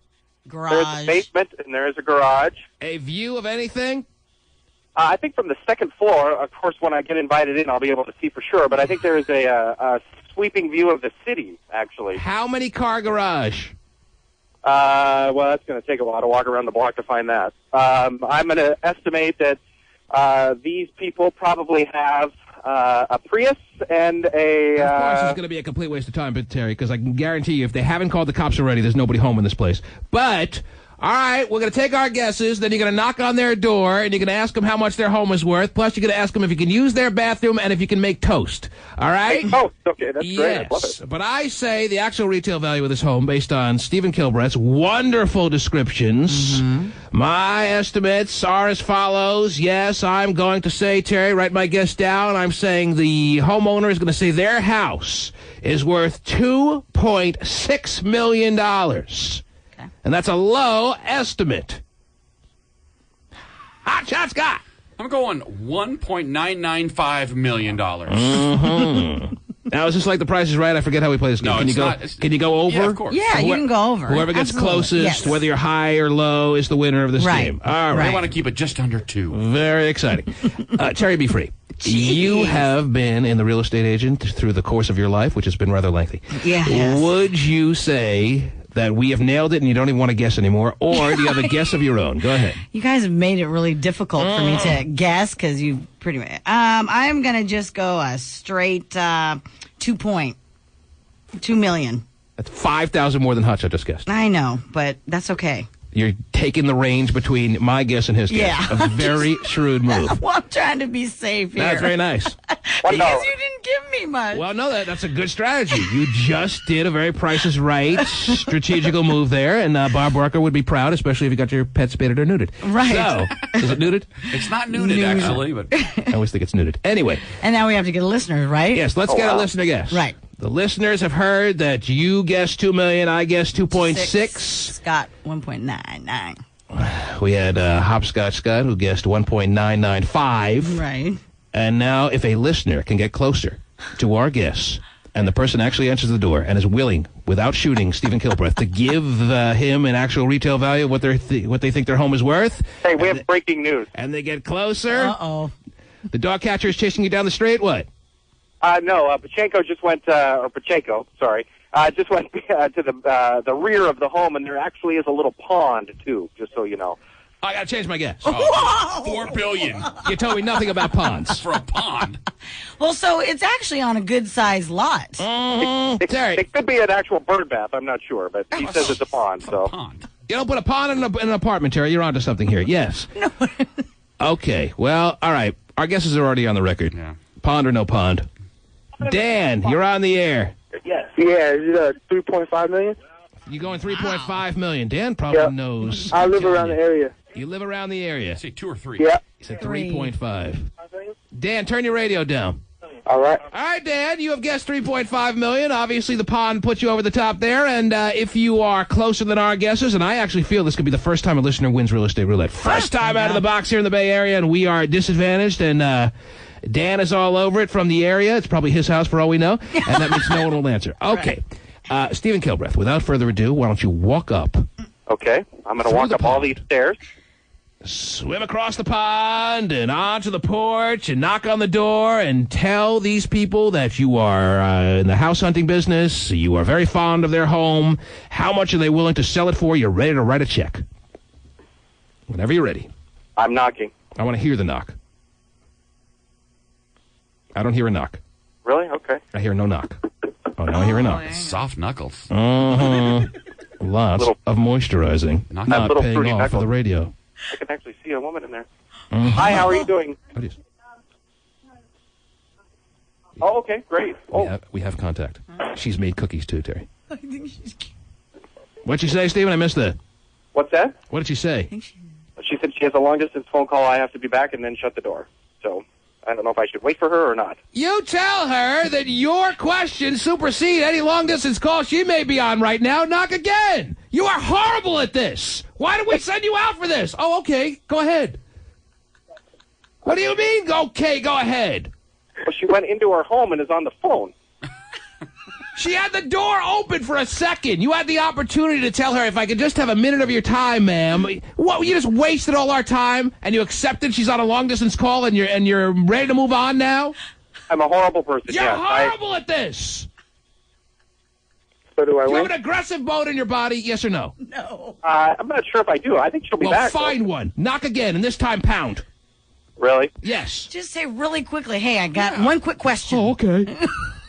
Speaker 4: garage.
Speaker 15: There's a basement, and there is a garage.
Speaker 3: A view of anything?
Speaker 15: I think from the second floor, of course, when I get invited in, I'll be able to see for sure. But I think there is a sweeping view of the city, actually.
Speaker 3: How many car garage?
Speaker 15: Well, that's going to take a while to walk around the block to find that. I'm going to estimate that these people probably have a Prius and a...
Speaker 3: Of course, it's going to be a complete waste of time, Terry, because I can guarantee you if they haven't called the cops already, there's nobody home in this place. But... all right, we're going to take our guesses, then you're going to knock on their door, and you're going to ask them how much their home is worth, plus you're going to ask them if you can use their bathroom and if you can make toast. All right?
Speaker 15: Make toast, okay, that's great. I love it.
Speaker 3: But I say the actual retail value of this home, based on Stephen Kilbrett's wonderful descriptions, my estimates are as follows. Yes, I'm going to say, Terry, write my guess down. I'm saying the homeowner is going to say their house is worth $2.6 million. And that's a low estimate. Hot shot, Scott.
Speaker 6: I'm going $1.995 million.
Speaker 3: Now, is this like The Price is Right? I forget how we play this game.
Speaker 6: No,
Speaker 3: can you go over?
Speaker 6: Yeah, of course.
Speaker 4: Yeah, you can go over.
Speaker 3: Whoever gets
Speaker 4: Absolutely.
Speaker 3: closest,
Speaker 4: Yes.
Speaker 3: whether you're high or low, is the winner of this game. All right.
Speaker 6: I want to keep it just under 2.
Speaker 3: Very exciting. Terry, be free. You have been in the real estate agent through the course of your life, which has been rather lengthy.
Speaker 4: Yeah.
Speaker 3: Would you say that we have nailed it and you don't even want to guess anymore, or do you have a guess of your own? Go ahead.
Speaker 4: You guys have made it really difficult for me to guess because you pretty much... I'm going to just go a straight 2 million.
Speaker 3: That's 5,000 more than Hutch I just guessed.
Speaker 4: I know, but that's okay.
Speaker 3: You're taking the range between my guess and his guess.
Speaker 4: Yeah.
Speaker 3: A very shrewd move.
Speaker 4: Well, I'm trying to be safe here.
Speaker 3: That's very nice.
Speaker 4: Because you didn't give me much.
Speaker 3: Well, no, that's a good strategy. You just did a very Price is Right strategical move there, and Bob Barker would be proud, especially if you got your pet spaded or neutered.
Speaker 4: Right.
Speaker 3: So, is it neutered?
Speaker 6: It's not neutered, actually, but...
Speaker 3: I always think it's neutered. Anyway.
Speaker 4: And now we have to get a listener, right?
Speaker 3: Yes, let's get a listener guess.
Speaker 4: Right.
Speaker 3: The listeners have heard that you guessed 2 million, I guessed 2.6.
Speaker 4: Scott, 1.99.
Speaker 3: We had Hopscotch Scott, who guessed 1.995.
Speaker 4: Right.
Speaker 3: And now, if a listener can get closer to our guess, and the person actually answers the door and is willing, without shooting Stephen Kilbreth, to give him an actual retail value of what they think their home is worth.
Speaker 15: Hey, we have breaking news.
Speaker 3: And they get closer.
Speaker 4: Uh-oh.
Speaker 3: The dog catcher is chasing you down the street. What?
Speaker 15: No, Pacheco just went, just went to the rear of the home, and there actually is a little pond, too, just so you know.
Speaker 3: I got to change my guess.
Speaker 6: Oh, $4 billion.
Speaker 3: You told me nothing about ponds.
Speaker 6: For a pond.
Speaker 4: Well, so it's actually on a good-sized lot.
Speaker 15: It could be an actual bird bath. I'm not sure, but he says it's a pond. So
Speaker 3: You don't put a pond in an apartment, Terry. You're onto something here. Yes.
Speaker 4: No.
Speaker 3: Okay. Well, all right. Our guesses are already on the record.
Speaker 6: Yeah.
Speaker 3: Pond or no pond? Dan, you're on the air.
Speaker 16: Yes. Yeah, is it 3.5 million?
Speaker 3: You going 3.5 million? Dan probably knows.
Speaker 16: I live around the area.
Speaker 3: You live around the area.
Speaker 6: Say 2 or 3.
Speaker 16: Yeah.
Speaker 3: He said 3.5. Dan, turn your radio down.
Speaker 16: All right.
Speaker 3: All right, Dan, you have guessed 3.5 million. Obviously, the pond put you over the top there. And if you are closer than our guesses, and I actually feel this could be the first time a listener wins Real Estate Roulette. First time out of the box here in the Bay Area, and we are disadvantaged. And Dan is all over it from the area. It's probably his house for all we know. And that means no one will answer. Okay. Stephen Kilbreth, without further ado, why don't you walk up?
Speaker 15: Okay. I'm going to walk up all these stairs.
Speaker 3: Swim across the pond and onto the porch and knock on the door and tell these people that you are in the house hunting business, you are very fond of their home, how much are they willing to sell it for, you're ready to write a check. Whenever you're ready.
Speaker 15: I'm knocking.
Speaker 3: I want to hear the knock. I don't hear a knock.
Speaker 15: Really? Okay.
Speaker 3: I hear no knock. Oh, now I hear a knock.
Speaker 6: Soft knuckles.
Speaker 3: Uh-huh. Lots of moisturizing. Not paying off for the radio.
Speaker 15: I can actually see a woman in there.
Speaker 3: Mm-hmm.
Speaker 15: Hi, how are you doing?
Speaker 3: What is?
Speaker 15: Oh, okay, great. Oh.
Speaker 3: We have contact. She's made cookies too, Terry. I think she's cute. What'd she say, Stephen? I missed that.
Speaker 15: What's that?
Speaker 3: What did she say?
Speaker 15: She said she has a long-distance phone call. I have to be back and then shut the door. So I don't know if I should wait for her or not.
Speaker 3: You tell her that your questions supersede any long-distance call she may be on right now. Knock again. You are horrible at this. Why did we send you out for this? Oh, okay. Go ahead. What do you mean, okay, go ahead?
Speaker 15: Well, she went into her home and is on the phone.
Speaker 3: She had the door open for a second. You had the opportunity to tell her, if I could just have a minute of your time, ma'am. What, you just wasted all our time and you accepted she's on a long-distance call and you're ready to move on now?
Speaker 15: I'm a horrible person,
Speaker 3: You're horrible at this.
Speaker 15: So do I
Speaker 3: Do you
Speaker 15: win?
Speaker 3: have an aggressive bone in your body, yes or no?
Speaker 4: No.
Speaker 15: I'm not sure if I do. I think she'll be
Speaker 3: well,
Speaker 15: back.
Speaker 3: Find one. Knock again, and this time pound.
Speaker 15: Really?
Speaker 3: Yes.
Speaker 4: Just say really quickly, hey, I got one quick question.
Speaker 3: Oh, okay.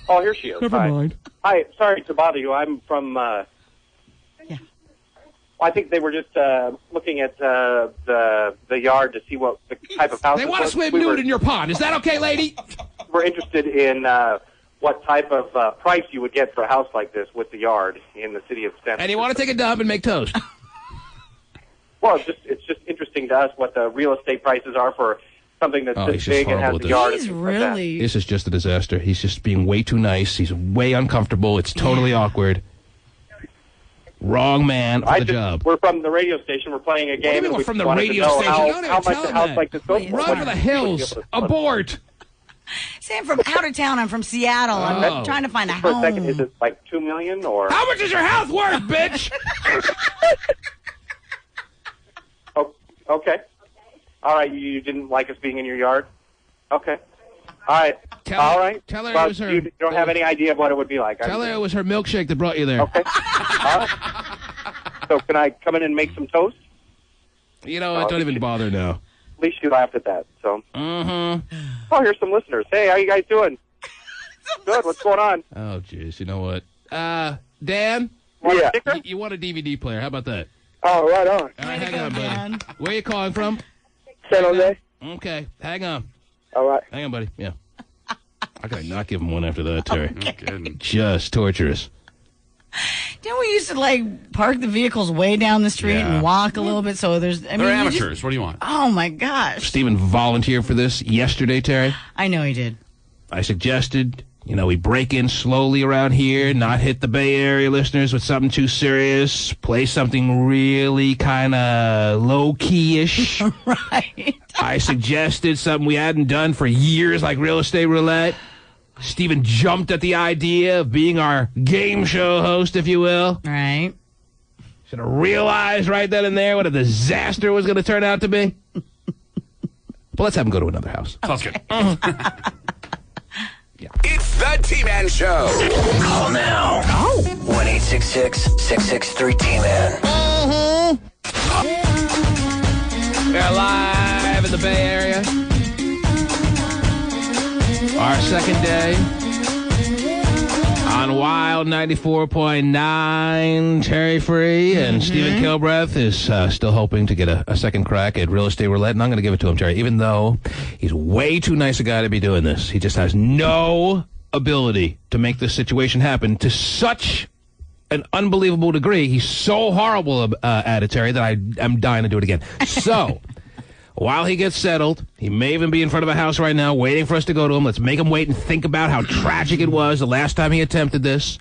Speaker 15: Oh, here she is.
Speaker 3: Never
Speaker 15: Hi.
Speaker 3: mind.
Speaker 15: Hi, sorry to bother you. I'm from,
Speaker 4: Yeah.
Speaker 15: I think they were just looking at the yard to see what the type of house
Speaker 3: They want to swim nude in your pond. Is that okay, lady?
Speaker 15: We're interested in what type of price you would get for a house like this with the yard in the city of San
Speaker 3: And you want to take a dump and make toast?
Speaker 15: Well, it's just interesting to us what the real estate prices are for something that's this big and has a yard.
Speaker 4: He's really...
Speaker 3: This is just a disaster. He's just being way too nice. He's way uncomfortable. It's totally awkward. Wrong man for the job.
Speaker 15: We're from the radio station. We're playing a game.
Speaker 3: What do you mean
Speaker 15: and
Speaker 3: we're
Speaker 15: we
Speaker 3: from
Speaker 15: just
Speaker 3: the
Speaker 15: wanted to
Speaker 3: radio
Speaker 15: know
Speaker 3: station? You don't
Speaker 15: How
Speaker 3: even
Speaker 15: much
Speaker 3: tell
Speaker 15: a house
Speaker 3: that.
Speaker 15: like this goes for?
Speaker 3: Run for the hills. Abort.
Speaker 4: Say I'm from out of town. I'm from Seattle. I'm trying to find a
Speaker 15: For
Speaker 4: home.
Speaker 15: a second, is it like $2 million or?
Speaker 3: How much is your house worth, bitch?
Speaker 15: Oh, okay. All right. You didn't like us being in your yard? Okay. All right. All right.
Speaker 3: Tell her
Speaker 15: well,
Speaker 3: it was her.
Speaker 15: You don't have any idea of what it would be like.
Speaker 3: Tell her it was her milkshake that brought you there.
Speaker 15: Okay. All right. So can I come in and make some toast?
Speaker 3: You know what? Don't even bother now.
Speaker 15: At least you laughed at that. So.
Speaker 3: Mm-hmm.
Speaker 15: Oh, here's some listeners. Hey, how you guys doing? Good. What's going on?
Speaker 3: Oh, jeez. You know what? Dan?
Speaker 15: Yeah.
Speaker 3: You want a DVD player. How about that?
Speaker 16: Oh, right on.
Speaker 3: All right, hang on, buddy. Where are you calling from?
Speaker 16: San Jose.
Speaker 3: Okay. Hang on.
Speaker 16: All right.
Speaker 3: Hang on, buddy. Yeah. How could I not give him one after that, Terry?
Speaker 6: Okay.
Speaker 3: Just torturous.
Speaker 4: Didn't we used to, like, park the vehicles way down the street
Speaker 3: Yeah.
Speaker 4: and walk a little bit so there's... I mean,
Speaker 6: They're
Speaker 4: you
Speaker 6: amateurs.
Speaker 4: just-
Speaker 6: What do you want?
Speaker 4: Oh, my gosh.
Speaker 3: Stephen volunteered for this yesterday, Terry.
Speaker 4: I know he did.
Speaker 3: I suggested, we break in slowly around here, not hit the Bay Area listeners with something too serious, play something really kind of low-key-ish.
Speaker 4: Right.
Speaker 3: I suggested something we hadn't done for years, like Real Estate Roulette. Stephen jumped at the idea of being our game show host, if you will.
Speaker 4: Right.
Speaker 3: Should have realized right then and there what a disaster was going to turn out to be. But let's have him go to another house.
Speaker 6: Sounds good.
Speaker 2: It's the T-Man Show. Call now. 1-866-663-T-Man.
Speaker 3: We're live in the Bay Area. Our second day on Wild 94.9. Terry Free and Stephen Kilbreth is still hoping to get a second crack at Real Estate Roulette, and I'm going to give it to him, Terry, even though he's way too nice a guy to be doing this. He just has no ability to make this situation happen to such an unbelievable degree. He's so horrible at it, Terry, that I am dying to do it again. So, while he gets settled, he may even be in front of a house right now waiting for us to go to him. Let's make him wait and think about how tragic it was the last time he attempted this.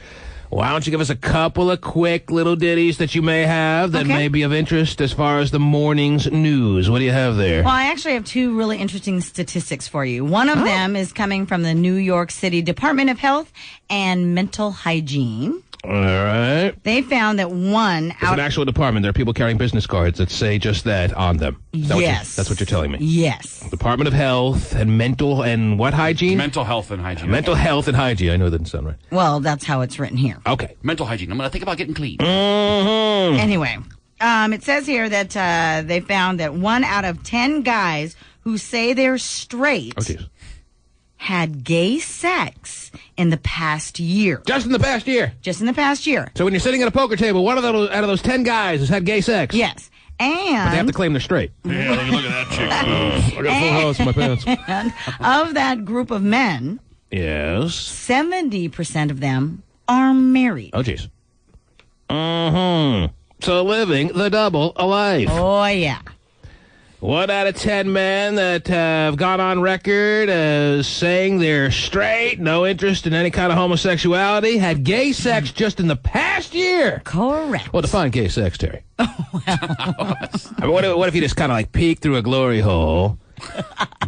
Speaker 3: Why don't you give us a couple of quick little ditties that you may have that may be of interest as far as the morning's news? What do you have there?
Speaker 4: Well, I actually have two really interesting statistics for you. One of them is coming from the New York City Department of Health and Mental Hygiene.
Speaker 3: All right.
Speaker 4: They found that
Speaker 3: It's an actual department. There are people carrying business cards that say just that on them.
Speaker 4: Yes.
Speaker 3: That's what you're telling me.
Speaker 4: Yes.
Speaker 3: Department of Health and Mental and what hygiene?
Speaker 6: Mental health and hygiene.
Speaker 3: Mental health and hygiene. I know that didn't sound right.
Speaker 4: Well, that's how it's written here.
Speaker 3: Okay.
Speaker 6: Mental hygiene. I'm going to think about getting clean.
Speaker 3: Mm-hmm.
Speaker 4: Anyway, it says here that they found that 1 out of 10 guys who say they're straight had gay sex in the past year.
Speaker 3: Just in the past year?
Speaker 4: Just in the past year.
Speaker 3: So when you're sitting at a poker table, one of those out of those 10 guys has had gay sex?
Speaker 4: Yes. And
Speaker 3: but they have to claim they're straight.
Speaker 6: Yeah, look at that chick.
Speaker 3: I got a full house in my pants.
Speaker 4: And of that group of men,
Speaker 3: yes,
Speaker 4: 70% of them are married.
Speaker 3: Oh, jeez. Mm-hmm. So living the double life.
Speaker 4: Oh, yeah.
Speaker 3: 1 out of 10 men that have gone on record as saying they're straight, no interest in any kind of homosexuality, had gay sex just in the past year.
Speaker 4: Correct.
Speaker 3: Well, define gay sex, Terry. I mean, what if you just kind of like peeked through a glory hole,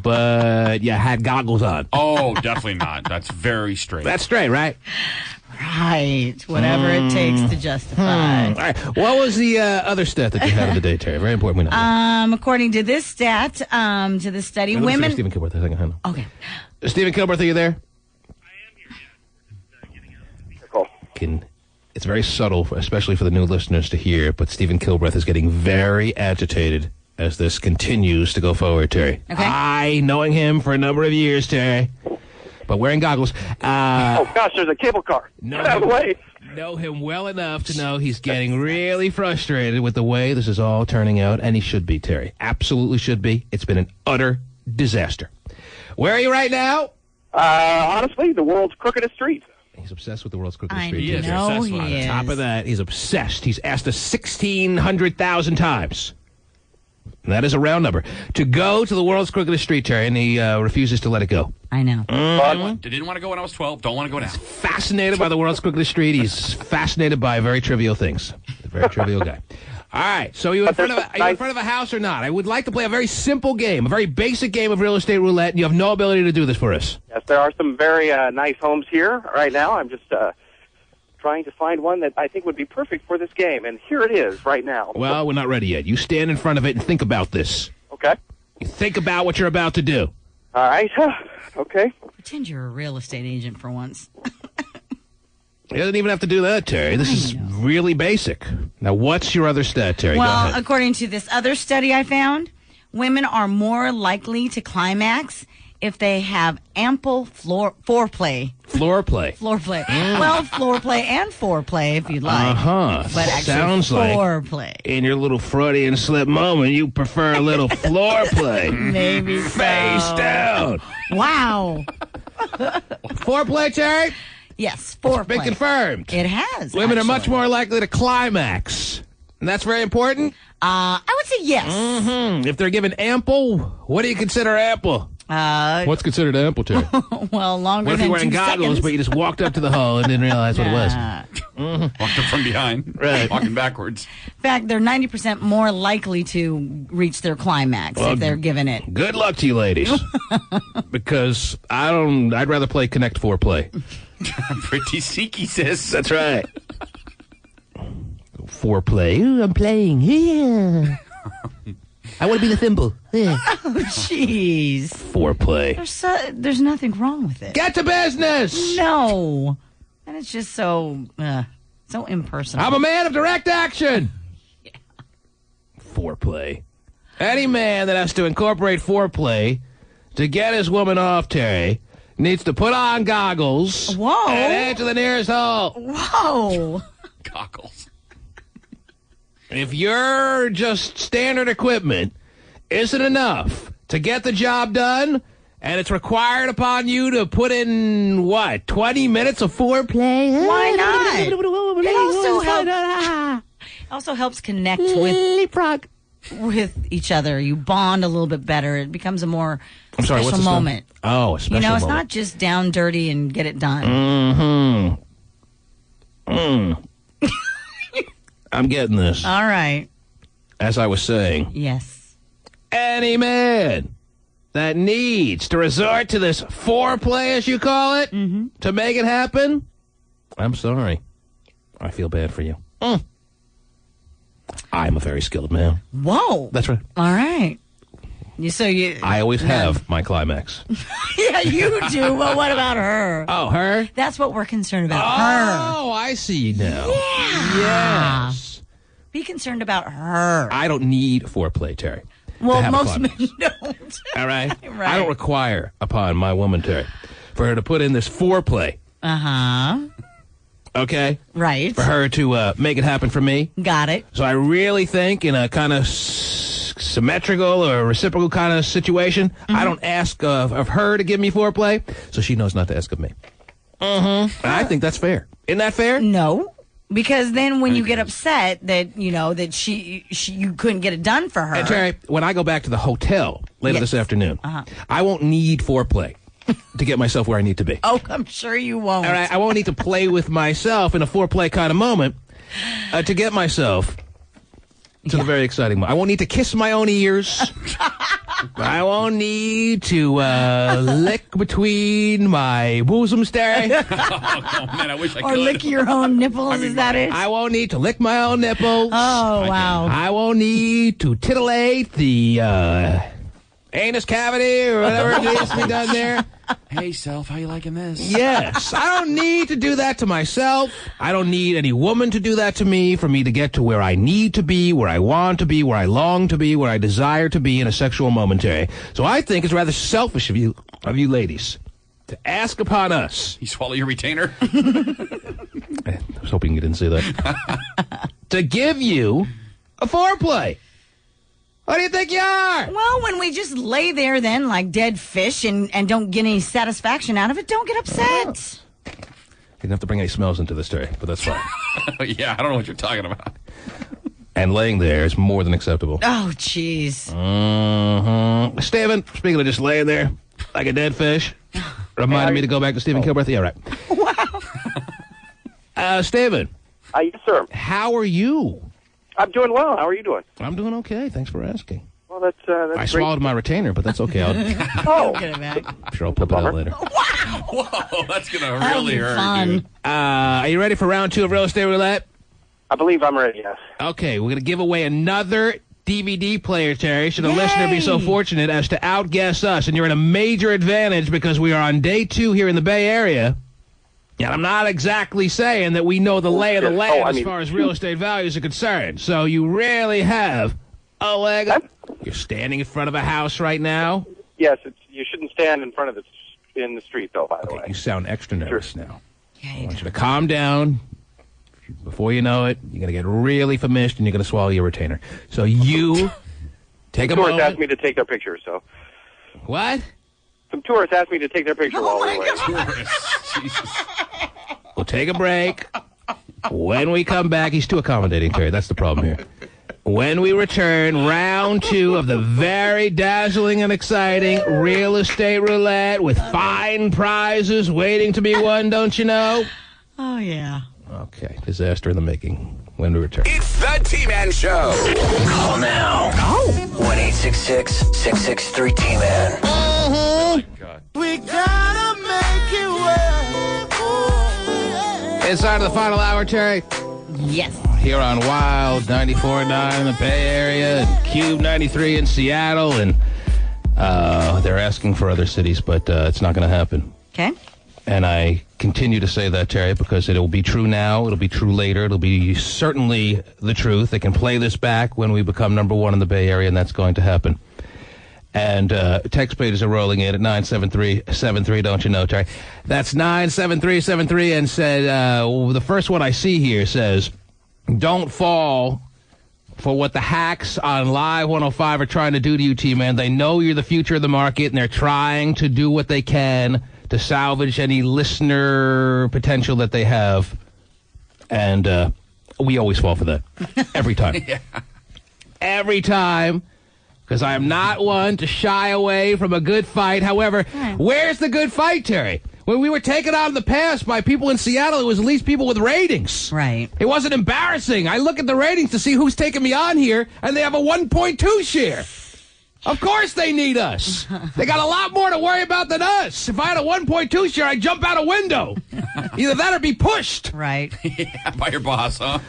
Speaker 3: but you had goggles on?
Speaker 6: Oh, definitely not. That's very straight.
Speaker 3: That's straight, right?
Speaker 4: Right. Whatever it takes to justify.
Speaker 3: All right. What was the other stat that you had of the day, Terry? Very important. We know.
Speaker 4: According to this stat, to this study, women.
Speaker 3: Stephen Kilbreth.
Speaker 4: Okay.
Speaker 3: Stephen Kilbreth, are you there?
Speaker 15: Cool.
Speaker 3: It's very subtle, especially for the new listeners to hear, but Stephen Kilbreth is getting very agitated as this continues to go forward, Terry.
Speaker 4: Okay.
Speaker 3: I, knowing him for a number of years, Terry, but wearing goggles.
Speaker 15: Oh, gosh, there's a cable car. Get out of the way.
Speaker 3: Know him well enough to know he's getting really frustrated with the way this is all turning out, and he should be, Terry. Absolutely should be. It's been an utter disaster. Where are you right now?
Speaker 15: Honestly, the world's crookedest street.
Speaker 3: He's obsessed with the world's crookedest street.
Speaker 4: He is.
Speaker 3: On top of that, he's obsessed. He's asked us 1,600,000 times. And that is a round number. To go to the world's crookedest street, Terry, and he refuses to let it go.
Speaker 4: I know.
Speaker 6: Didn't want to go when I was 12. Don't want to go now.
Speaker 3: Fascinated by the world's crookedest street. He's fascinated by very trivial things. A very trivial guy. All right. So are you in front of a house or not? I would like to play a very simple game, a very basic game of real estate roulette, and you have no ability to do this for us.
Speaker 15: Yes, there are some very nice homes here right now. I'm just trying to find one that I think would be perfect for this game, and here it is right now.
Speaker 3: Well, we're not ready yet. You stand in front of it and think about this.
Speaker 15: Okay.
Speaker 3: You think about what you're about to do.
Speaker 15: All right. Okay.
Speaker 4: Pretend you're a real estate agent for once.
Speaker 3: You don't even have to do that, Terry. This is really basic. Now, what's your other stat, Terry?
Speaker 4: Well, according to this other study I found, women are more likely to climax if they have ample foreplay.
Speaker 3: Floorplay.
Speaker 4: Floorplay. Well, floorplay and foreplay if you'd like. But actually,
Speaker 3: sounds
Speaker 4: foreplay.
Speaker 3: Like in your little Freudian slip moment, you prefer a little floorplay.
Speaker 4: Maybe so.
Speaker 3: Face down.
Speaker 4: Wow.
Speaker 3: Foreplay, Terry?
Speaker 4: Yes, foreplay.
Speaker 3: It's been confirmed.
Speaker 4: It has.
Speaker 3: Women are much more likely to climax. And that's very important?
Speaker 4: I would say yes.
Speaker 3: Mm-hmm. If they're given ample, what do you consider ample? What's considered ample, Terry?
Speaker 4: Well, longer
Speaker 3: What if
Speaker 4: than
Speaker 3: you're wearing
Speaker 4: 2
Speaker 3: goggles,
Speaker 4: seconds?
Speaker 3: but you just walked up to the hole and didn't realize what it was?
Speaker 6: Walked up from behind.
Speaker 3: Right.
Speaker 6: Walking backwards.
Speaker 4: In fact, they're 90% more likely to reach their climax if they're given it.
Speaker 3: Good luck to you, ladies. Because I'd rather play Connect Foreplay.
Speaker 6: Pretty sneaky, sis.
Speaker 3: That's right. Foreplay. Ooh, I'm playing. Yeah. I want to be the thimble. Yeah.
Speaker 4: Oh, jeez.
Speaker 3: Foreplay.
Speaker 4: There's nothing wrong with it.
Speaker 3: Get to business!
Speaker 4: No. And it's just so impersonal.
Speaker 3: I'm a man of direct action! Yeah. Foreplay. Any man that has to incorporate foreplay to get his woman off, Terry, needs to put on goggles.
Speaker 4: Whoa.
Speaker 3: And head to the nearest hole.
Speaker 4: Whoa.
Speaker 6: Goggles.
Speaker 3: If your just standard equipment isn't enough to get the job done, and it's required upon you to put in, 20 minutes of foreplay?
Speaker 4: Why not? It also helps connect with each other. You bond a little bit better. It becomes a more special moment.
Speaker 3: Oh, a special moment.
Speaker 4: It's not just down dirty and get it done.
Speaker 3: I'm getting this.
Speaker 4: All right.
Speaker 3: As I was saying.
Speaker 4: Yes.
Speaker 3: Any man that needs to resort to this foreplay, as you call it, to make it happen, I'm sorry. I feel bad for you. I'm a very skilled man.
Speaker 4: Whoa.
Speaker 3: That's right.
Speaker 4: All right. I
Speaker 3: always have my climax.
Speaker 4: Yeah, you do, but what about her?
Speaker 3: Oh, her?
Speaker 4: That's what we're concerned about. Her.
Speaker 3: Oh, I see now.
Speaker 4: Yeah.
Speaker 3: Yes.
Speaker 4: Be concerned about her.
Speaker 3: I don't need foreplay, Terry.
Speaker 4: Well, most men don't.
Speaker 3: All right?
Speaker 4: Right.
Speaker 3: I don't require upon my woman, Terry, for her to put in this foreplay.
Speaker 4: Uh-huh.
Speaker 3: Okay?
Speaker 4: Right.
Speaker 3: For her to make it happen for me.
Speaker 4: Got it.
Speaker 3: So I really think in a kind of symmetrical or reciprocal kind of situation, I don't ask of her to give me foreplay, so she knows not to ask of me. And I think that's fair. Isn't that fair?
Speaker 4: No. Because then when you get upset that, that you couldn't get it done for her.
Speaker 3: And Terry, when I go back to the hotel later this afternoon, I won't need foreplay to get myself where I need to be.
Speaker 4: Oh, I'm sure you won't.
Speaker 3: All right, I won't need to play with myself in a foreplay kind of moment to get myself to the very exciting moment. I won't need to kiss my own ears. I won't need to lick between my bosoms, Terry.
Speaker 6: Oh, man, I wish I could.
Speaker 4: Or lick your own nipples, is that it?
Speaker 3: I won't need to lick my own nipples.
Speaker 4: Oh, wow.
Speaker 3: I won't need to titillate the anus cavity or whatever needs to be done there.
Speaker 6: Hey, self, how you liking this?
Speaker 3: Yes. I don't need to do that to myself. I don't need any woman to do that to me for me to get to where I need to be, where I want to be, where I long to be, where I desire to be in a sexual momentary. So I think it's rather selfish of you ladies to ask upon us.
Speaker 6: You swallow your retainer?
Speaker 3: I was hoping you didn't say that. To give you a foreplay. What do you think you are?
Speaker 4: Well, when we just lay there then like dead fish and don't get any satisfaction out of it, don't get upset.
Speaker 3: You didn't have to bring any smells into this, Terry, but that's fine.
Speaker 6: Yeah, I don't know what you're talking about.
Speaker 3: And laying there is more than acceptable.
Speaker 4: Oh, jeez.
Speaker 3: Stephen, speaking of just laying there like a dead fish, reminded me to go back to Stephen Kilbreth. Yeah, right.
Speaker 4: Wow.
Speaker 3: Stephen.
Speaker 15: Yes, sir.
Speaker 3: How are you?
Speaker 15: I'm doing well. How are you doing?
Speaker 3: I'm doing okay. Thanks for asking.
Speaker 15: Well, that's
Speaker 3: I
Speaker 15: great.
Speaker 3: swallowed my retainer, but that's okay.
Speaker 15: Oh.
Speaker 4: Get it back.
Speaker 3: I'm sure I'll put it out later.
Speaker 6: Whoa, that's going to really hurt,
Speaker 4: fun.
Speaker 6: dude.
Speaker 3: Are you ready for round 2 of Real Estate Roulette?
Speaker 15: I believe I'm ready, yes.
Speaker 3: Okay, we're going to give away another DVD player, Terry. Should a listener be so fortunate as to outguess us, and you're at a major advantage because we are on day 2 here in the Bay Area. And I'm not exactly saying that we know the lay of the land as far as real estate values are concerned. So you really have a leg up. You're standing in front of a house right now.
Speaker 15: Yes, you shouldn't stand in front of in the street, though, by the way.
Speaker 3: You sound extra nervous now. I want you to calm down. Before you know it, you're going to get really famished and you're going to swallow your retainer. So you take a moment.
Speaker 15: Tourists asked me to take their picture, so.
Speaker 3: What?
Speaker 15: Some tourists asked me to take their picture while we were
Speaker 6: Jesus.
Speaker 3: We'll take a break. When we come back, he's too accommodating, Terry. That's the problem here. When we return, round 2 of the very dazzling and exciting Real Estate Roulette with fine prizes waiting to be won, don't you know?
Speaker 4: Oh, yeah.
Speaker 3: Okay, disaster in the making. When we return.
Speaker 2: It's the T-Man Show.
Speaker 17: Call now. 1-866-663-T-Man.
Speaker 18: We gotta make it work.
Speaker 3: It's time to the final hour, Terry.
Speaker 4: Yes.
Speaker 3: Here on Wild 94.9 in the Bay Area and Cube 93 in Seattle. And they're asking for other cities, but it's not going to happen.
Speaker 4: Okay.
Speaker 3: And I continue to say that, Terry, because it'll be true now. It'll be true later. It'll be certainly the truth. They can play this back when we become number one in the Bay Area, and that's going to happen. And text pages are rolling in at 97373, don't you know, Terry? That's 97373, and said, the first one I see here says, don't fall for what the hacks on Live 105 are trying to do to you, T-Man. They know you're the future of the market, and they're trying to do what they can to salvage any listener potential that they have. And we always fall for that. Every time.
Speaker 6: Yeah.
Speaker 3: Every time. Because I am not one to shy away from a good fight. However, where's the good fight, Terry? When we were taken out in the past by people in Seattle, it was at least people with ratings.
Speaker 4: Right.
Speaker 3: It wasn't embarrassing. I look at the ratings to see who's taking me on here, and they have a 1.2 share. Of course they need us. They got a lot more to worry about than us. If I had a 1.2 share, I'd jump out a window. Either that or be pushed.
Speaker 4: Right.
Speaker 6: Yeah, by your boss, huh?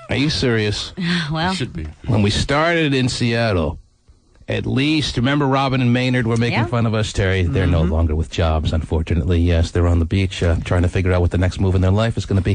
Speaker 3: Are you serious?
Speaker 4: Well,
Speaker 6: should be.
Speaker 3: When we started in Seattle, at least, remember Robin and Maynard were making fun of us, Terry? They're no longer with jobs, unfortunately. Yes, they're on the beach trying to figure out what the next move in their life is going to be.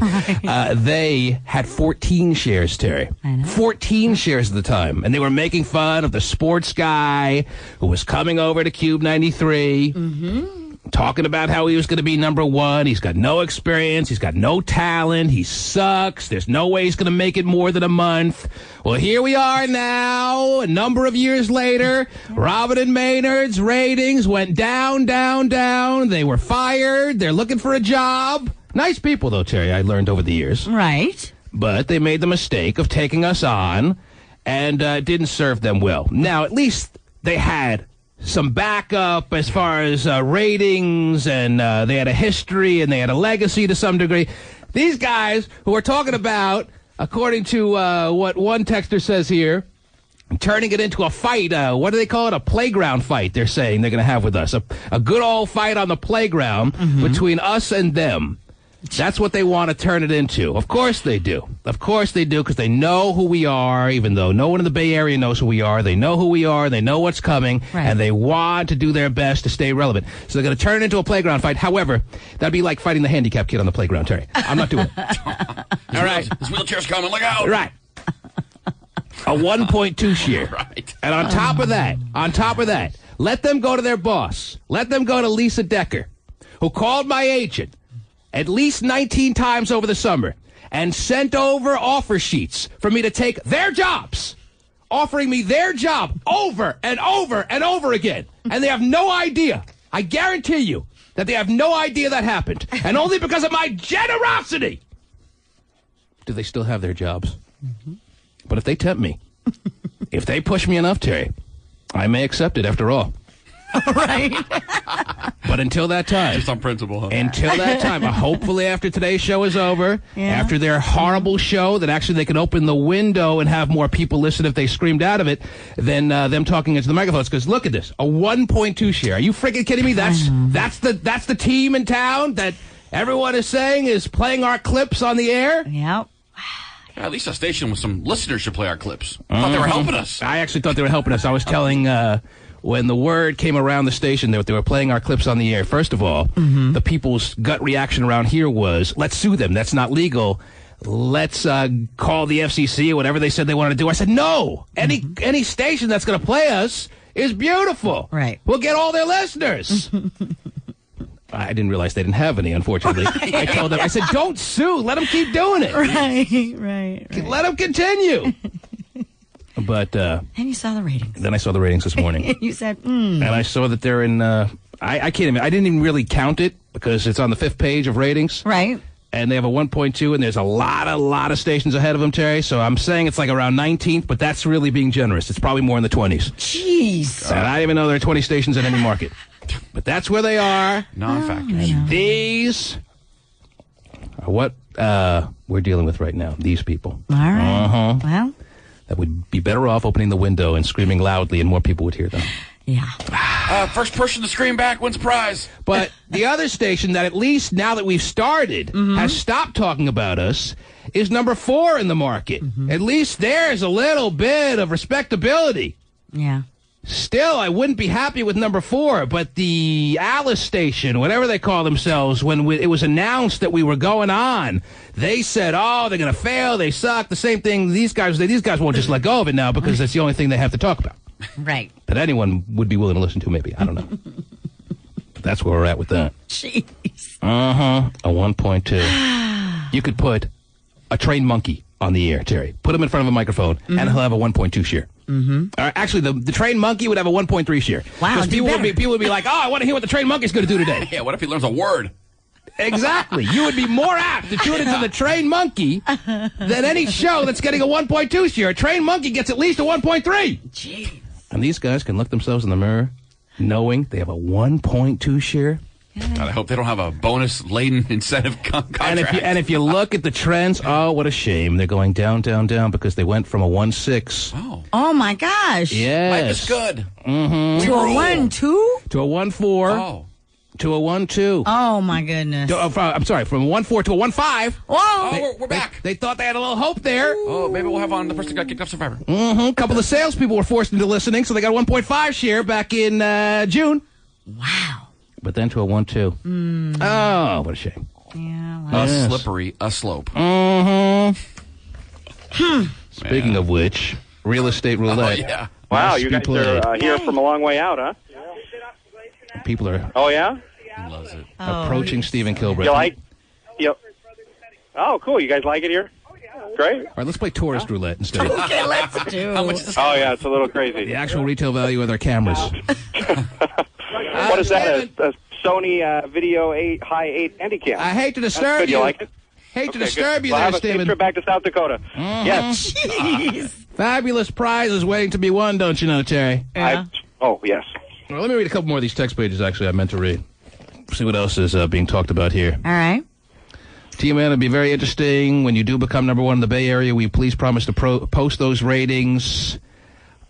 Speaker 3: They had 14 shares, Terry.
Speaker 4: I know.
Speaker 3: 14 shares at the time. And they were making fun of the sports guy who was coming over to Cube 93. Talking about how he was going to be number one. He's got no experience. He's got no talent. He sucks. There's no way he's going to make it more than a month. Well, here we are now, a number of years later. Robin and Maynard's ratings went down, down, down. They were fired. They're looking for a job. Nice people, though, Terry, I learned over the years.
Speaker 4: Right.
Speaker 3: But they made the mistake of taking us on, and it didn't serve them well. Now, at least they had some backup as far as ratings, and they had a history, and they had a legacy to some degree. These guys who are talking about, according to what one texter says here, turning it into a fight. What do they call it? A playground fight, they're saying they're going to have with us. A good old fight on the playground between us and them. That's what they want to turn it into. Of course they do. Of course they do, because they know who we are, even though no one in the Bay Area knows who we are. They know who we are. They know what's coming, and they want to do their best to stay relevant. So they're going to turn it into a playground fight. However, that'd be like fighting the handicapped kid on the playground, Terry. I'm not doing it. All right.
Speaker 6: His wheelchair's coming. Look out.
Speaker 3: Right. A 1.2 share.
Speaker 6: Right.
Speaker 3: And on top of that, let them go to their boss. Let them go to Lisa Decker, who called my agent at least 19 times over the summer and sent over offer sheets for me to take their jobs, offering me their job over and over and over again. And they have no idea. I guarantee you that they have no idea that happened. And only because of my generosity do they still have their jobs. But if they tempt me, if they push me enough, Terry, I may accept it after all.
Speaker 4: Right.
Speaker 3: But until that time.
Speaker 6: Just on principle, huh?
Speaker 3: Until that time, hopefully after today's show is over, after their horrible show, that actually they can open the window and have more people listen if they screamed out of it than them talking into the microphones. Because look at this, a 1.2 share. Are you freaking kidding me? That's the team in town that everyone is saying is playing our clips on the air?
Speaker 4: Yep.
Speaker 6: Yeah, at least a station with some listeners should play our clips. I thought they were helping us.
Speaker 3: I actually thought they were helping us. I was telling... when the word came around the station that they were playing our clips on the air, first of all, the people's gut reaction around here was, let's sue them. That's not legal. Let's call the FCC or whatever they said they wanted to do. I said, no. Any station that's going to play us is beautiful.
Speaker 4: Right.
Speaker 3: We'll get all their listeners. I didn't realize they didn't have any, unfortunately. I told them, I said, don't sue. Let them keep doing it.
Speaker 4: Right.
Speaker 3: Let them continue. But
Speaker 4: and you saw the ratings.
Speaker 3: Then I saw the ratings this morning.
Speaker 4: You said,
Speaker 3: And I saw that they're in, I can't even, I didn't even really count it because it's on the 5th page of ratings.
Speaker 4: Right.
Speaker 3: And they have a 1.2, and there's a lot of stations ahead of them, Terry. So I'm saying it's like around 19th, but that's really being generous. It's probably more in the 20s.
Speaker 4: Jeez.
Speaker 3: And I didn't even know there are 20 stations in any market. But that's where they are.
Speaker 6: Non-factors.
Speaker 3: And these are what we're dealing with right now. These people.
Speaker 4: All right.
Speaker 3: Uh-huh.
Speaker 4: Well,
Speaker 3: that would be better off opening the window and screaming loudly, and more people would hear them.
Speaker 4: Yeah.
Speaker 6: First person to scream back wins a prize.
Speaker 3: But the other station that, at least now that we've started, has stopped talking about us is number 4 in the market. At least there's a little bit of respectability.
Speaker 4: Yeah.
Speaker 3: Still, I wouldn't be happy with number 4, but the Alice station, whatever they call themselves, when it was announced that we were going on, they said, oh, they're going to fail, they suck, the same thing. These guys won't just let go of it now because that's the only thing they have to talk about.
Speaker 4: Right.
Speaker 3: That anyone would be willing to listen to, maybe. I don't know. That's where we're at with that.
Speaker 4: Jeez.
Speaker 3: A 1.2. You could put a trained monkey on the air, Terry. Put him in front of a microphone, and he'll have a 1.2 share. Actually, the trained monkey would have a 1.3 share.
Speaker 4: Wow,
Speaker 3: because people would be like, oh, I want to hear what the trained monkey's going to do today.
Speaker 6: Yeah, what if he learns a word?
Speaker 3: Exactly. You would be more apt to tune into the trained monkey than any show that's getting a 1.2 share. A trained monkey gets at least a 1.3.
Speaker 4: Jeez.
Speaker 3: And these guys can look themselves in the mirror knowing they have a 1.2 share.
Speaker 6: God, I hope they don't have a bonus-laden incentive contract.
Speaker 3: And if you look at the trends, oh, what a shame. They're going down, down, down because they went from a 1.6.
Speaker 4: Oh, my gosh.
Speaker 3: Yes.
Speaker 6: Life is good.
Speaker 3: Mm-hmm.
Speaker 4: To a 1.2?
Speaker 3: To a 1.4.
Speaker 6: Oh.
Speaker 3: To a 1.2.
Speaker 4: Oh, my goodness.
Speaker 3: I'm sorry, from a 1.4 to a 1.5.
Speaker 4: Whoa.
Speaker 6: Oh, we're back.
Speaker 3: They thought they had a little hope there.
Speaker 6: Oh, maybe we'll have on the person who got kicked off Survivor.
Speaker 3: A couple of salespeople were forced into listening, so they got a 1.5 share back in June.
Speaker 4: Wow.
Speaker 3: But then to a 1.2. Oh, what a shame.
Speaker 4: Yeah.
Speaker 6: Well. A slippery, a slope.
Speaker 3: Speaking of which, real estate roulette.
Speaker 6: Oh, yeah.
Speaker 15: Wow, you guys are here from a long way out, huh?
Speaker 3: People are
Speaker 15: Oh, yeah?
Speaker 6: He loves it.
Speaker 3: approaching Stephen Kilbreth.
Speaker 15: You like? Yep. Oh, cool. You guys like it here? Great.
Speaker 3: All right, let's play tourist roulette instead.
Speaker 4: Okay, let's do.
Speaker 15: Oh, yeah, it's a little crazy.
Speaker 3: The actual retail value of their cameras.
Speaker 15: What is that? A Sony Video 8 High 8 Handycam.
Speaker 3: I hate to disturb
Speaker 15: good.
Speaker 3: you.
Speaker 15: You like it?
Speaker 3: Hate to
Speaker 15: Okay,
Speaker 3: disturb
Speaker 15: good.
Speaker 3: you
Speaker 15: Well,
Speaker 3: there,
Speaker 15: have a safe
Speaker 3: Stephen.
Speaker 15: trip back to South Dakota. Yes.
Speaker 4: Jeez.
Speaker 3: Fabulous prizes waiting to be won, don't you know, Terry?
Speaker 4: Yeah.
Speaker 15: Oh, yes.
Speaker 3: Well, let me read a couple more of these text pages, actually, I meant to read. See what else is being talked about here.
Speaker 4: All right.
Speaker 3: T-Man, it'd be very interesting. When you do become number 1 in the Bay Area, will you please promise to post those ratings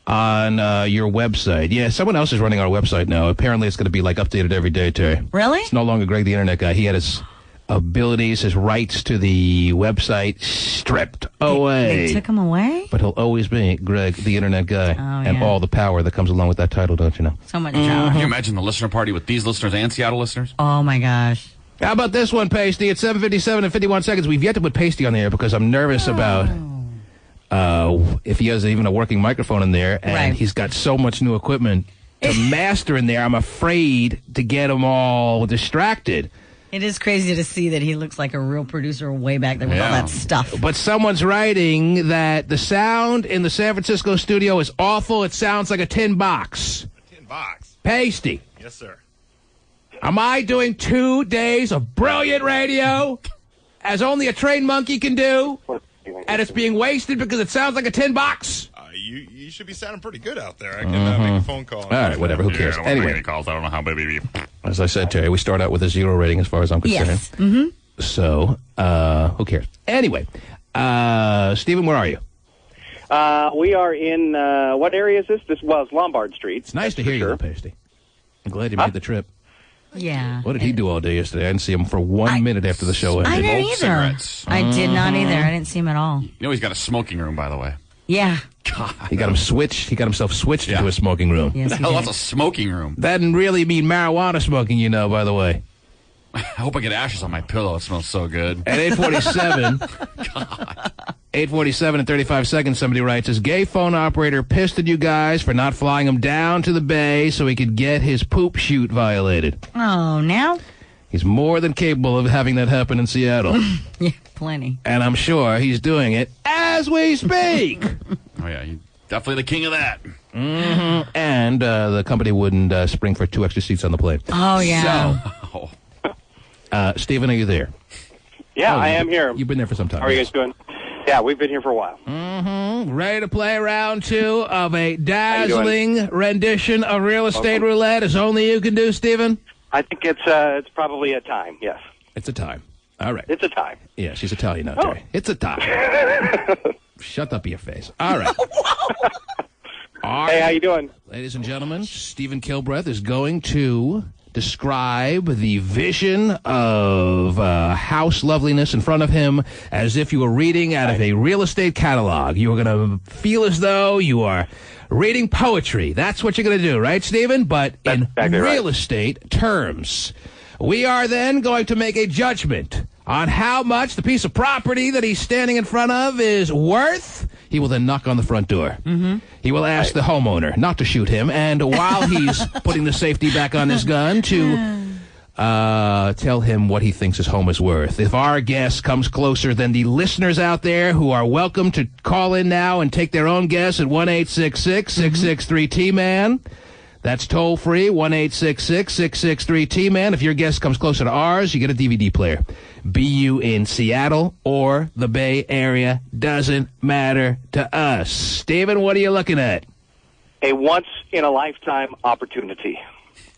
Speaker 3: on your website? Yeah, someone else is running our website now. Apparently, it's going to be, updated every day, Terry.
Speaker 4: Really?
Speaker 3: It's no longer Greg, the Internet Guy. He had his abilities, his rights to the website stripped away.
Speaker 4: They took him away?
Speaker 3: But he'll always be Greg, the Internet Guy, and all the power that comes along with that title, don't you know?
Speaker 4: So much power.
Speaker 6: Can you imagine the listener party with these listeners and Seattle listeners?
Speaker 4: Oh, my gosh.
Speaker 3: How about this one, Pasty? At 7:57 and 51 seconds. We've yet to put Pasty on the air because I'm nervous about if he has even a working microphone in there, and he's got so much new equipment to master in there. I'm afraid to get them all distracted.
Speaker 4: It is crazy to see that he looks like a real producer way back there with all that stuff.
Speaker 3: But someone's writing that the sound in the San Francisco studio is awful. It sounds like a tin box.
Speaker 19: Tin box.
Speaker 3: Pasty.
Speaker 19: Yes, sir.
Speaker 3: Am I doing 2 days of brilliant radio, as only a trained monkey can do, and it's being wasted because it sounds like a tin box?
Speaker 19: You should be sounding pretty good out there. I can make a phone call.
Speaker 3: All right, whatever. Who cares? Anyway,
Speaker 6: calls. I don't know how baby.
Speaker 3: As I said, Terry, we start out with a 0 rating as far as I'm concerned.
Speaker 4: Yes. Mm-hmm.
Speaker 3: So, who cares? Anyway, Stephen, where are you?
Speaker 15: We are in, what area is this? This was Lombard Street.
Speaker 3: It's nice to hear you, Pasty. I'm glad you made the trip.
Speaker 4: Yeah.
Speaker 3: What did he do all day yesterday? I didn't see him for 1 minute after the show ended.
Speaker 4: I didn't either.
Speaker 6: Cigarettes.
Speaker 4: I did not either. I didn't see him at all.
Speaker 6: You know he's got a smoking room, by the way.
Speaker 4: Yeah.
Speaker 6: God.
Speaker 3: He got himself switched into a smoking room.
Speaker 4: Yes,
Speaker 6: What the hell, that's a smoking room.
Speaker 3: That didn't really mean marijuana smoking, you know, by the way.
Speaker 6: I hope I get ashes on my pillow. It smells so good.
Speaker 3: At 8:47, 8:47 and 35 seconds, somebody writes, his gay phone operator pissed at you guys for not flying him down to the Bay so he could get his poop chute violated.
Speaker 4: Oh, now?
Speaker 3: He's more than capable of having that happen in Seattle.
Speaker 4: Yeah, plenty.
Speaker 3: And I'm sure he's doing it as we speak.
Speaker 6: Oh, yeah, he's definitely the king of that.
Speaker 3: Mm-hmm. And the company wouldn't spring for 2 extra seats on the plane.
Speaker 4: Oh, yeah.
Speaker 3: So, Stephen, are you there?
Speaker 15: Yeah, I am here.
Speaker 3: You've been there for some time.
Speaker 15: How are you guys doing? Yeah, we've been here for a while.
Speaker 3: Mm-hmm. Ready to play round 2 of a dazzling rendition of real estate roulette as only you can do, Stephen?
Speaker 15: I think it's probably a time, yes.
Speaker 3: It's a time. All right.
Speaker 15: It's a tie.
Speaker 3: Yeah, she's Italian now, Terry. It's a tie. Shut up your face. All right.
Speaker 15: Hey, how you doing?
Speaker 3: Ladies and gentlemen, Stephen Kilbreth is going to describe the vision of house loveliness in front of him as if you were reading out of a real estate catalog. You are going to feel as though you are reading poetry. That's what you're going to do, right, Stephen? But in
Speaker 15: exactly
Speaker 3: real
Speaker 15: right.
Speaker 3: estate terms. We are then going to make a judgment on how much the piece of property that he's standing in front of is worth. He will then knock on the front door. Mm-hmm. He will ask the homeowner not to shoot him, and while he's putting the safety back on his gun, to tell him what he thinks his home is worth. If our guess comes closer than the listeners out there, who are welcome to call in now and take their own guess at 1-866-663-T-MAN. That's toll free, 1-866-663-T-MAN. If your guess comes closer to ours, you get a DVD player. Be you in Seattle or the Bay Area, doesn't matter to us. Stephen, what are you looking at?
Speaker 15: A once-in-a-lifetime opportunity.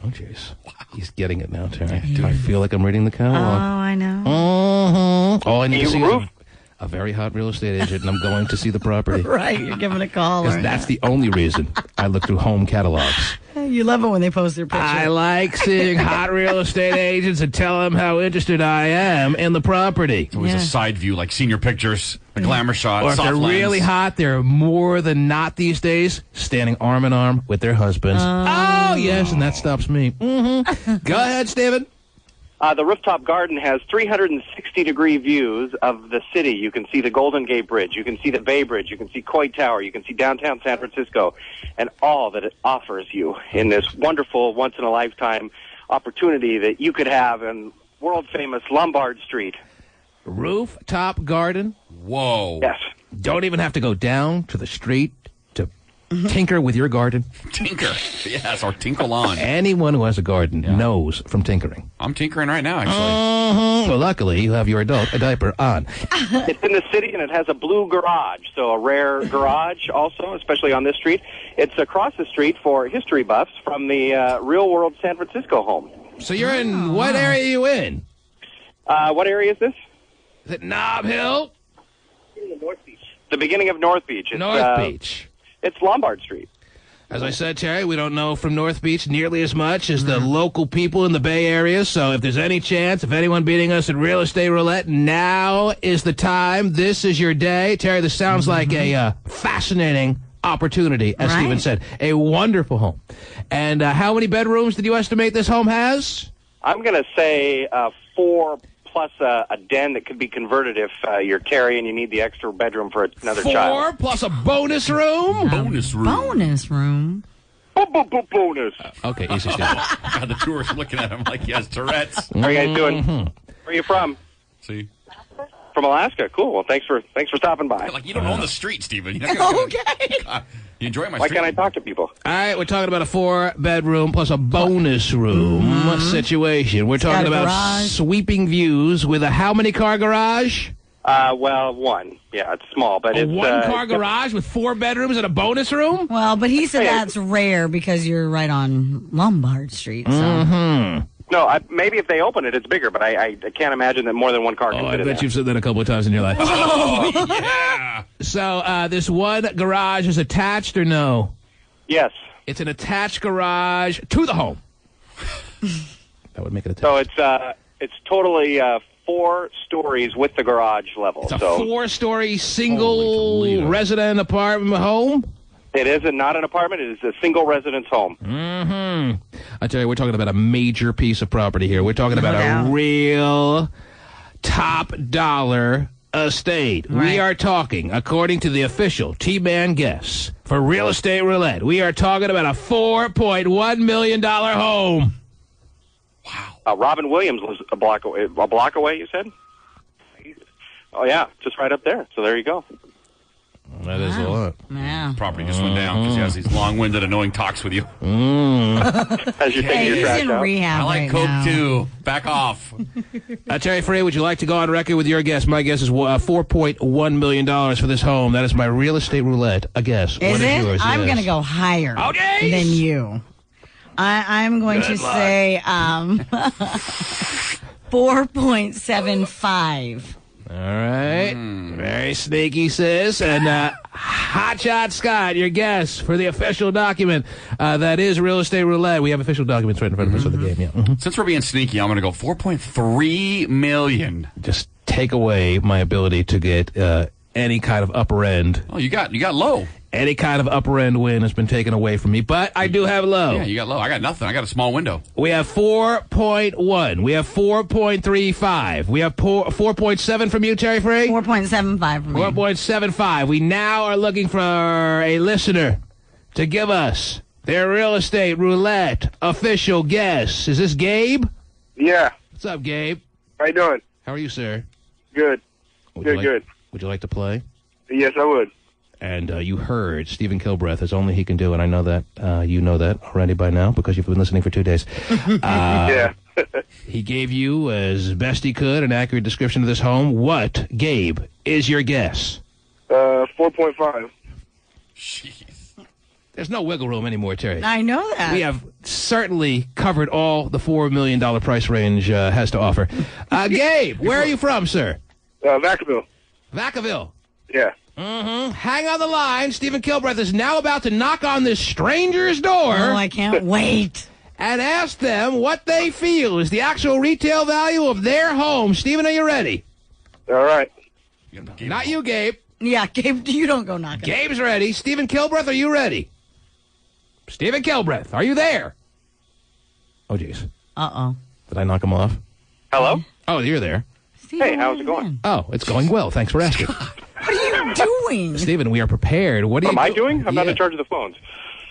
Speaker 3: Oh, jeez. He's getting it now, Terry. Do I feel like I'm reading the
Speaker 4: Oh,
Speaker 3: catalog?
Speaker 4: I know.
Speaker 3: Mm-hmm. All I need to see is a very hot real estate agent, and I'm going to see the property.
Speaker 4: Right, you're giving a call.
Speaker 3: Because that's the only reason I look through home catalogs.
Speaker 4: You love it when they post their picture.
Speaker 3: I like seeing hot real estate agents and tell them how interested I am in the property.
Speaker 6: Always a side view, like senior pictures, a glamour shot,
Speaker 3: Or if
Speaker 6: soft
Speaker 3: they're
Speaker 6: lens.
Speaker 3: really hot, they're more than not these days standing arm in arm with their husbands. Oh, yes, and that stops me. Mm-hmm. Go ahead, Stephen.
Speaker 15: The rooftop garden has 360-degree views of the city. You can see the Golden Gate Bridge. You can see the Bay Bridge. You can see Coit Tower. You can see downtown San Francisco, and all that it offers you in this wonderful, once-in-a-lifetime opportunity that you could have in world-famous Lombard Street.
Speaker 3: Rooftop garden?
Speaker 6: Whoa.
Speaker 15: Yes.
Speaker 3: Don't even have to go down to the street to tinker with your garden.
Speaker 6: Tinker. Yes, or tinkle on.
Speaker 3: Anyone who has a garden knows from tinkering.
Speaker 6: I'm tinkering right now, actually.
Speaker 3: Well, luckily, you have your adult diaper on.
Speaker 15: It's in the city, and it has a blue garage, so a rare garage also, especially on this street. It's across the street for history buffs from the real-world San Francisco home.
Speaker 3: So you're in, what area are you in?
Speaker 15: What area is this?
Speaker 3: Is it Nob Hill?
Speaker 15: North Beach. The beginning of North Beach. It's,
Speaker 3: North Beach.
Speaker 15: It's Lombard Street.
Speaker 3: As I said, Terry, we don't know from North Beach nearly as much as the local people in the Bay Area, so if there's any chance of anyone beating us at Real Estate Roulette, now is the time. This is your day. Terry, this sounds like a fascinating opportunity, as Stephen said. A wonderful home. And how many bedrooms did you estimate this home has?
Speaker 15: I'm going to say 4 plus a den that could be converted if you're Terry and you need the extra bedroom for another
Speaker 3: 4
Speaker 15: child.
Speaker 3: plus a bonus room?
Speaker 6: Bonus room.
Speaker 4: Bonus room.
Speaker 15: Bonus.
Speaker 3: Okay, easy, Stephen.
Speaker 6: God, the tourists are looking at him like he has Tourette's.
Speaker 15: How are you guys doing? Where are you from?
Speaker 6: See?
Speaker 15: From Alaska. Cool. Well, thanks for stopping by.
Speaker 6: Like, you don't own the street, Stephen.
Speaker 4: Okay.
Speaker 6: God, you enjoy my
Speaker 15: Why
Speaker 6: street?
Speaker 15: can't I talk to people?
Speaker 3: All right, we're talking about a 4-bedroom plus a bonus room situation. We're talking
Speaker 4: got a
Speaker 3: about
Speaker 4: garage.
Speaker 3: sweeping views with a how many car garage?
Speaker 15: Well, 1. Yeah, it's small, but
Speaker 3: A
Speaker 15: it's
Speaker 3: 1-car garage with 4 bedrooms and a bonus room?
Speaker 4: Well, but he said that's rare because you're right on Lombard Street. So.
Speaker 15: No, maybe if they open it, it's bigger, but I can't imagine that more than 1 car can
Speaker 3: Oh,
Speaker 15: fit
Speaker 3: I
Speaker 15: in
Speaker 3: bet
Speaker 15: there.
Speaker 3: you've said that a couple of times in your life.
Speaker 6: Oh, yeah.
Speaker 3: So this one garage is attached or no?
Speaker 15: Yes.
Speaker 3: It's an attached garage to the home. That would make it attached.
Speaker 15: So it's totally 4 stories with the garage level.
Speaker 3: It's a
Speaker 15: so
Speaker 3: 4-story single resident apartment home?
Speaker 15: it is not an apartment. It is a single residence home.
Speaker 3: Mm-hmm. I tell you, we're talking about a major piece of property here. We're talking about a real top dollar estate.
Speaker 4: Right.
Speaker 3: We are talking, according to the official T-Man guess for Real Estate Roulette, we are talking about a $4.1 million home.
Speaker 15: Robin Williams lives a block away, you said? Oh, yeah, just right up there. So there you go.
Speaker 3: That is a lot.
Speaker 4: Yeah.
Speaker 6: Property just went down because he has these long-winded, annoying talks with you.
Speaker 15: As you're taking your
Speaker 4: He's
Speaker 15: trash
Speaker 4: in
Speaker 15: out.
Speaker 4: rehab
Speaker 6: I like
Speaker 4: right
Speaker 6: Coke,
Speaker 4: now.
Speaker 6: too. Back off.
Speaker 3: Terry Frey, would you like to go on record with your guess? My guess is $4.1 million for this home. That is my Real Estate Roulette. A guess.
Speaker 4: Is
Speaker 3: What
Speaker 4: it?
Speaker 3: yours?
Speaker 4: I'm
Speaker 3: Yes.
Speaker 4: going to go higher than you. I'm going to say 4.75.
Speaker 3: All right. Very sneaky, sis. And Hotshot Scott, your guess for the official document. That is Real Estate Roulette. We have official documents right in front of us for the game. Yeah.
Speaker 6: Since we're being sneaky, I'm going to go $4.3 million.
Speaker 3: Just take away my ability to get any kind of upper end.
Speaker 6: Oh, you got low.
Speaker 3: Any kind of upper end win has been taken away from me, but I do have low.
Speaker 6: Yeah, you got low. I got nothing. I got a small window.
Speaker 3: We have 4.1. We have 4.35. We have 4.7 from you, Terry Free?
Speaker 4: 4.75 from me.
Speaker 3: 4.75. We now are looking for a listener to give us their Real Estate Roulette official guess. Is this Gabe?
Speaker 13: Yeah.
Speaker 3: What's up, Gabe?
Speaker 13: How you doing?
Speaker 3: How are you, sir?
Speaker 13: Good.
Speaker 3: Good. Would you like to play?
Speaker 13: Yes, I would.
Speaker 3: And you heard Stephen Kilbreth as only he can do, and I know that you know that already by now because you've been listening for 2 days.
Speaker 13: Yeah.
Speaker 3: He gave you, as best he could, an accurate description of this home. What, Gabe, is your guess?
Speaker 13: 4.5.
Speaker 6: Jeez.
Speaker 3: There's no wiggle room anymore, Terry.
Speaker 4: I know that.
Speaker 3: We have certainly covered all the $4 million price range has to offer. Gabe, where are you from, sir?
Speaker 13: Vacaville.
Speaker 3: Vacaville.
Speaker 13: Yeah.
Speaker 3: Hang on the line. Stephen Kilbreth is now about to knock on this stranger's door.
Speaker 4: Oh, I can't wait.
Speaker 3: And ask them what they feel is the actual retail value of their home. Stephen, are you ready?
Speaker 13: All right.
Speaker 3: Not you, Gabe.
Speaker 4: Yeah, Gabe, you don't go knocking.
Speaker 3: Gabe's ready. Stephen Kilbreth, are you ready? Stephen Kilbreth, are you there? Oh, jeez.
Speaker 4: Uh-oh.
Speaker 3: Did I knock him off?
Speaker 15: Hello?
Speaker 3: Oh, you're there.
Speaker 15: Hey, how's it going?
Speaker 3: Oh, it's going well. Thanks for asking.
Speaker 4: What are you doing?
Speaker 3: Stephen, we are prepared. What
Speaker 15: am I doing? I'm not in charge of the phones.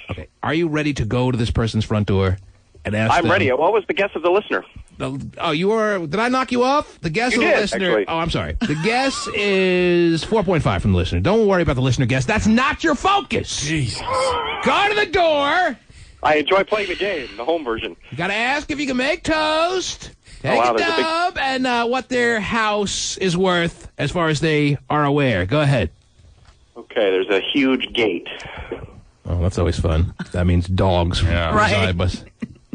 Speaker 3: Okay. Are you ready to go to this person's front door and ask
Speaker 15: I'm
Speaker 3: them?
Speaker 15: ready. What was the guess of the listener?
Speaker 3: You were... Did I knock you off? The guess
Speaker 15: You
Speaker 3: of the
Speaker 15: did,
Speaker 3: listener...
Speaker 15: actually.
Speaker 3: Oh, I'm sorry. The guess is 4.5 from the listener. Don't worry about the listener guess. That's not your focus.
Speaker 6: Jesus.
Speaker 3: Go to the door.
Speaker 15: I enjoy playing the game, the home version.
Speaker 3: You got to ask if you can make toast. Take
Speaker 15: wow,
Speaker 3: a
Speaker 15: there's a big-
Speaker 3: dub and what their house is worth as far as they are aware. Go ahead.
Speaker 15: Okay, there's a huge gate.
Speaker 3: Oh, that's always fun. That means dogs reside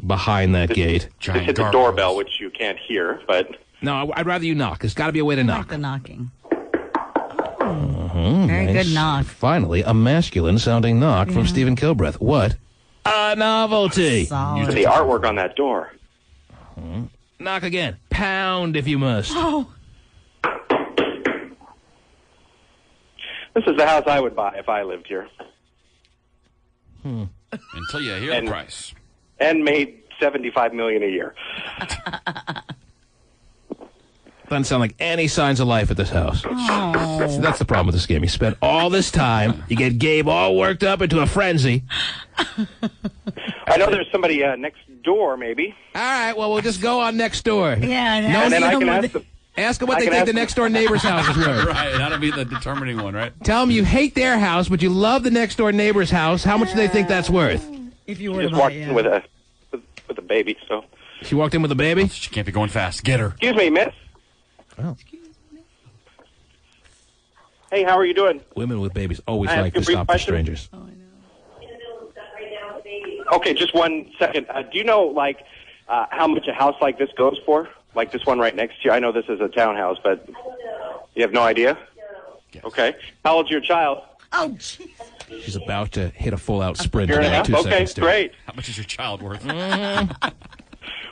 Speaker 3: behind that gate.
Speaker 15: Just hit the doorbell, which you can't hear, but...
Speaker 3: No, I'd rather you knock. There's got to be a way to knock.
Speaker 4: Like the knocking.
Speaker 3: Very
Speaker 4: good knock.
Speaker 3: Finally, a masculine-sounding knock from Stephen Kilbreth. What a novelty.
Speaker 15: Solid. The artwork on that door.
Speaker 3: Knock again. Pound if you must.
Speaker 4: Oh.
Speaker 15: This is the house I would buy if I lived here.
Speaker 6: Until you hear the price.
Speaker 15: And made $75 million a year.
Speaker 3: Doesn't sound like any signs of life at this house.
Speaker 4: Oh.
Speaker 3: That's the problem with this game. You spend all this time, you get Gabe all worked up into a frenzy.
Speaker 15: I know there's somebody next door, maybe.
Speaker 3: All right, well, we'll just go on next door.
Speaker 4: Yeah,
Speaker 15: and then I can ask them.
Speaker 3: Ask them what they think the next door neighbor's house is worth.
Speaker 6: Right, that'll be the determining one, right?
Speaker 3: Tell them you hate their house, but you love the next door neighbor's house. How much do they think that's worth?
Speaker 4: If you were
Speaker 15: Just walked in with a baby, so...
Speaker 3: She walked in with a baby?
Speaker 6: She can't be going fast. Get her.
Speaker 15: Excuse me, miss.
Speaker 3: Oh.
Speaker 15: Hey, how are you doing?
Speaker 3: Women with babies always
Speaker 15: I ask
Speaker 3: like
Speaker 15: a
Speaker 3: to
Speaker 15: brief
Speaker 3: stop for
Speaker 15: question?
Speaker 3: strangers.
Speaker 15: Okay, just 1 second. Do you know, like, how much a house like this goes for? Like this one right next to you? I know this is a townhouse, but you have no idea? Okay. How old's your child?
Speaker 4: Oh, jeez.
Speaker 3: She's about to hit a full-out sprint.
Speaker 15: Year and a
Speaker 3: in
Speaker 15: half?
Speaker 3: 2
Speaker 15: Okay,
Speaker 3: seconds.
Speaker 15: great.
Speaker 6: How much is your child worth?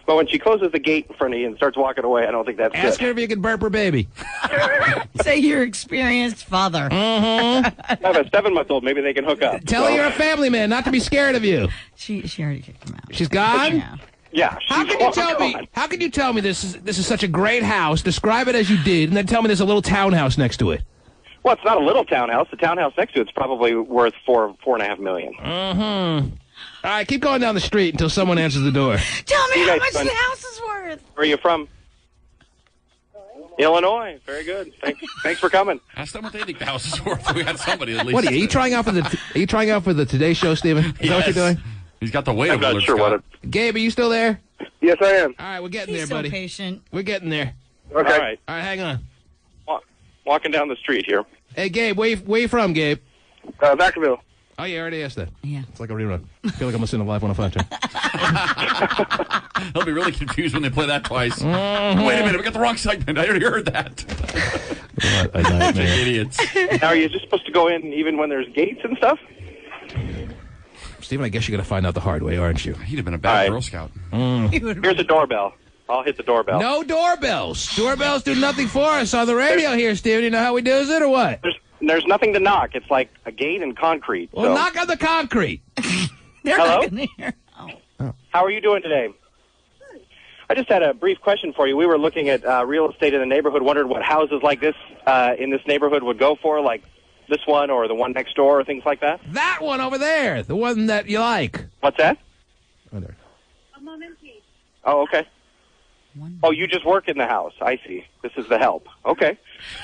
Speaker 15: But when she closes the gate in front of you and starts walking away, I don't think that's
Speaker 3: Ask
Speaker 15: good.
Speaker 3: her if you can burp her baby.
Speaker 4: Say you're experienced father.
Speaker 15: I have a 7-month-old. Maybe they can hook up.
Speaker 3: Tell her you're a family man, not to be scared of you.
Speaker 4: She already kicked him out.
Speaker 3: She's gone?
Speaker 4: Yeah.
Speaker 15: Yeah.
Speaker 3: How can you tell me? How can you tell me this is such a great house? Describe it as you did, and then tell me there's a little townhouse next to it.
Speaker 15: Well, it's not a little townhouse. The townhouse next to it's probably worth $4.5 million.
Speaker 3: All right, keep going down the street until someone answers the door.
Speaker 4: Tell me
Speaker 15: You
Speaker 4: how
Speaker 15: guys
Speaker 4: much
Speaker 15: fun-
Speaker 4: the house is worth.
Speaker 15: Where are you from? Illinois. Very good. Thanks for coming.
Speaker 6: Ask them what they think the house is worth. We had somebody at least.
Speaker 3: What are you trying out for the? Are you trying out for the Today Show, Stephen? Is that what you're doing?
Speaker 6: He's got the weight
Speaker 15: I'm
Speaker 6: of
Speaker 15: not
Speaker 6: Willard
Speaker 15: sure
Speaker 6: Scott.
Speaker 15: what
Speaker 3: Gabe, are you still there?
Speaker 13: Yes, I am.
Speaker 3: All right, we're getting
Speaker 4: He's
Speaker 3: there, buddy.
Speaker 4: so patient.
Speaker 3: We're getting there.
Speaker 13: Okay.
Speaker 15: All right.
Speaker 3: All right, hang on.
Speaker 15: Walking down the street here.
Speaker 3: Hey, Gabe, where you from, Gabe?
Speaker 13: Vacaville.
Speaker 3: Oh, you already asked that.
Speaker 4: Yeah.
Speaker 3: It's like a rerun. I feel like I'm listening to Live 105.
Speaker 6: They'll be really confused when they play that twice.
Speaker 3: Mm-hmm.
Speaker 6: Wait a minute, we got the wrong segment. I already heard that.
Speaker 3: What a nightmare.
Speaker 6: Idiots.
Speaker 15: Now, are you just supposed to go in even when there's gates and stuff?
Speaker 3: Stephen, I guess you're going to find out the hard way, aren't you?
Speaker 6: He'd have been a bad Girl Scout.
Speaker 15: Here's a doorbell. I'll hit the doorbell.
Speaker 3: No doorbells. Doorbells do nothing for us on the radio here, Steven. You know how we do it or what?
Speaker 15: There's nothing to knock. It's like a gate and concrete.
Speaker 3: Well, knock on the concrete.
Speaker 15: Hello? How are you doing today? I just had a brief question for you. We were looking at real estate in the neighborhood, wondered what houses like this in this neighborhood would go for, like this one or the one next door or things like that.
Speaker 3: That one over there, the one that you like.
Speaker 15: What's that?
Speaker 3: Oh, there.
Speaker 15: Oh, okay. Oh, you just work in the house. I see. This is the help. Okay.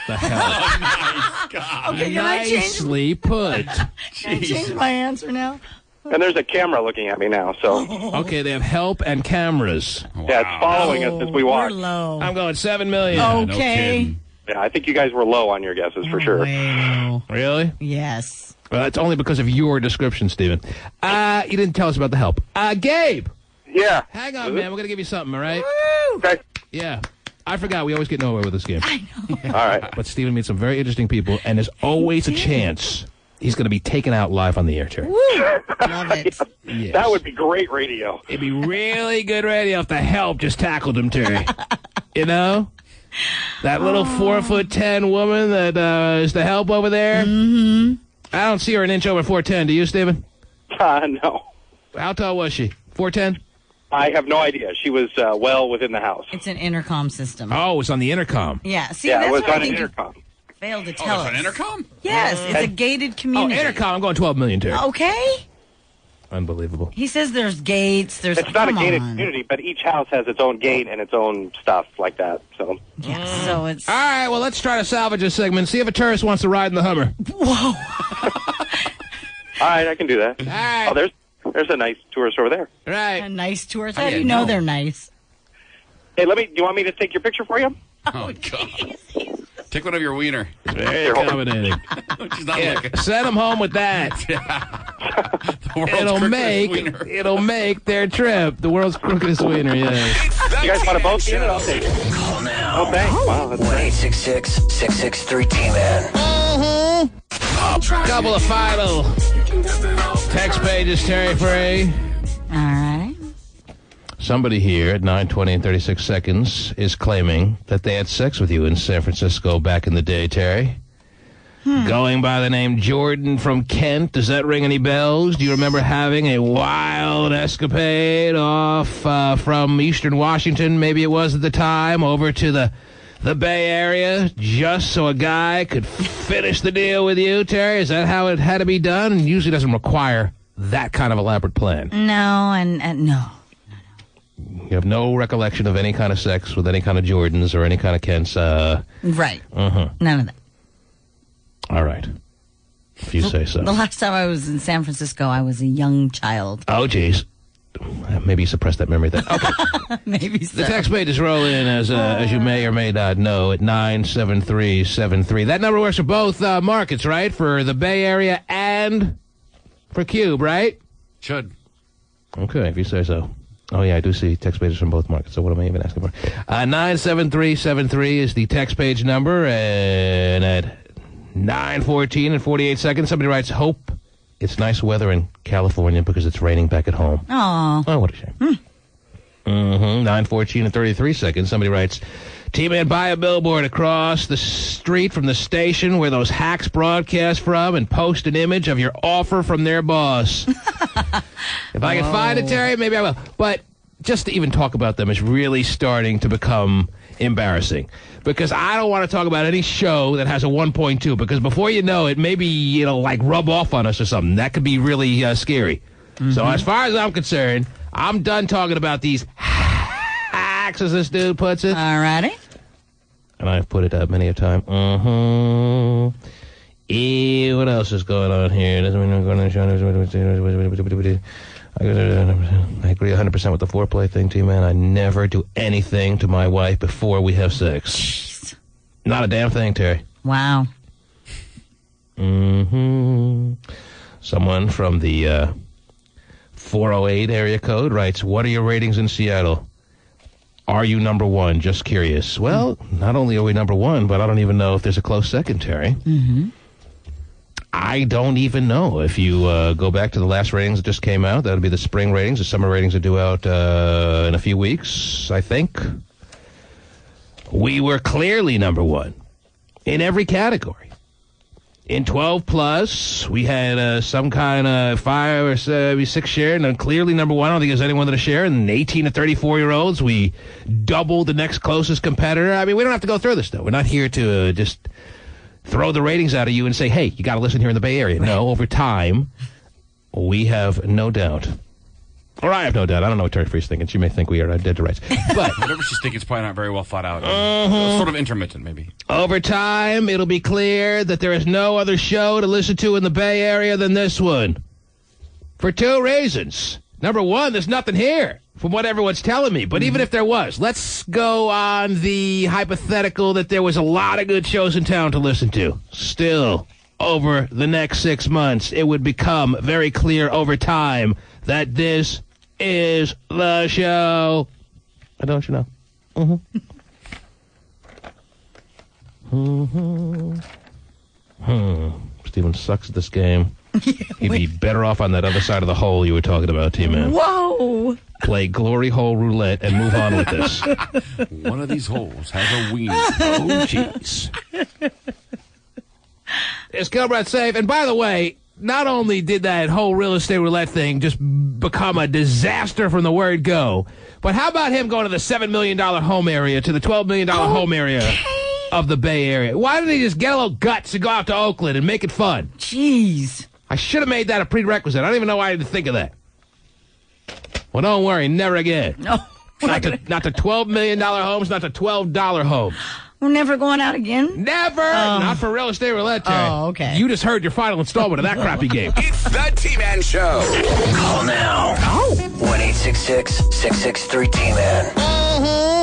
Speaker 3: The help.
Speaker 4: Okay, can I change?
Speaker 3: Nicely put.
Speaker 4: Can I change my answer now?
Speaker 15: And there's a camera looking at me now, so.
Speaker 3: Okay, they have help and cameras.
Speaker 15: Yeah, it's following us as we walk.
Speaker 4: We're low.
Speaker 3: I'm going 7 million.
Speaker 4: Okay.
Speaker 15: Yeah, I think you guys were low on your guesses for sure.
Speaker 3: Really?
Speaker 4: Yes.
Speaker 3: Well, that's only because of your description, Steven. You didn't tell us about the help. Gabe.
Speaker 15: Yeah.
Speaker 3: Hang on, man. We're going to give you something, all right?
Speaker 15: Okay.
Speaker 3: Yeah. I forgot. We always get nowhere with this game.
Speaker 4: I know.
Speaker 15: All right.
Speaker 3: But Steven meets some very interesting people, and there's always a chance he's going to be taken out live on the air, Terry.
Speaker 4: Woo! Love it.
Speaker 3: Yes.
Speaker 15: That would be great radio.
Speaker 3: It'd be really good radio if the help just tackled him, Terry. You know? That little 4'10" woman that is the help over there.
Speaker 4: Mm-hmm.
Speaker 3: I don't see her an inch over 4'10". Do you, Steven?
Speaker 15: No.
Speaker 3: How tall was she? 4'10"?
Speaker 15: I have no idea. She was well within the house.
Speaker 4: It's an intercom system.
Speaker 3: Oh, it's on the intercom.
Speaker 4: Yeah. See,
Speaker 15: Yeah,
Speaker 4: that's
Speaker 15: it was
Speaker 4: what I
Speaker 15: on an
Speaker 4: think you
Speaker 15: intercom.
Speaker 4: failed to tell us.
Speaker 6: An intercom?
Speaker 4: Yes, it's a gated community.
Speaker 3: Oh, intercom. I'm going 12 million, Terry.
Speaker 4: Okay.
Speaker 3: Unbelievable.
Speaker 4: He says there's gates. There's.
Speaker 15: It's not a
Speaker 4: come
Speaker 15: gated
Speaker 4: on.
Speaker 15: community, but each house has its own gate and its own stuff like that. So.
Speaker 4: Yeah. So it's.
Speaker 3: All right, well, let's try to salvage this segment. See if a tourist wants to ride in the Hummer.
Speaker 4: Whoa.
Speaker 15: All right, I can do that.
Speaker 3: All right.
Speaker 15: Oh, there's a nice tourist over there.
Speaker 3: Right.
Speaker 4: A nice tourist. How do you know they're nice?
Speaker 15: Hey, do you want me to take your picture for you?
Speaker 6: Oh, God. Take one of your wiener.
Speaker 3: Very accommodating.
Speaker 6: She's not looking.
Speaker 3: Send them home with that. It'll make their trip the world's crookedest wiener. Yeah.
Speaker 15: You guys want to both get it? I'll take it.
Speaker 17: Call now.
Speaker 15: Oh, thanks. Wow, that's nice.
Speaker 17: 1-866-663-T-MAN.
Speaker 3: Couple of final text pages, Terry Frey.
Speaker 4: All right.
Speaker 3: Somebody here at 9:20 and 36 seconds is claiming that they had sex with you in San Francisco back in the day, Terry. Going by the name Jordan from Kent. Does that ring any bells? Do you remember having a wild escapade off from Eastern Washington, maybe it was at the time, over to the Bay Area just so a guy could finish the deal with you, Terry? Is that how it had to be done? And usually doesn't require that kind of elaborate plan.
Speaker 4: No, and no.
Speaker 3: You have no recollection of any kind of sex with any kind of Jordans or any kind of Kents.
Speaker 4: Right. None of that.
Speaker 3: All right. If you say so.
Speaker 4: The last time I was in San Francisco, I was a young child.
Speaker 3: Oh, geez. Maybe you suppressed that memory then. Okay.
Speaker 4: Maybe so.
Speaker 3: The text pages roll in, as you may or may not know, at 97373. That number works for both markets, right? For the Bay Area and for Cube, right?
Speaker 6: Should.
Speaker 3: Okay, if you say so. Oh, yeah, I do see text pages from both markets, so what am I even asking for? 97373 is the text page number, and at 9:14 and 48 seconds, somebody writes, hope it's nice weather in California because it's raining back at home.
Speaker 4: Aw.
Speaker 3: Oh, what a shame. 9:14 and 33 seconds, somebody writes, T-Man, buy a billboard across the street from the station where those hacks broadcast from and post an image of your offer from their boss. If I can find it, Terry, maybe I will. But just to even talk about them is really starting to become embarrassing. Because I don't want to talk about any show that has a 1.2. Because before you know it, maybe it'll like rub off on us or something. That could be really scary. So as far as I'm concerned, I'm done talking about these hacks, as this dude puts it.
Speaker 4: All righty.
Speaker 3: And I've put it up many a time. What else is going on here? I agree 100% with the foreplay thing, T-Man. I never do anything to my wife before we have sex.
Speaker 4: Jeez.
Speaker 3: Not a damn thing, Terry.
Speaker 4: Wow.
Speaker 3: Someone from the 408 area code writes, what are your ratings in Seattle? Are you number one? Just curious. Well, not only are we number one, but I don't even know if there's a close second, Terry.
Speaker 4: Mm-hmm.
Speaker 3: I don't even know. If you go back to the last ratings that just came out, that would be the spring ratings. The summer ratings are due out in a few weeks, I think. We were clearly number one in every category. In 12 plus, we had some kind of 5 or 6 share, and clearly number one. I don't think there's anyone that a share. And 18 to 34-year-olds, we doubled the next closest competitor. I mean, we don't have to go through this, though. We're not here to just throw the ratings out of you and say, hey, you got to listen here in the Bay Area. No, over time, we have no doubt. Or I have no doubt. I don't know what Terry Free's thinking. She may think we are dead to rights. But
Speaker 6: whatever she's thinking is probably not very well thought out. Sort of intermittent, maybe.
Speaker 3: Over time, it'll be clear that there is no other show to listen to in the Bay Area than this one. For 2 reasons. Number one, there's nothing here, from what everyone's telling me. But even if there was, let's go on the hypothetical that there was a lot of good shows in town to listen to. Still, over the next 6 months, it would become very clear over time that this is the show. Don't you know? Steven sucks at this game. He'd be better off on that other side of the hole you were talking about, T-Man.
Speaker 4: Whoa!
Speaker 3: Play glory hole roulette and move on with this.
Speaker 6: One of these holes has a wing. Oh, jeez.
Speaker 3: Is Kilbride safe? And by the way, not only did that whole real estate roulette thing just become a disaster from the word go, but how about him going to the $7 million home area, to the $12 million home area of the Bay Area? Why didn't he just get a little guts and go out to Oakland and make it fun?
Speaker 4: Jeez.
Speaker 3: I should have made that a prerequisite. I don't even know why I didn't think of that. Well, don't worry, never again.
Speaker 4: No.
Speaker 3: Not the $12 million homes, not the $12 homes.
Speaker 4: We're never going out again?
Speaker 3: Never! Not for real estate roulette, Terry.
Speaker 4: Oh, okay.
Speaker 3: You just heard your final installment of that crappy game.
Speaker 2: It's the T-Man Show.
Speaker 17: Call now. 1-866-663-T-Man.